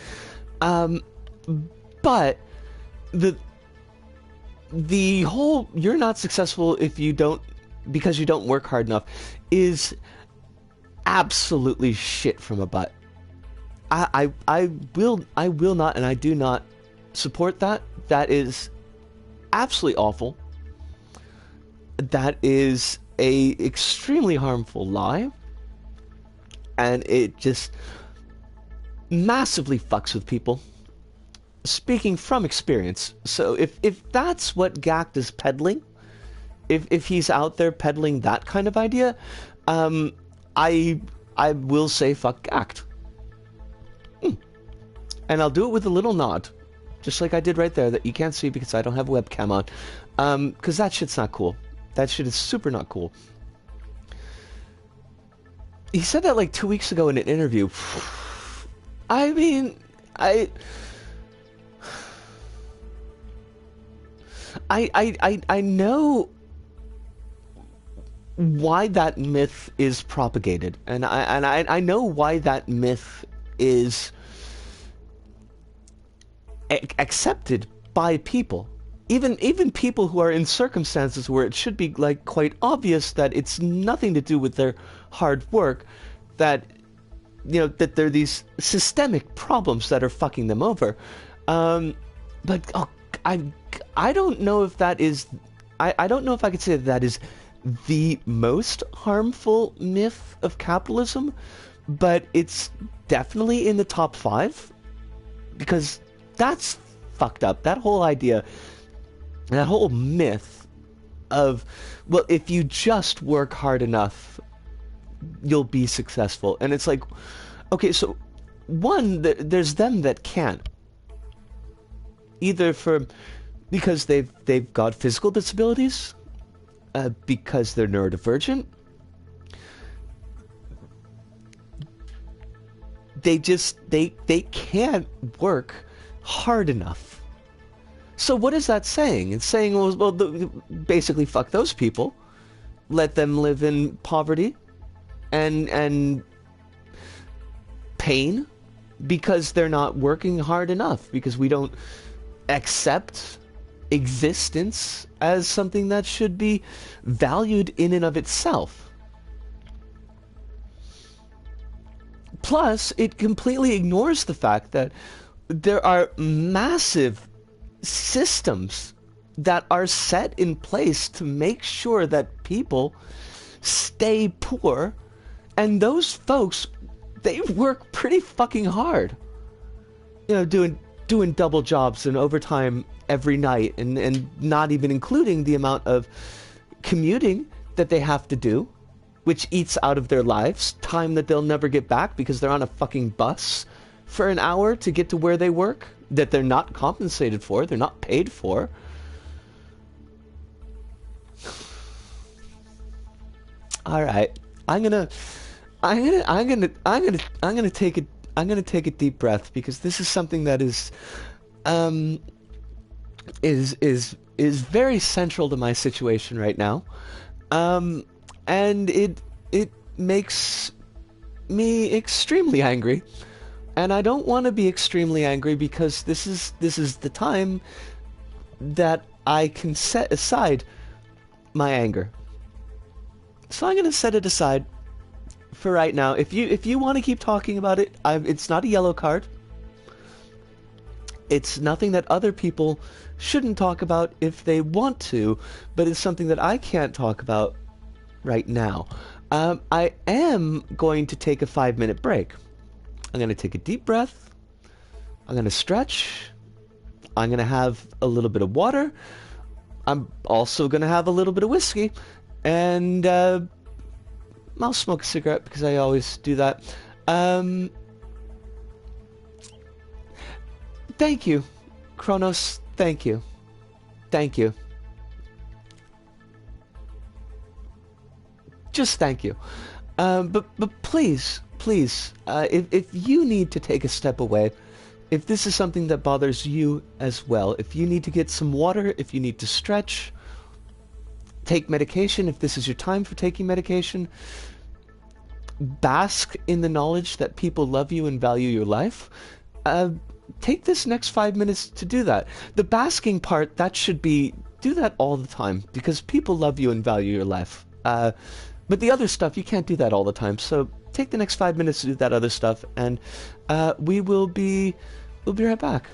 But the whole you're not successful if you don't because you don't work hard enough is absolutely shit from a butt. I will not and I do not support that. That is absolutely awful. That is a extremely harmful lie, and it just massively fucks with people. Speaking from experience, so if that's what Gact is peddling, if he's out there peddling that kind of idea, I will say fuck Gact. And I'll do it with a little nod, just like I did right there that you can't see because I don't have a webcam on, because that shit's not cool. That shit is super not cool. He said that like 2 weeks ago in an interview. I mean, I know why that myth is propagated, and I know why that myth is accepted by people. Even people who are in circumstances where it should be like quite obvious that it's nothing to do with their hard work, that that there are these systemic problems that are fucking them over. But I don't know if that is I don't know if I could say that is the most harmful myth of capitalism, but it's definitely in the top 5 because that's fucked up. That whole idea. That whole myth of, well, if you just work hard enough, you'll be successful. And it's like, okay, so one, there's them that can't. Either because they've got physical disabilities, because they're neurodivergent. They can't work hard enough. So what is that saying? It's saying, well, basically fuck those people, let them live in poverty and pain because they're not working hard enough, because we don't accept existence as something that should be valued in and of itself. Plus, it completely ignores the fact that there are massive systems that are set in place to make sure that people stay poor, and those folks, they work pretty fucking hard, doing double jobs and overtime every night, and not even including the amount of commuting that they have to do, which eats out of their lives, time that they'll never get back because they're on a fucking bus for an hour to get to where they work, that they're not compensated for, they're not paid for. All right, I'm gonna take a deep breath, because this is something that is very central to my situation right now, and it makes me extremely angry And I don't want to be extremely angry because this is the time that I can set aside my anger. So I'm going to set it aside for right now. If you want to keep talking about it, it's not a yellow card. It's nothing that other people shouldn't talk about if they want to, but it's something that I can't talk about right now. I am going to take a 5-minute break. I'm going to take a deep breath. I'm going to stretch. I'm going to have a little bit of water. I'm also going to have a little bit of whiskey. And I'll smoke a cigarette because I always do that. Thank you, Kronos. Thank you. Thank you. Just thank you. But please, if you need to take a step away, if this is something that bothers you as well, if you need to get some water, if you need to stretch, take medication, if this is your time for taking medication, bask in the knowledge that people love you and value your life, take this next 5 minutes to do that. The basking part, that should be, do that all the time, because people love you and value your life. But the other stuff, you can't do that all the time, so take the next 5 minutes to do that other stuff, and we'll be right back.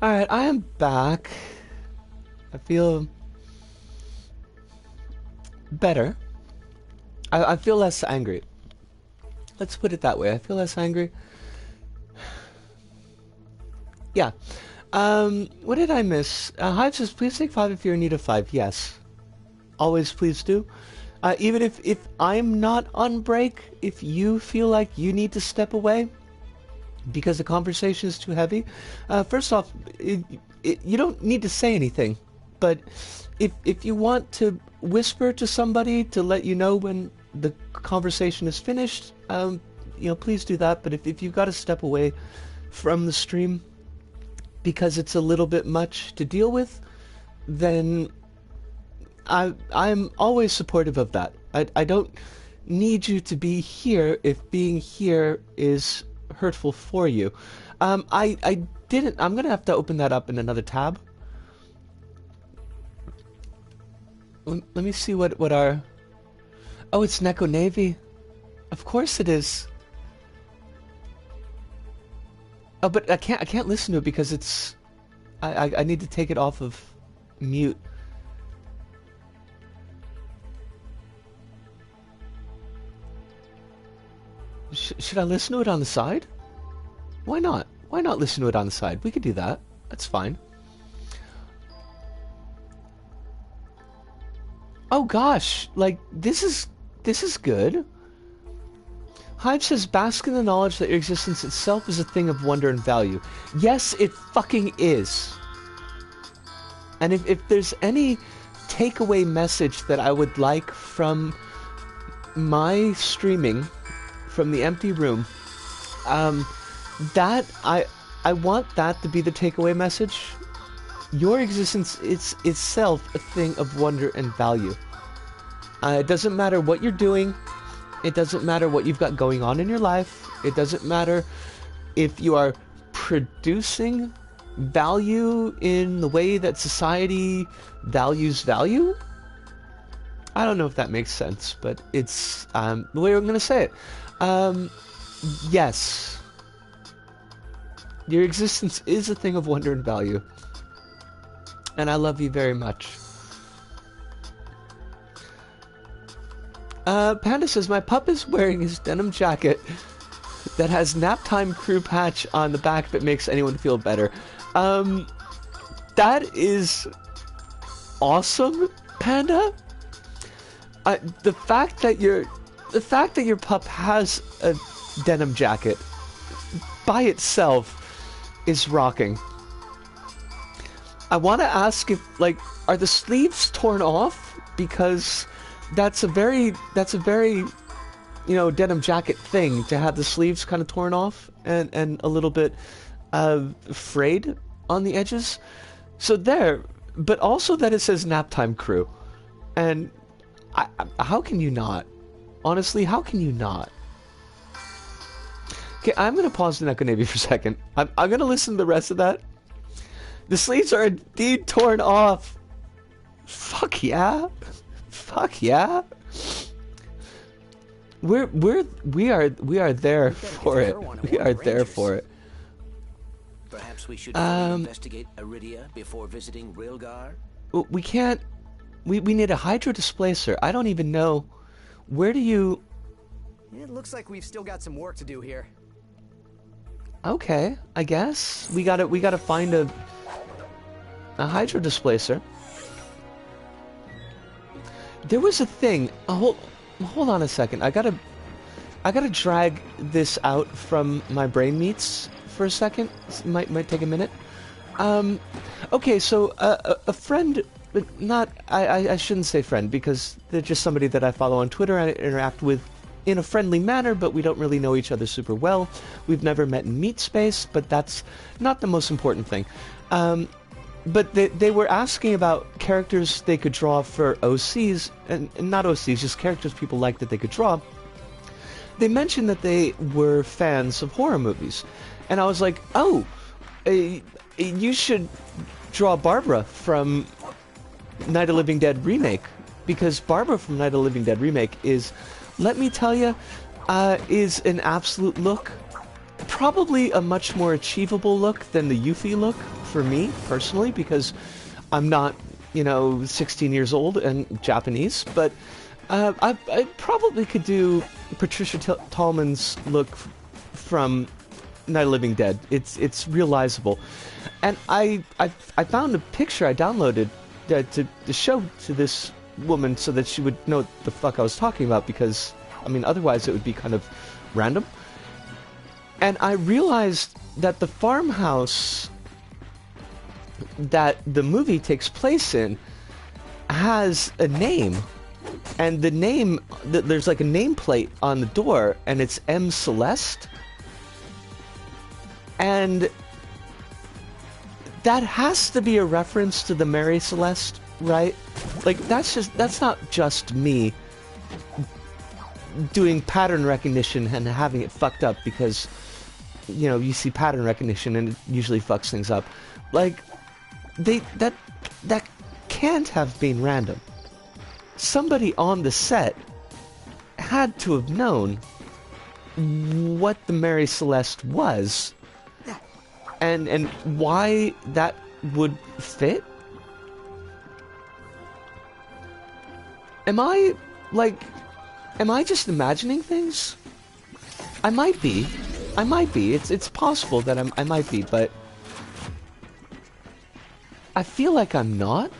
Alright, I am back. I feel better. I feel less angry. Let's put it that way. I feel less angry. Yeah. What did I miss? Hive says, please take 5 if you're in need of 5. Yes. Always please do. Even if I'm not on break, if you feel like you need to step away because the conversation is too heavy, first off, you don't need to say anything. But if you want to whisper to somebody to let you know when the conversation is finished, you know, please do that. But if you've got to step away from the stream because it's a little bit much to deal with, then I'm always supportive of that. I don't need you to be here if being here is hurtful for you. I'm gonna have to open that up in another tab. Let me see what our... Oh, it's Neko Navy. Of course it is. Oh, but I can't listen to it because it's... I need to take it off of mute. Should I listen to it on the side? Why not? Why not listen to it on the side? We could do that. That's fine. Oh gosh, like this is good. Hive says, bask in the knowledge that your existence itself is a thing of wonder and value. Yes, it fucking is. And if there's any takeaway message that I would like from my streaming, from the empty room, that I want that to be the takeaway message. Your existence is itself a thing of wonder and value. It doesn't matter what you're doing. It doesn't matter what you've got going on in your life. It doesn't matter if you are producing value in the way that society values value. I don't know if that makes sense, but it's the way I'm going to say it. Yes. Your existence is a thing of wonder and value. And I love you very much. Panda says, my pup is wearing his denim jacket that has Naptime Crew patch on the back that makes anyone feel better. That is awesome, Panda. The fact that your pup has a denim jacket by itself is rocking. I want to ask if, like, are the sleeves torn off? Because that's a very, you know, denim jacket thing to have the sleeves kind of torn off and a little bit frayed on the edges. So there, but also that it says Naptime Crew. And how can you not? Honestly, how can you not? Okay, I'm going to pause the Neko Navy for a second. I'm going to listen to the rest of that. The sleeves are indeed torn off. Fuck yeah. Fuck yeah. We are there for it. We are there for it. Perhaps we should investigate Iridia before visiting Rilgar? We can't. We need a hydro displacer. I don't even know. Where do you... It looks like we've still got some work to do here. Okay, I guess. We gotta find a hydro displacer. There was a thing. Hold on a second. I gotta drag this out from my brain meats for a second. It might take a minute. Okay, so a friend, not I shouldn't say friend because they're just somebody that I follow on Twitter and I interact with in a friendly manner, but we don't really know each other super well. We've never met in meat space, but that's not the most important thing. But they were asking about characters they could draw for OCs, and not OCs, just characters people liked that they could draw. They mentioned that they were fans of horror movies. And I was like, oh, you should draw Barbara from Night of the Living Dead Remake. Because Barbara from Night of the Living Dead Remake is, let me tell you, is an absolute look. probably a much more achievable look than the Yuffie look for me, personally, because I'm not, 16 years old and Japanese, but I probably could do Patricia Tallman's look from Night of the Living Dead. It's realizable. And I found a picture I downloaded to show to this woman so that she would know what the fuck I was talking about, because, otherwise it would be kind of random. And I realized that the farmhouse that the movie takes place in has a name. And the name, there's like a nameplate on the door, and it's M. Celeste. And that has to be a reference to the Mary Celeste, right? Like, that's not just me doing pattern recognition and having it fucked up because, you see pattern recognition and it usually fucks things up. Like, that can't have been random. Somebody on the set had to have known what the Mary Celeste was and why that would fit. Am I just imagining things? I might be. It's possible that I might be, but I feel like I'm not.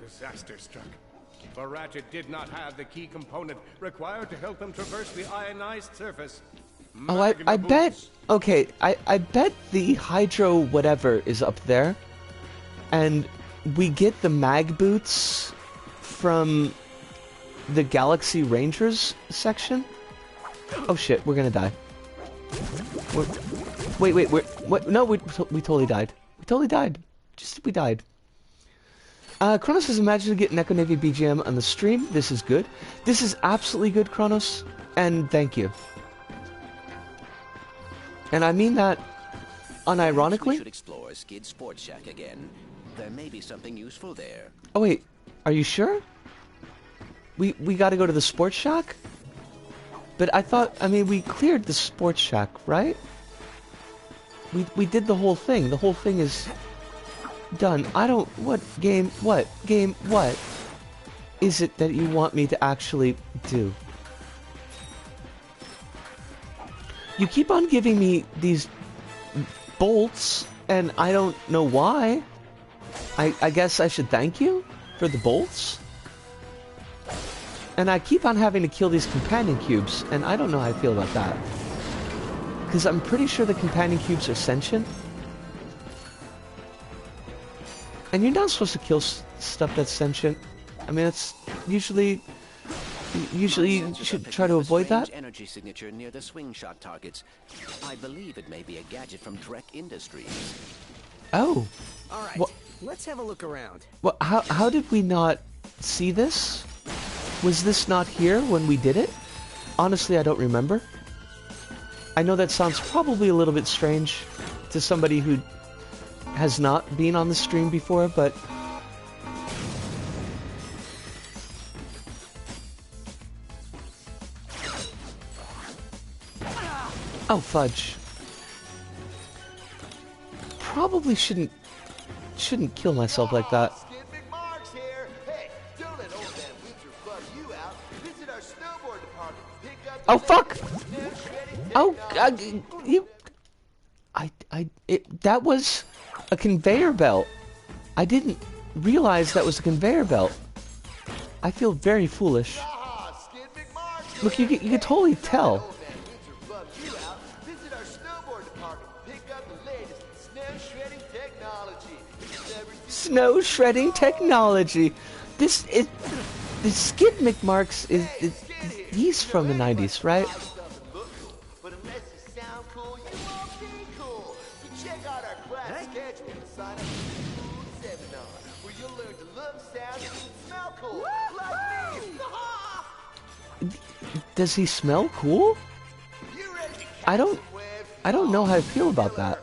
Disaster struck. For Ratchet did not have the key component required to help him traverse the ionized surface. Oh, I bet... Okay, I bet the Hydro whatever is up there. And we get the mag boots from the Galaxy Rangers section. Oh shit, we're gonna die. Wait, what? No, we totally died. We totally died. We died. Kronos says, imagine to get an Echo Navy BGM on the stream. This is good. This is absolutely good, Kronos. And thank you. And I mean that unironically. We should explore Skid Sports Shack again. There may be something useful there. Oh wait, are you sure? We gotta go to the Sports Shack? But I thought, we cleared the Sports Shack, right? We did the whole thing. The whole thing is done. What is it that you want me to actually do? You keep on giving me these bolts, and I don't know why. I guess I should thank you for the bolts? And I keep on having to kill these companion cubes, and I don't know how I feel about that. Because I'm pretty sure the companion cubes are sentient. And you're not supposed to kill stuff that's sentient. It's usually you should try to avoid that. Energy signature near the swing shot targets. I believe it may be a gadget from Drek Industries. Oh. All right. Let's have a look around. Well, how did we not see this? Was this not here when we did it? Honestly, I don't remember. I know that sounds probably a little bit strange to somebody who has not been on the stream before, but... Oh, fudge. Probably shouldn't kill myself like that. Oh fuck! Oh, that was a conveyor belt. I didn't realize that was a conveyor belt. I feel very foolish. Look, you can totally tell. Snow shredding technology. The Skid McMarks is he's from the 90s, right? Does he smell cool? I don't know how I feel about that.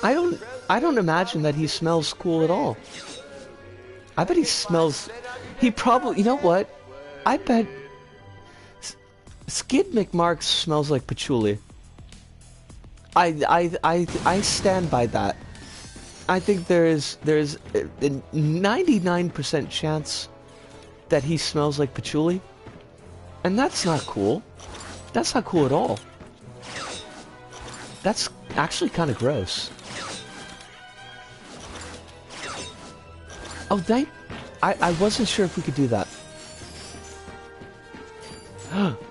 I don't imagine that he smells cool at all. I bet he smells... He probably... You know what? I bet... Skid McMarks smells like patchouli. I stand by that. I think there's a 99% chance that he smells like patchouli, and that's not cool. That's not cool at all. That's actually kind of gross. Oh, I wasn't sure if we could do that.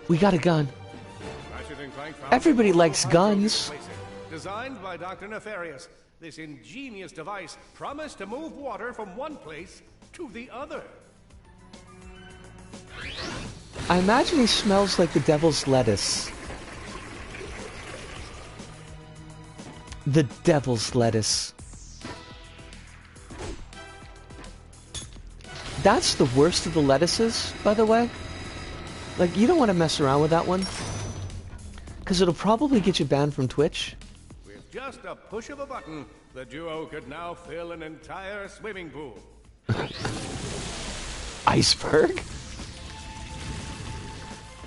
We got a gun. Everybody likes guns. Designed by Dr. Nefarious, this ingenious device promised to move water from one place to the other. I imagine he smells like the devil's lettuce. The devil's lettuce. That's the worst of the lettuces, by the way. Like, you don't want to mess around with that one, because it'll probably get you banned from Twitch. With just a push of a button, the duo could now fill an entire swimming pool. Iceberg?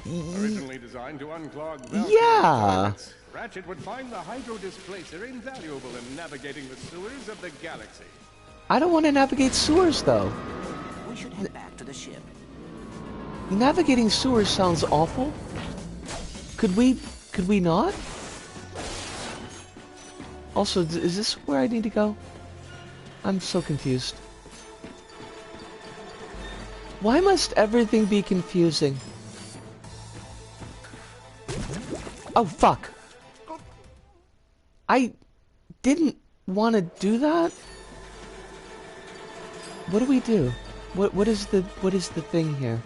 Originally designed to unclog valve toilets, Ratchet would find the hydro displacer invaluable in navigating the sewers of the galaxy. I don't want to navigate sewers, though. We should head back to the ship. Navigating sewers sounds awful. Could we not? Also, is this where I need to go? I'm so confused. Why must everything be confusing? Oh, fuck. I didn't want to do that. What do we do? What is the thing here?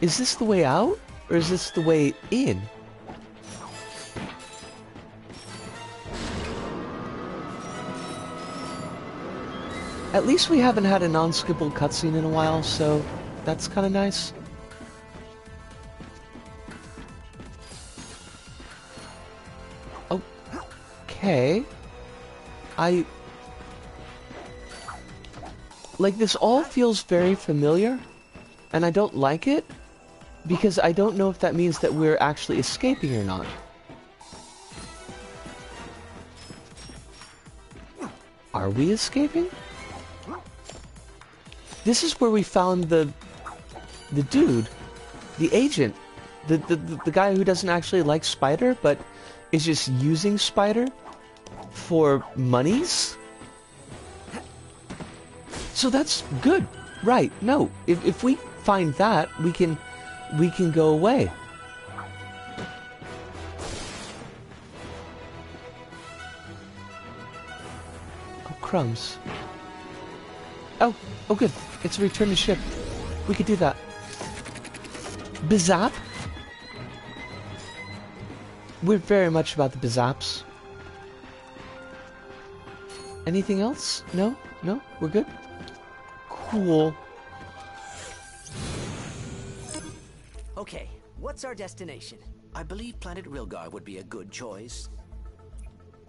Is this the way out, or is this the way in? At least we haven't had a non-skippable cutscene in a while, so that's kind of nice. Okay. Like, this all feels very familiar, and I don't like it, because I don't know if that means that we're actually escaping or not. Are we escaping? This is where we found the dude, the agent, the guy who doesn't actually like Spider, but is just using Spider for monies. So that's good, right? No, if we find that, we can go away. Oh, crumbs. Oh, good. It's a return to ship. We could do that. Bizap? We're very much about the bizaps. Anything else? No? No? We're good? Cool. Okay, what's our destination? I believe planet Rilgar would be a good choice.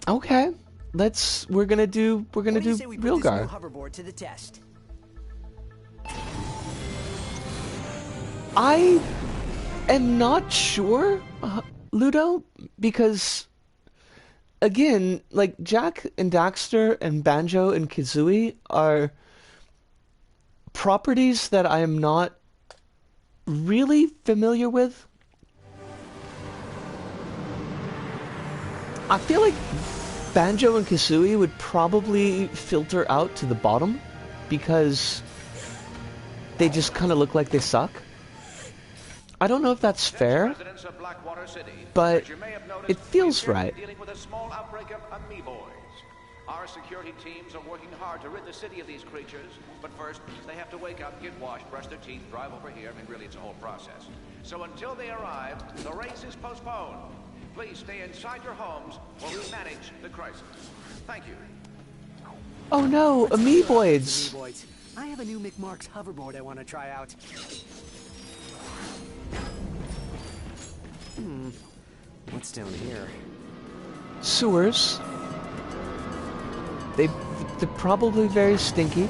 Okay. We're gonna do What do you say we put this new Rilgar. hoverboard to the test? I am not sure, Ludo, because, again, like, Jack and Daxter and Banjo and Kazooie are properties that I am not really familiar with. I feel like Banjo and Kazooie would probably filter out to the bottom, because they just kind of look like they suck. I don't know if that's fair, but it feels right. Dealing with a small outbreak of amoeboids. Our security teams are working hard to rid the city of these creatures, but first they have to wake up, get washed, brush their teeth, drive over here. I mean, really, it's a whole process. So until they arrive, the race is postponed. Please stay inside your homes while we manage the crisis. Thank you. Oh no, amoeboids! I have a new McMarks hoverboard I want to try out. What's down here? Sewers. They're probably very stinky.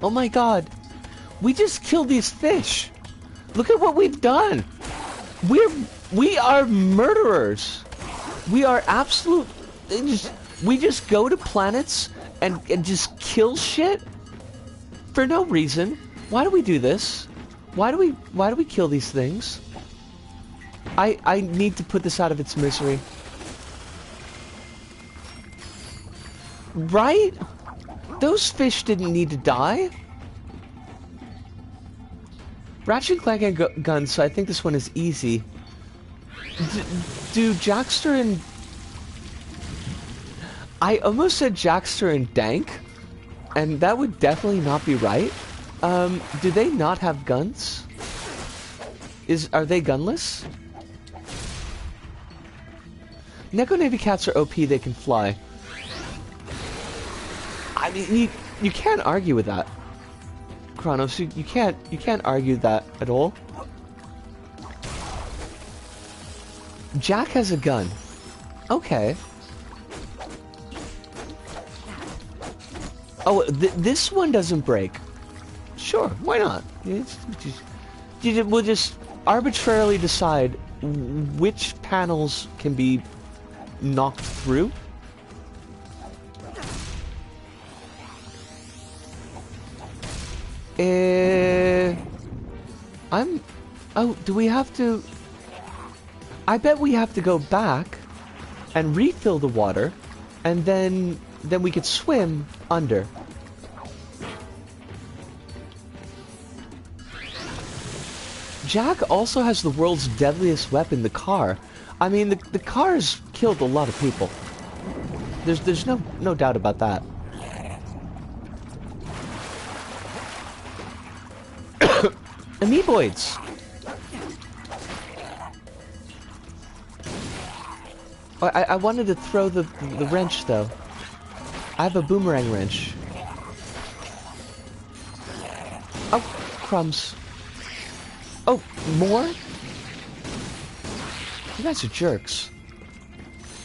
Oh my god. We just killed these fish. Look at what we've done. We are murderers. We are absolute... We just go to planets and just kill shit for no reason. Why do we do this? Why do we kill these things? I need to put this out of its misery. Right? Those fish didn't need to die. Ratchet Clank and guns, so I think this one is easy. Do Jackster and... I almost said Jackster and Dank, and that would definitely not be right. Do they not have guns? Are they gunless? Neko Navy cats are OP, they can fly. I mean, you can't argue with that. Kronos, you can't argue that at all. Jack has a gun. Okay. Oh, this one doesn't break. Sure, why not? We'll just arbitrarily decide which panels can be knocked through. Oh, do we have to... I bet we have to go back and refill the water, and then we could swim under. Jack also has the world's deadliest weapon, the car. I mean, the car's killed a lot of people. There's no doubt about that. Amoeboids! I wanted to throw the wrench, though. I have a boomerang wrench. Oh, crumbs. Oh, more? You guys are jerks.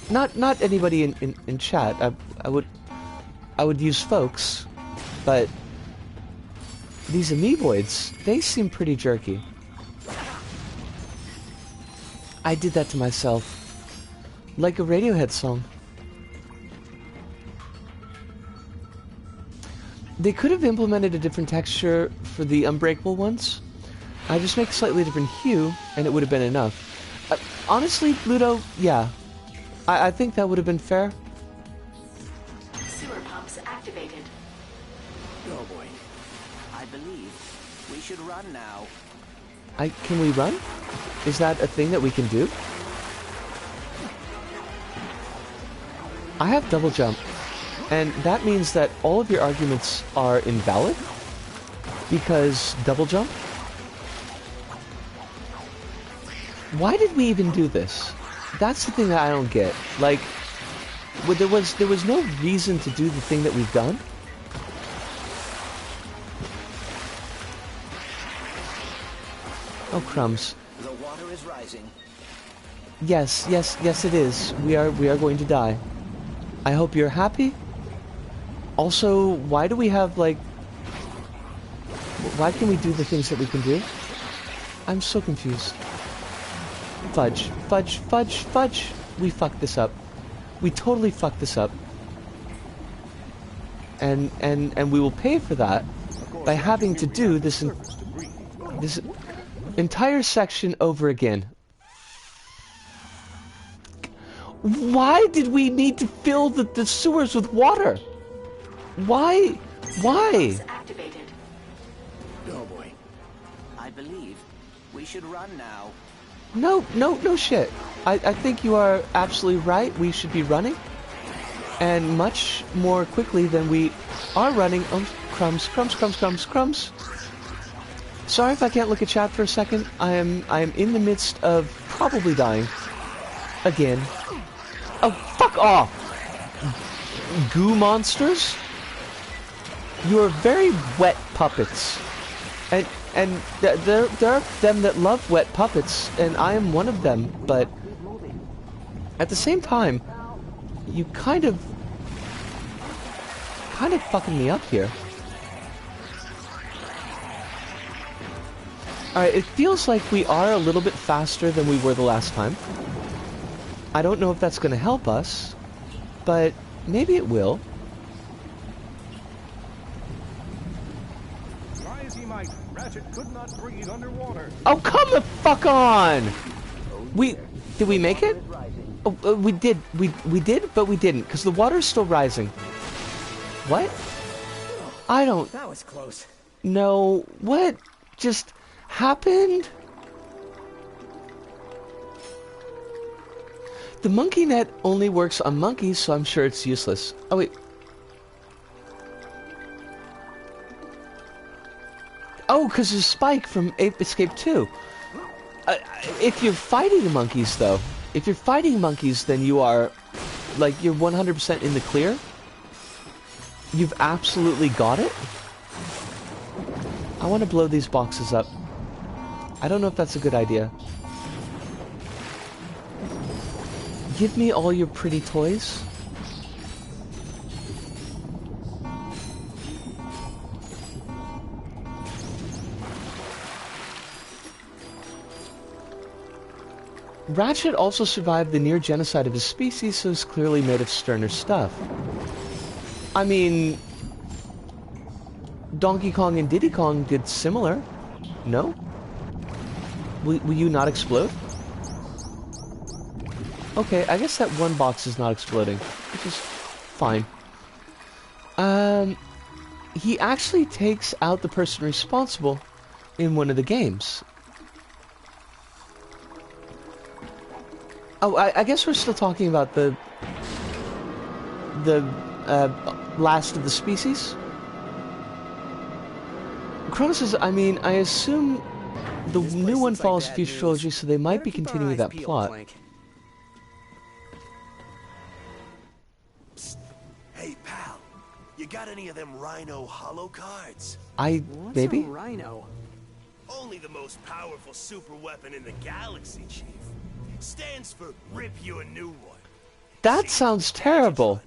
Not anybody in chat. I would use folks, but these amoeboids, they seem pretty jerky. I did that to myself. Like a Radiohead song. They could have implemented a different texture for the unbreakable ones. I just make a slightly different hue, and it would have been enough. Honestly, Ludo, yeah. I think that would have been fair. Sewer pumps activated. Oh boy. I believe we should run now. Can we run? Is that a thing that we can do? I have double jump, and that means that all of your arguments are invalid, because double jump? Why did we even do this? That's the thing that I don't get. Like, there was no reason to do the thing that we've done. Oh, crumbs. The water is rising. Yes, it is. We are going to die. I hope you're happy. Also, why do we have, like... Why can we do the things that we can do? I'm so confused. Fudge. We fucked this up. We totally fucked this up. And we will pay for that by having to do this entire section over again. Why did we need to fill the sewers with water? Why? Activated. Oh boy. I believe we should run now. No shit. I think you are absolutely right. We should be running. And much more quickly than we are running. Oh, crumbs. Sorry if I can't look at chat for a second. I am in the midst of probably dying. Again. Oh, fuck off! Goo monsters? You are very wet puppets. And there are them that love wet puppets, and I am one of them, but at the same time, you kind of fucking me up here. Alright, it feels like we are a little bit faster than we were the last time. I don't know if that's going to help us, but maybe it will. Try as he might, Ratchet could not breathe underwater. Oh, come the fuck on! Did we make it? Oh, we did. We did, but we didn't, because the water's still rising. What? I don't... That was close. No, what just happened? The monkey net only works on monkeys, so I'm sure it's useless. Oh, wait. Oh, because there's Spike from Ape Escape 2. If you're fighting monkeys, though, if you're fighting monkeys, then you are, like, you're 100% in the clear. You've absolutely got it. I want to blow these boxes up. I don't know if that's a good idea. Give me all your pretty toys. Ratchet also survived the near genocide of his species, so is clearly made of sterner stuff. I mean, Donkey Kong and Diddy Kong did similar. No? Will you not explode? Okay, I guess that one box is not exploding, which is fine. He actually takes out the person responsible in one of the games. Oh, I guess we're still talking about the last of the species. Chronos says, I mean, I assume the new one follows the future trilogy, so they might be continuing that plot. Psst. Hey, pal, you got any of them Rhino holo cards? Maybe? What's a Rhino? Only the most powerful super weapon in the galaxy, Chief. Stands for Rip You a New One. That sounds terrible.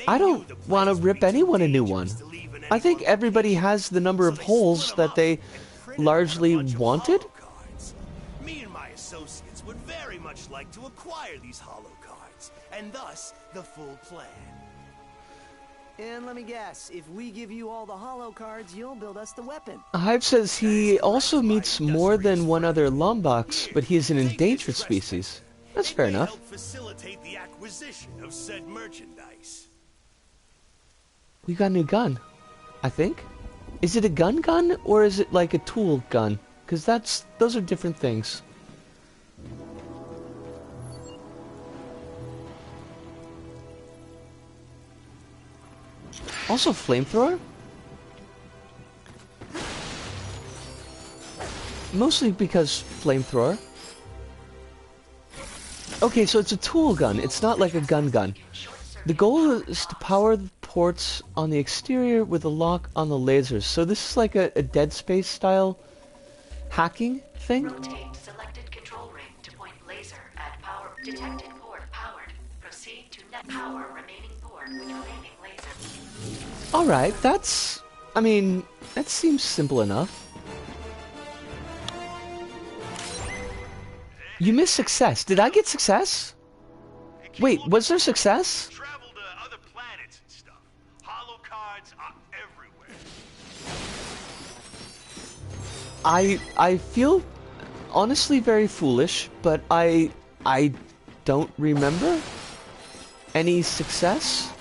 I don't want to rip anyone a new one. I think everybody has the number of holes that they largely wanted. Me and my associates would very much like to acquire these holo cards, and thus the full plan. And let me guess, if we give you all the holo cards, you'll build us the weapon. Hive says he also meets more than one other Lombax, but he is an endangered species. That's fair enough. Facilitate the acquisition of said merchandise. We got a new gun, I think. Is it a gun or is it like a tool gun? Because those are different things. Also flamethrower? Mostly because flamethrower. Okay, so it's a tool gun. It's not like a gun. The goal is to power the ports on the exterior with a lock on the lasers. So this is like a Dead Space style hacking thing? Rotate selected control ring to point laser at power. Detected port powered. Proceed to net power remaining port with remaining laser. Alright, I mean, that seems simple enough. You missed success. Did I get success? Wait, was there success? Travel to other planets and stuff. Holo cards are everywhere. I feel honestly very foolish, but I don't remember any success.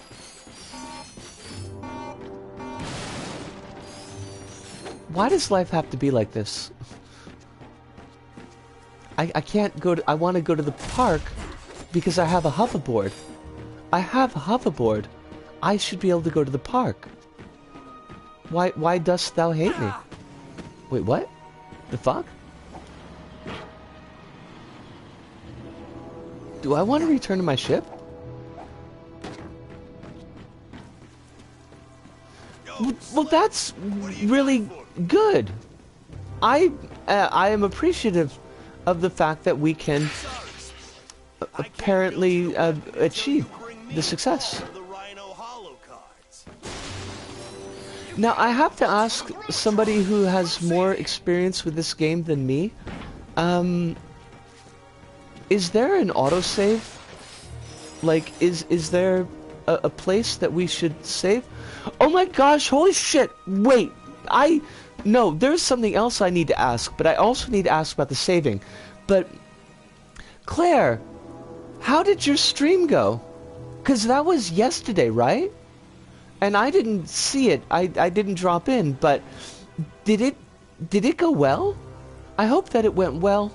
Why does life have to be like this? I can't go to... I want to go to the park because I have a hoverboard. I have a hoverboard. I should be able to go to the park. Why dost thou hate me? Wait, what? The fuck? Do I want to return to my ship? Well, that's really good. I am appreciative of the fact that we can apparently achieve the success. Now, I have to ask somebody who has more experience with this game than me, is there an autosave? Like, is there a place that we should save? Oh my gosh, holy shit! Wait, no, there's something else I need to ask, but I also need to ask about the saving. But, Claire, how did your stream go? 'Cause that was yesterday, right? And I didn't see it. I didn't drop in, but did it go well? I hope that it went well.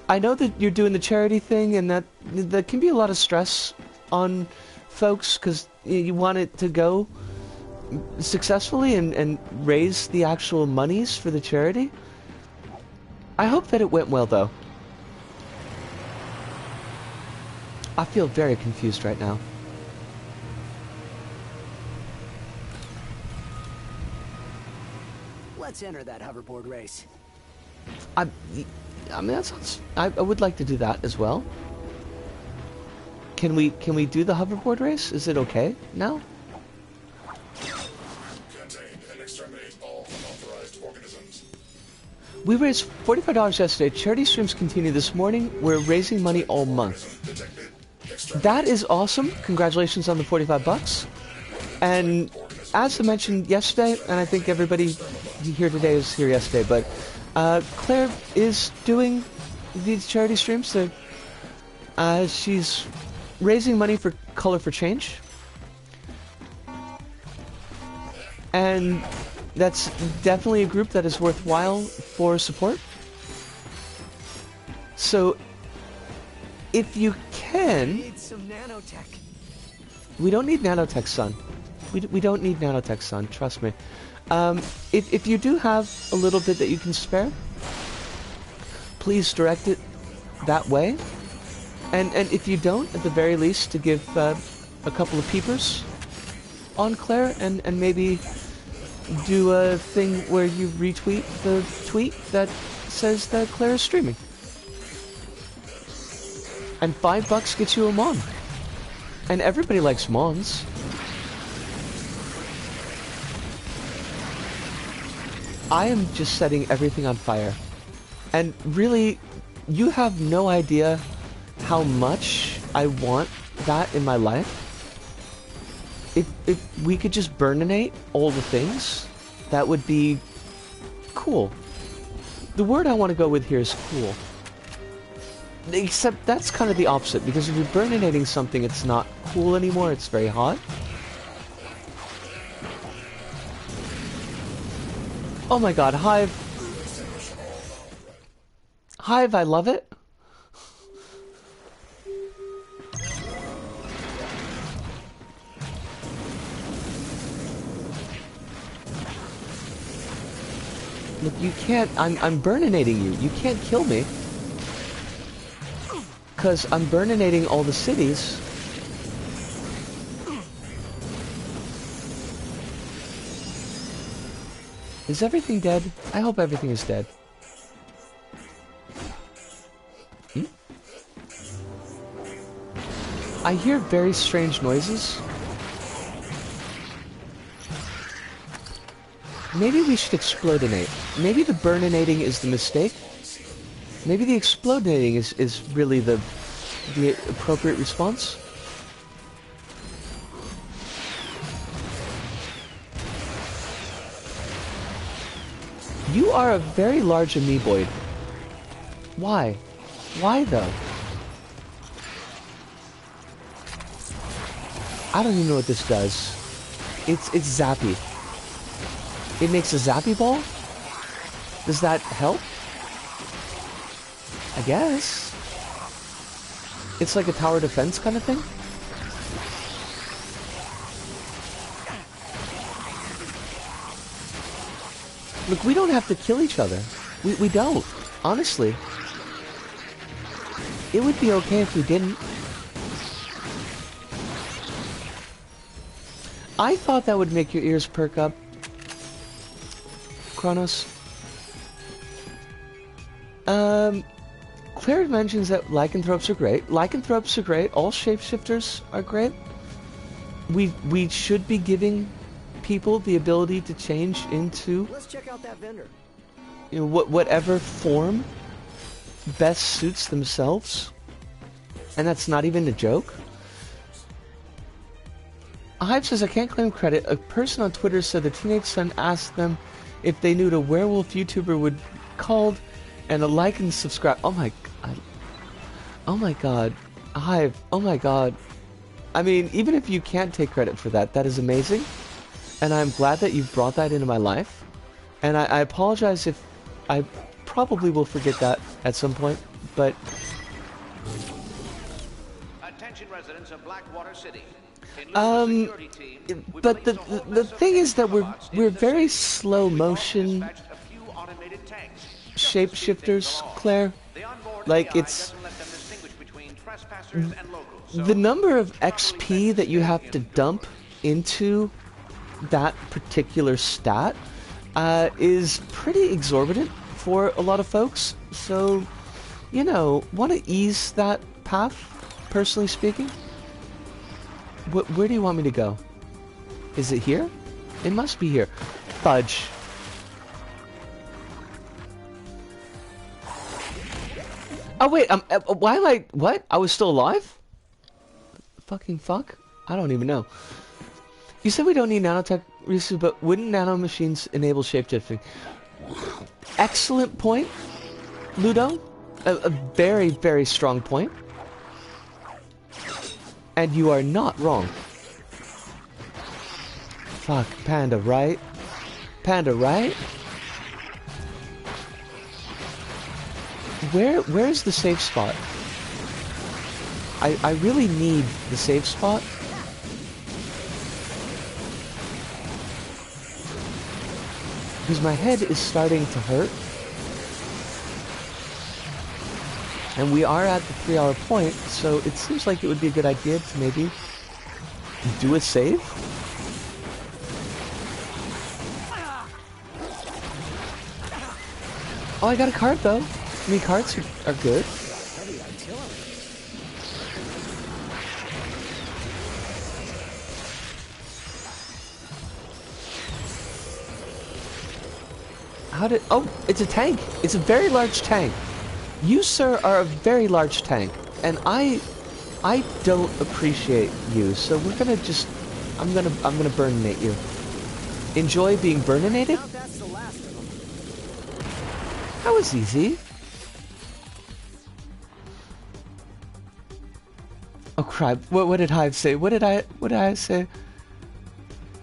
I know that you're doing the charity thing, and that can be a lot of stress on folks because you want it to go successfully and raise the actual monies for the charity. I hope that it went well, though. I feel very confused right now. Let's enter that hoverboard race. I mean, that sounds... I would like to do that as well. Can we do the hoverboard race? Is it okay now? Contain and exterminate all unauthorized organisms. We raised $45 yesterday. Charity streams continue this morning. We're raising money all month. That is awesome. Congratulations on the 45 bucks. And as I mentioned yesterday, and I think everybody here today is here yesterday, but Claire is doing these charity streams. So, she's raising money for Color for Change. And that's definitely a group that is worthwhile for support. So, if you can... Need some nanotech. We don't need nanotech, son. We don't need nanotech, son. Trust me. If you do have a little bit that you can spare, please direct it that way. And if you don't, at the very least, to give a couple of peepers on Claire and maybe do a thing where you retweet the tweet that says that Claire is streaming. And $5 gets you a Mon. And everybody likes Mons. I am just setting everything on fire. And really, you have no idea how much I want that in my life. If we could just burninate all the things, that would be cool. The word I want to go with here is cool. Except that's kind of the opposite, because if you're burninating something, it's not cool anymore, it's very hot. Oh my god, Hive. Hive, I love it. Look, you can't... I'm burninating you. You can't kill me. Because I'm burninating all the cities. Is everything dead? I hope everything is dead. Hmm? I hear very strange noises. Maybe we should explodinate. Maybe the burninating is the mistake. Maybe the explodinating is really the appropriate response. You are a very large amoeboid. Why? Why though? I don't even know what this does. It's zappy. It makes a zappy ball? Does that help? I guess. It's like a tower defense kind of thing? Look, we don't have to kill each other. We don't. Honestly. It would be okay if we didn't. I thought that would make your ears perk up. Kronos. Claire mentions that lycanthropes are great. Lycanthropes are great. All shapeshifters are great. We should be giving people the ability to change into, Let's check out that vendor. you know, whatever form best suits themselves. And that's not even a joke. Hive says, I can't claim credit. A person on Twitter said their teenage son asked them if they knew what a werewolf YouTuber would called, and a like and subscribe. Oh my god. Oh my god. Hive. Oh my god. I mean, even if you can't take credit for that, that is amazing. And I'm glad that you've brought that into my life. And I apologize if I probably will forget that at some point, but... Attention residents of Blackwater City. But the thing is that we're very slow motion shapeshifters, Claire. Like, it's the number of XP that you have to dump into that particular stat is pretty exorbitant for a lot of folks. So, you know, want to ease that path, personally speaking. Where do you want me to go? Is it here? It must be here. Fudge. Oh wait, why am I... What? I was still alive? Fucking fuck? I don't even know. You said we don't need nanotech research, but wouldn't nanomachines enable shapeshifting? Excellent point, Ludo. A very, very strong point. And you are not wrong. Fuck, Panda, right? Panda, right? Where's the safe spot? I really need the safe spot. Because my head is starting to hurt. And we are at the 3-hour point, so it seems like it would be a good idea to maybe do a save. Oh, I got a card though. I mean, cards are good. How did... Oh, it's a tank. It's a very large tank. You, sir, are a very large tank, and I don't appreciate you. So we're gonna just... I'm gonna burninate you. Enjoy being burninated? That was easy. Oh crap! What did Hive say? What did I say?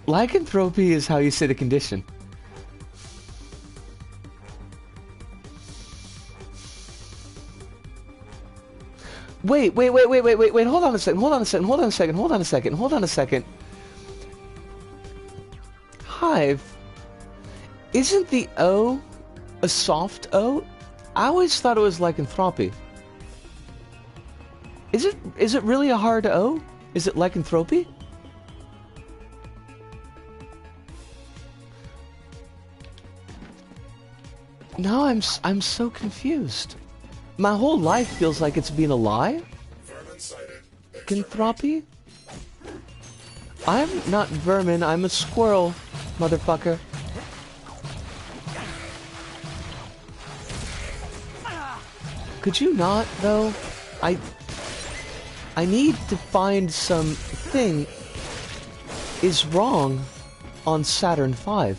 Lycanthropy is how you say the condition. Wait, hold on a second. Hive, isn't the O a soft O? I always thought it was lycanthropy. Is it really a hard O? Is it lycanthropy? No, I'm so confused. My whole life feels like it's been a lie. Lycanthropy? I'm not vermin, I'm a squirrel, motherfucker. Could you not, though? I need to find something is wrong on Saturn V.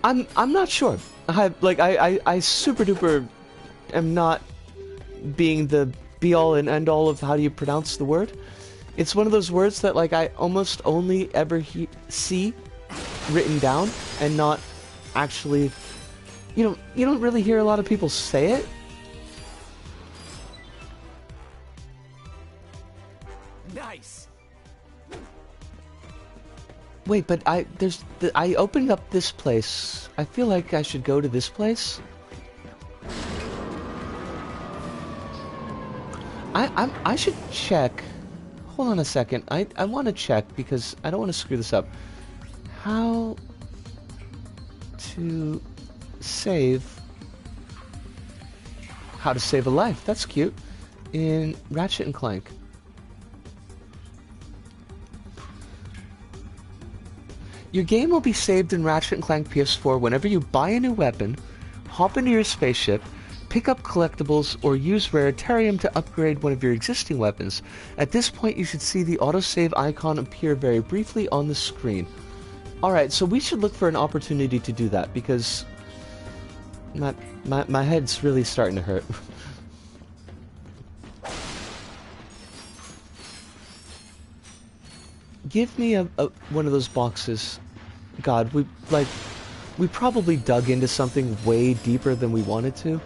I'm not sure. I super duper am not being the be all and end all of how do you pronounce the word. It's one of those words that like I almost only ever see written down and not actually. You don't really hear a lot of people say it. Nice. Wait, but I opened up this place. I feel like I should go to this place. I should check. Hold on a second. I want to check because I don't want to screw this up. How to save a life. That's cute. In Ratchet and Clank. Your game will be saved in Ratchet & Clank PS4 whenever you buy a new weapon, hop into your spaceship, pick up collectibles, or use Raritarium to upgrade one of your existing weapons. At this point, you should see the autosave icon appear very briefly on the screen. Alright, so we should look for an opportunity to do that, because my head's really starting to hurt. Give me one of those boxes. God, we probably dug into something way deeper than we wanted to.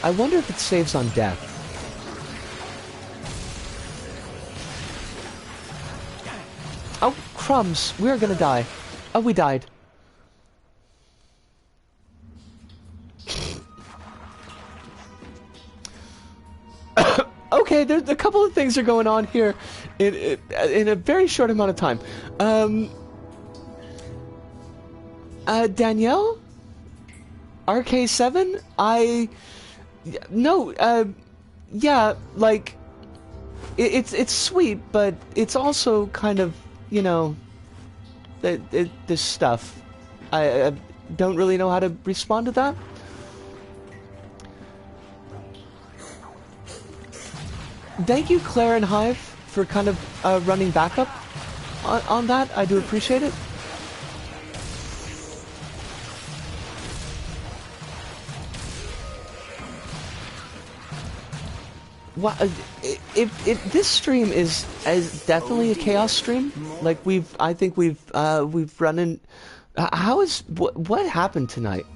I wonder if it saves on death. Oh, crumbs! We're gonna die. Oh, we died. Okay, there's a couple of things are going on here in a very short amount of time. Danielle? RK7? Yeah, like, it's sweet, but it's also kind of, you know, this stuff. I don't really know how to respond to that. Thank you, Claire and Hive, for kind of running backup on that. I do appreciate it. What, if this stream is definitely a chaos stream, like I think we've run in. What happened tonight?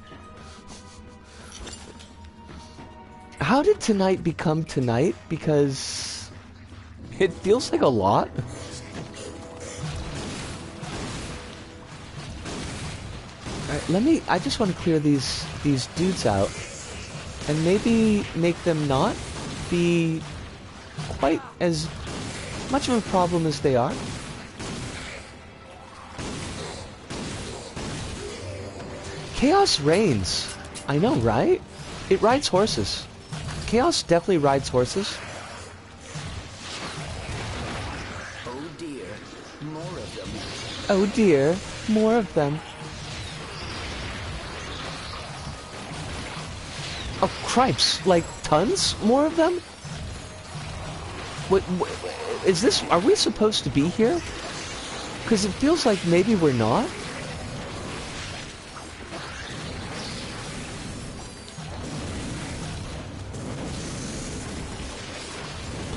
How did tonight become tonight? Because it feels like a lot. Alright, I just want to clear these dudes out, and maybe make them not be quite as much of a problem as they are. Chaos reigns. I know, right? It rides horses. Chaos definitely rides horses. Oh dear, more of them. Oh dear, more of them. Oh, cripes, like tons more of them? What is this? Are we supposed to be here? Because it feels like maybe we're not.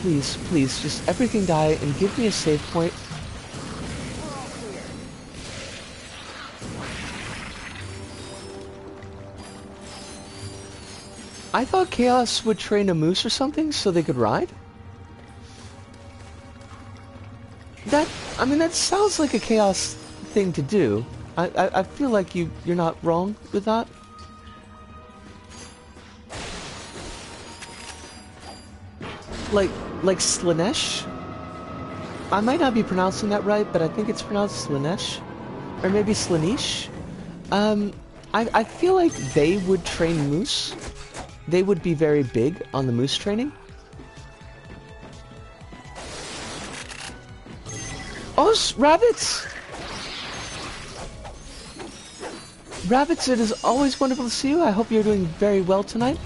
Please, please, just everything die and give me a save point. I thought Chaos would train a moose or something so they could ride? That sounds like a Chaos thing to do. I feel like you're not wrong with that. Like Slanesh? I might not be pronouncing that right, but I think it's pronounced Slanesh. Or maybe Slanish. I feel like they would train moose. They would be very big on the moose training. Oh, rabbits! Rabbits, it is always wonderful to see you. I hope you're doing very well tonight.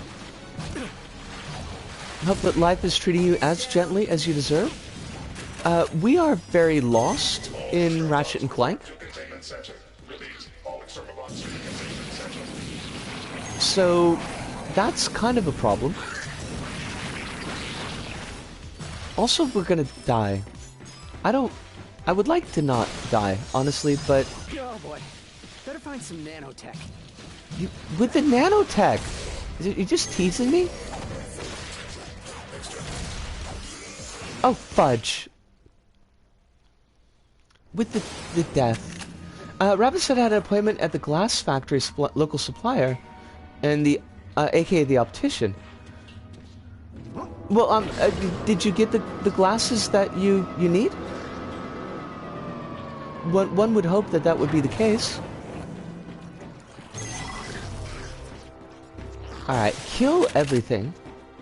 I hope that life is treating you as gently as you deserve. We are very lost in Ratchet & Clank. So, that's kind of a problem. Also, we're gonna die. I would like to not die, honestly, but... Oh boy. Better find some nanotech. With the nanotech! You're just teasing me? Oh, fudge. With the death. Rabbit said I had an appointment at the glass factory local supplier, and the, aka the optician. Well, did you get the glasses that you need? One would hope that would be the case. Alright, kill everything.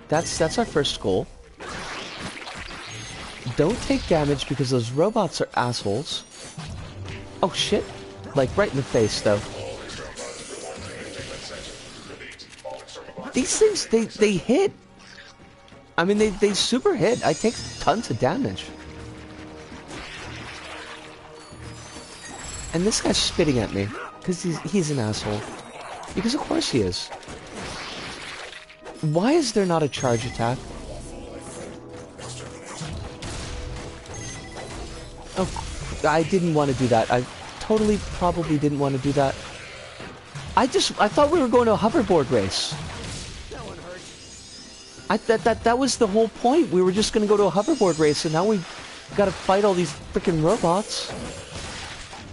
That's our first goal. Don't take damage because those robots are assholes. Oh shit. Like right in the face though. These things, they hit. I mean, they super hit. I take tons of damage. And this guy's spitting at me. Because he's an asshole. Because of course he is. Why is there not a charge attack? Oh, I didn't want to do that. I totally probably didn't want to do that. I thought we were going to a hoverboard race. That was the whole point. We were just going to go to a hoverboard race, and now we got to fight all these freaking robots.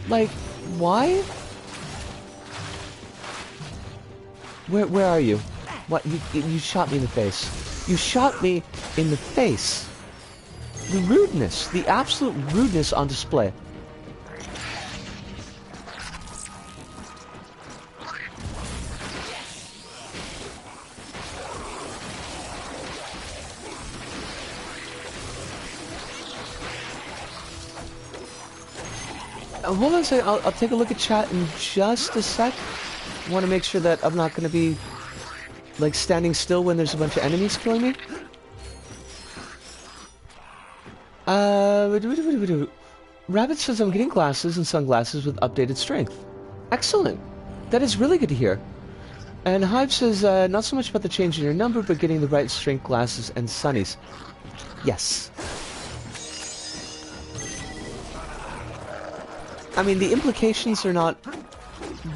Like, why? Where are you? What? You shot me in the face. You shot me in the face. The rudeness, the absolute rudeness on display. Hold on a second, I'll take a look at chat in just a sec. I want to make sure that I'm not going to be, like, standing still when there's a bunch of enemies killing me. Rabbit says I'm getting glasses and sunglasses with updated strength. Excellent. That is really good to hear. And Hive says, not so much about the change in your number, but getting the right strength glasses and sunnies. Yes. I mean, the implications are not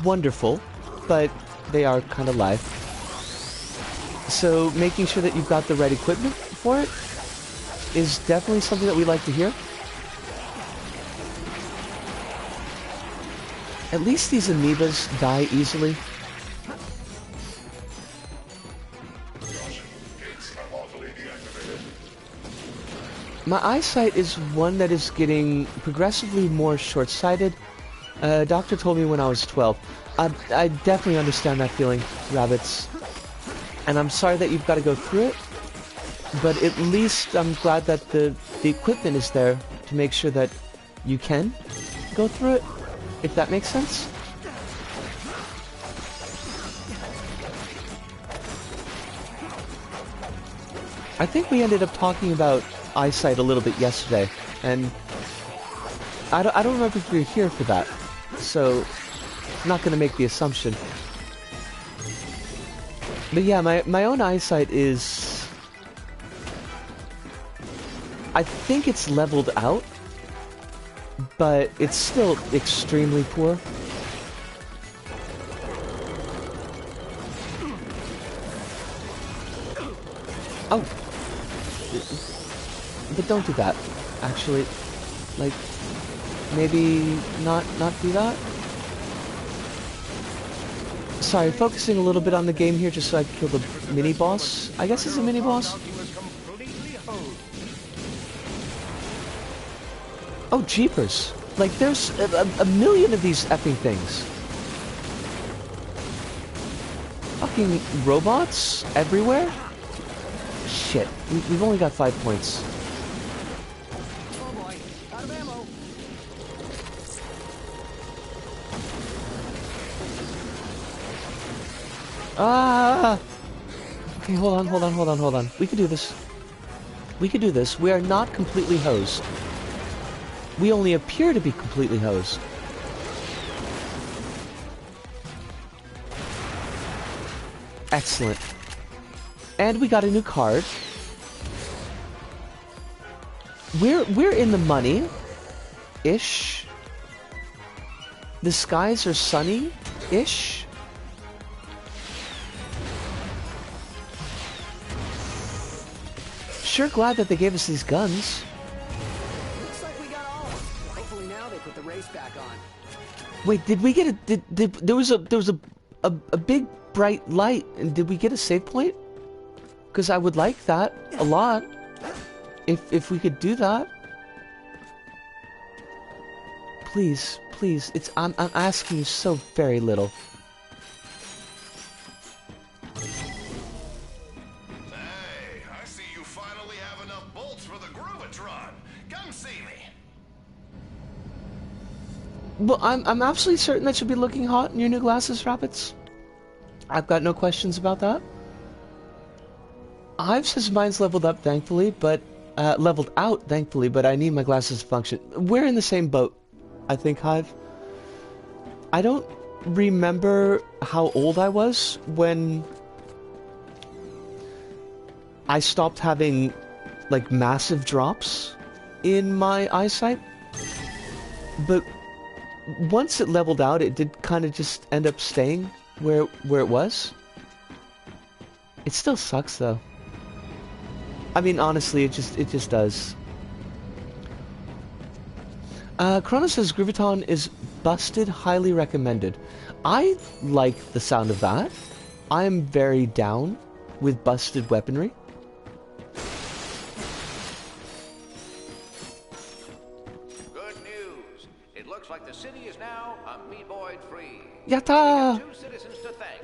wonderful, but they are kind of live. So making sure that you've got the right equipment for it is definitely something that we like to hear. At least these amoebas die easily. My eyesight is one that is getting progressively more short-sighted. Doctor told me when I was 12. I definitely understand that feeling, rabbits. And I'm sorry that you've got to go through it. But at least I'm glad that the equipment is there to make sure that you can go through it, if that makes sense. I think we ended up talking about eyesight a little bit yesterday, and I don't remember if you were here for that, so I'm not going to make the assumption. But yeah, my own eyesight is... I think it's leveled out, but it's still extremely poor. Oh! But don't do that, actually. Like, maybe not do that? Sorry, focusing a little bit on the game here just so I can kill the mini-boss. I guess it's a mini-boss? Oh, jeepers. Like, there's a million of these effing things. Fucking robots everywhere? Shit, we've only got 5 points. Oh boy, out of ammo. Ah! Okay, hold on. We can do this. We can do this. We are not completely hosed. We only appear to be completely hosed. Excellent. And we got a new card. We're in the money-ish. The skies are sunny-ish. Sure glad that they gave us these guns. Looks like we got all. Hopefully now they put the race back on. Wait, did we get a there was a big bright light, and did we get a save point? Because I would like that a lot. If we could do that. Please, please. I'm asking you so very little. Hey, Well, I'm absolutely certain that you'll be looking hot in your new glasses, Rabbits. I've got no questions about that. Hive says mine's leveled up, thankfully, but leveled out, thankfully, but I need my glasses to function. We're in the same boat, I think, Hive. I don't remember how old I was when I stopped having, like, massive drops in my eyesight, but once it leveled out, it did kind of just end up staying where it was. It still sucks, though. I mean, honestly, it just does. Chrono says Griviton is busted, highly recommended. I like the sound of that. I am very down with busted weaponry. Like the city is now amoeboid free. Yatta! We have 2 citizens to thank,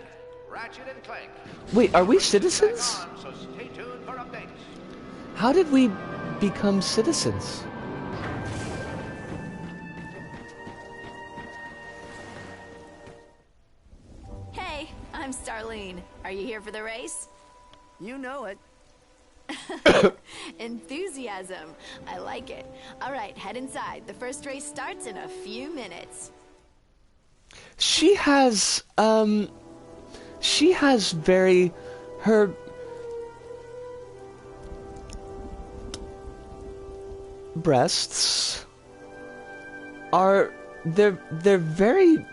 Ratchet and Clank. Wait, are we citizens? So stay tuned for updates. How did we become citizens? Hey, I'm Starlene. Are you here for the race? You know it. Enthusiasm. I like it. All right, head inside. The first race starts in a few minutes. She has very, her breasts are, they're very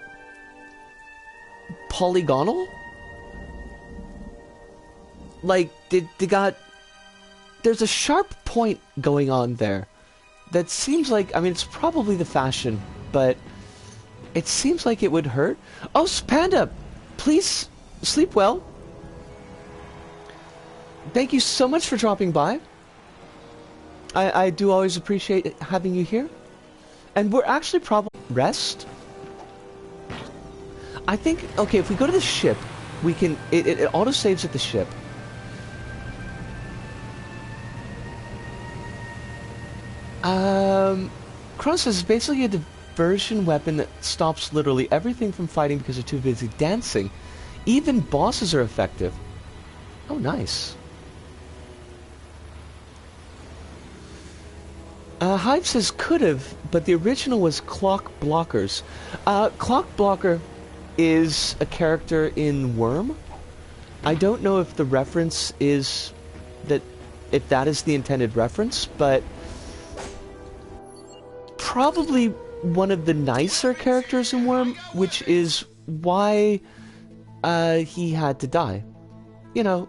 polygonal. Like, they got, there's a sharp point going on there that seems like, I mean, it's probably the fashion, but it seems like it would hurt. Oh, Panda, please sleep well. Thank you so much for dropping by. I do always appreciate having you here. And we're actually probably rest. I think, okay, if we go to the ship, we can, it auto-saves at the ship. Cross is basically a diversion weapon that stops literally everything from fighting because they're too busy dancing. Even bosses are effective. Oh, nice. Hive says could've, but the original was Clock Blockers. Clock Blocker is a character in Worm. I don't know if the reference is that, if that is the intended reference, but probably one of the nicer characters in Worm, which is why he had to die. You know,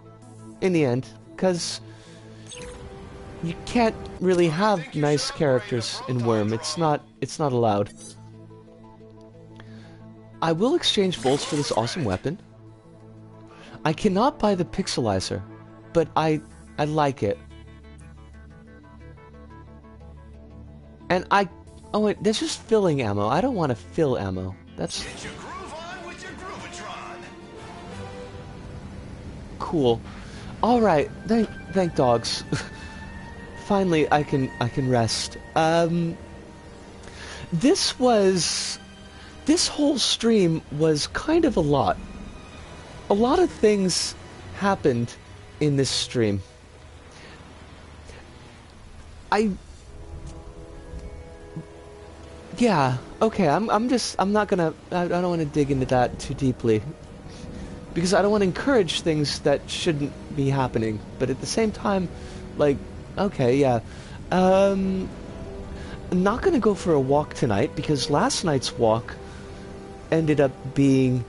in the end, because you can't really have nice characters in Worm. It's not allowed. I will exchange bolts for this awesome weapon. I cannot buy the pixelizer, but I like it. And oh wait, that's just filling ammo. I don't want to fill ammo. That's Get your groove on with your Groovatron. cool. All right, thank dogs. Finally, I can rest. This whole stream was kind of a lot. A lot of things happened in this stream. Yeah, okay, I'm not gonna, I don't want to dig into that too deeply. Because I don't want to encourage things that shouldn't be happening. But at the same time, like, okay, yeah. I'm not gonna go for a walk tonight, because last night's walk ended up being,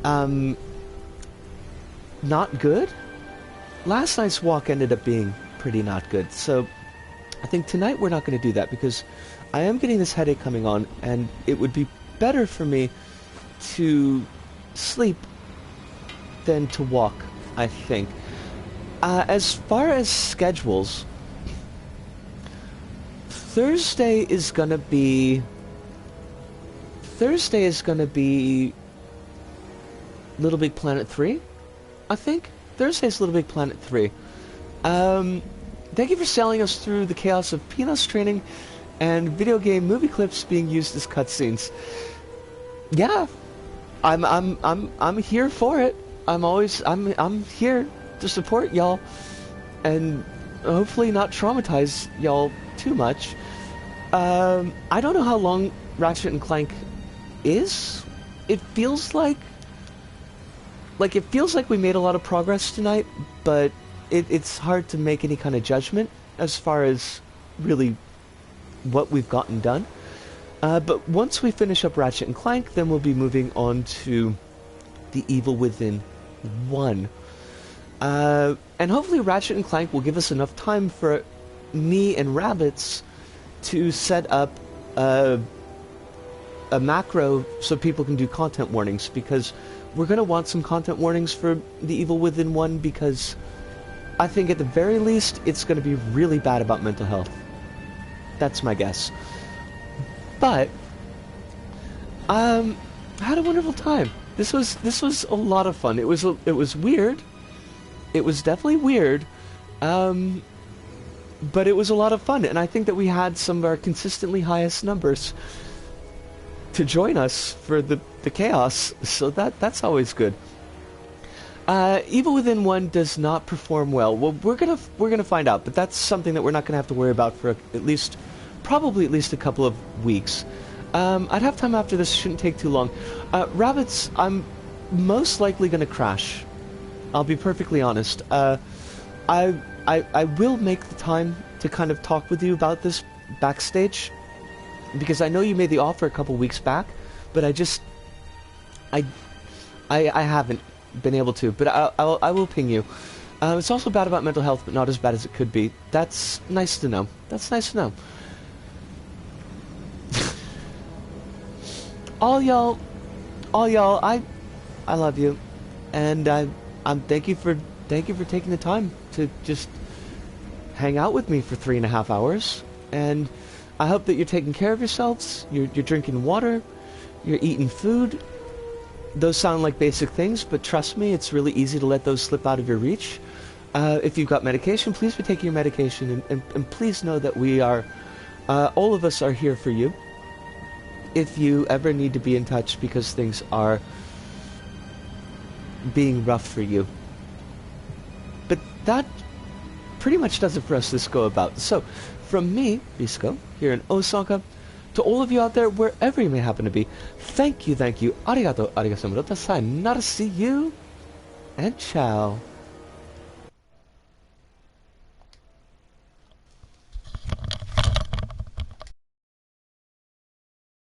not good? Last night's walk ended up being pretty not good, so I think tonight we're not gonna do that, because I am getting this headache coming on, and it would be better for me to sleep than to walk, I think. As far as schedules, Thursday is gonna be Little Big Planet 3, I think. Thursday's Little Big Planet 3. Thank you for sailing us through the chaos of Pinos training and video game movie clips being used as cutscenes. Yeah, I'm here for it. I'm here to support y'all, and hopefully not traumatize y'all too much. I don't know how long Ratchet and Clank is. It feels like we made a lot of progress tonight, but it's hard to make any kind of judgment as far as really what we've gotten done. But once we finish up Ratchet and Clank, then we'll be moving on to The Evil Within 1. And hopefully Ratchet and Clank will give us enough time for me and Rabbits to set up a macro so people can do content warnings, because we're going to want some content warnings for The Evil Within 1, because I think at the very least it's going to be really bad about mental health. That's my guess. But I had a wonderful time. This was a lot of fun. It was weird. It was definitely weird. But it was a lot of fun, and I think that we had some of our consistently highest numbers to join us for the chaos, so that's always good. Evil Within 1 does not perform well. Well, we're gonna find out, but that's something that we're not gonna have to worry about for probably at least a couple of weeks. I'd have time after this. Shouldn't take too long. Rabbits, I'm most likely gonna crash. I'll be perfectly honest. I will make the time to kind of talk with you about this backstage, because I know you made the offer a couple weeks back, but I haven't been able to. But I will ping you. It's also bad about mental health, but not as bad as it could be. That's nice to know. That's nice to know. all y'all, I love you, and I'm thank you for taking the time to just hang out with me for 3.5 hours, and I hope that you're taking care of yourselves. You're drinking water, you're eating food. Those sound like basic things, but trust me, it's really easy to let those slip out of your reach. If you've got medication, please be taking your medication, and please know that we are, all of us are here for you. If you ever need to be in touch because things are being rough for you. But that pretty much does it for us this go about. So, from me, Risco, here in Osaka, to all of you out there, wherever you may happen to be, thank you, arigato, arigato, sayonara, see you, and ciao.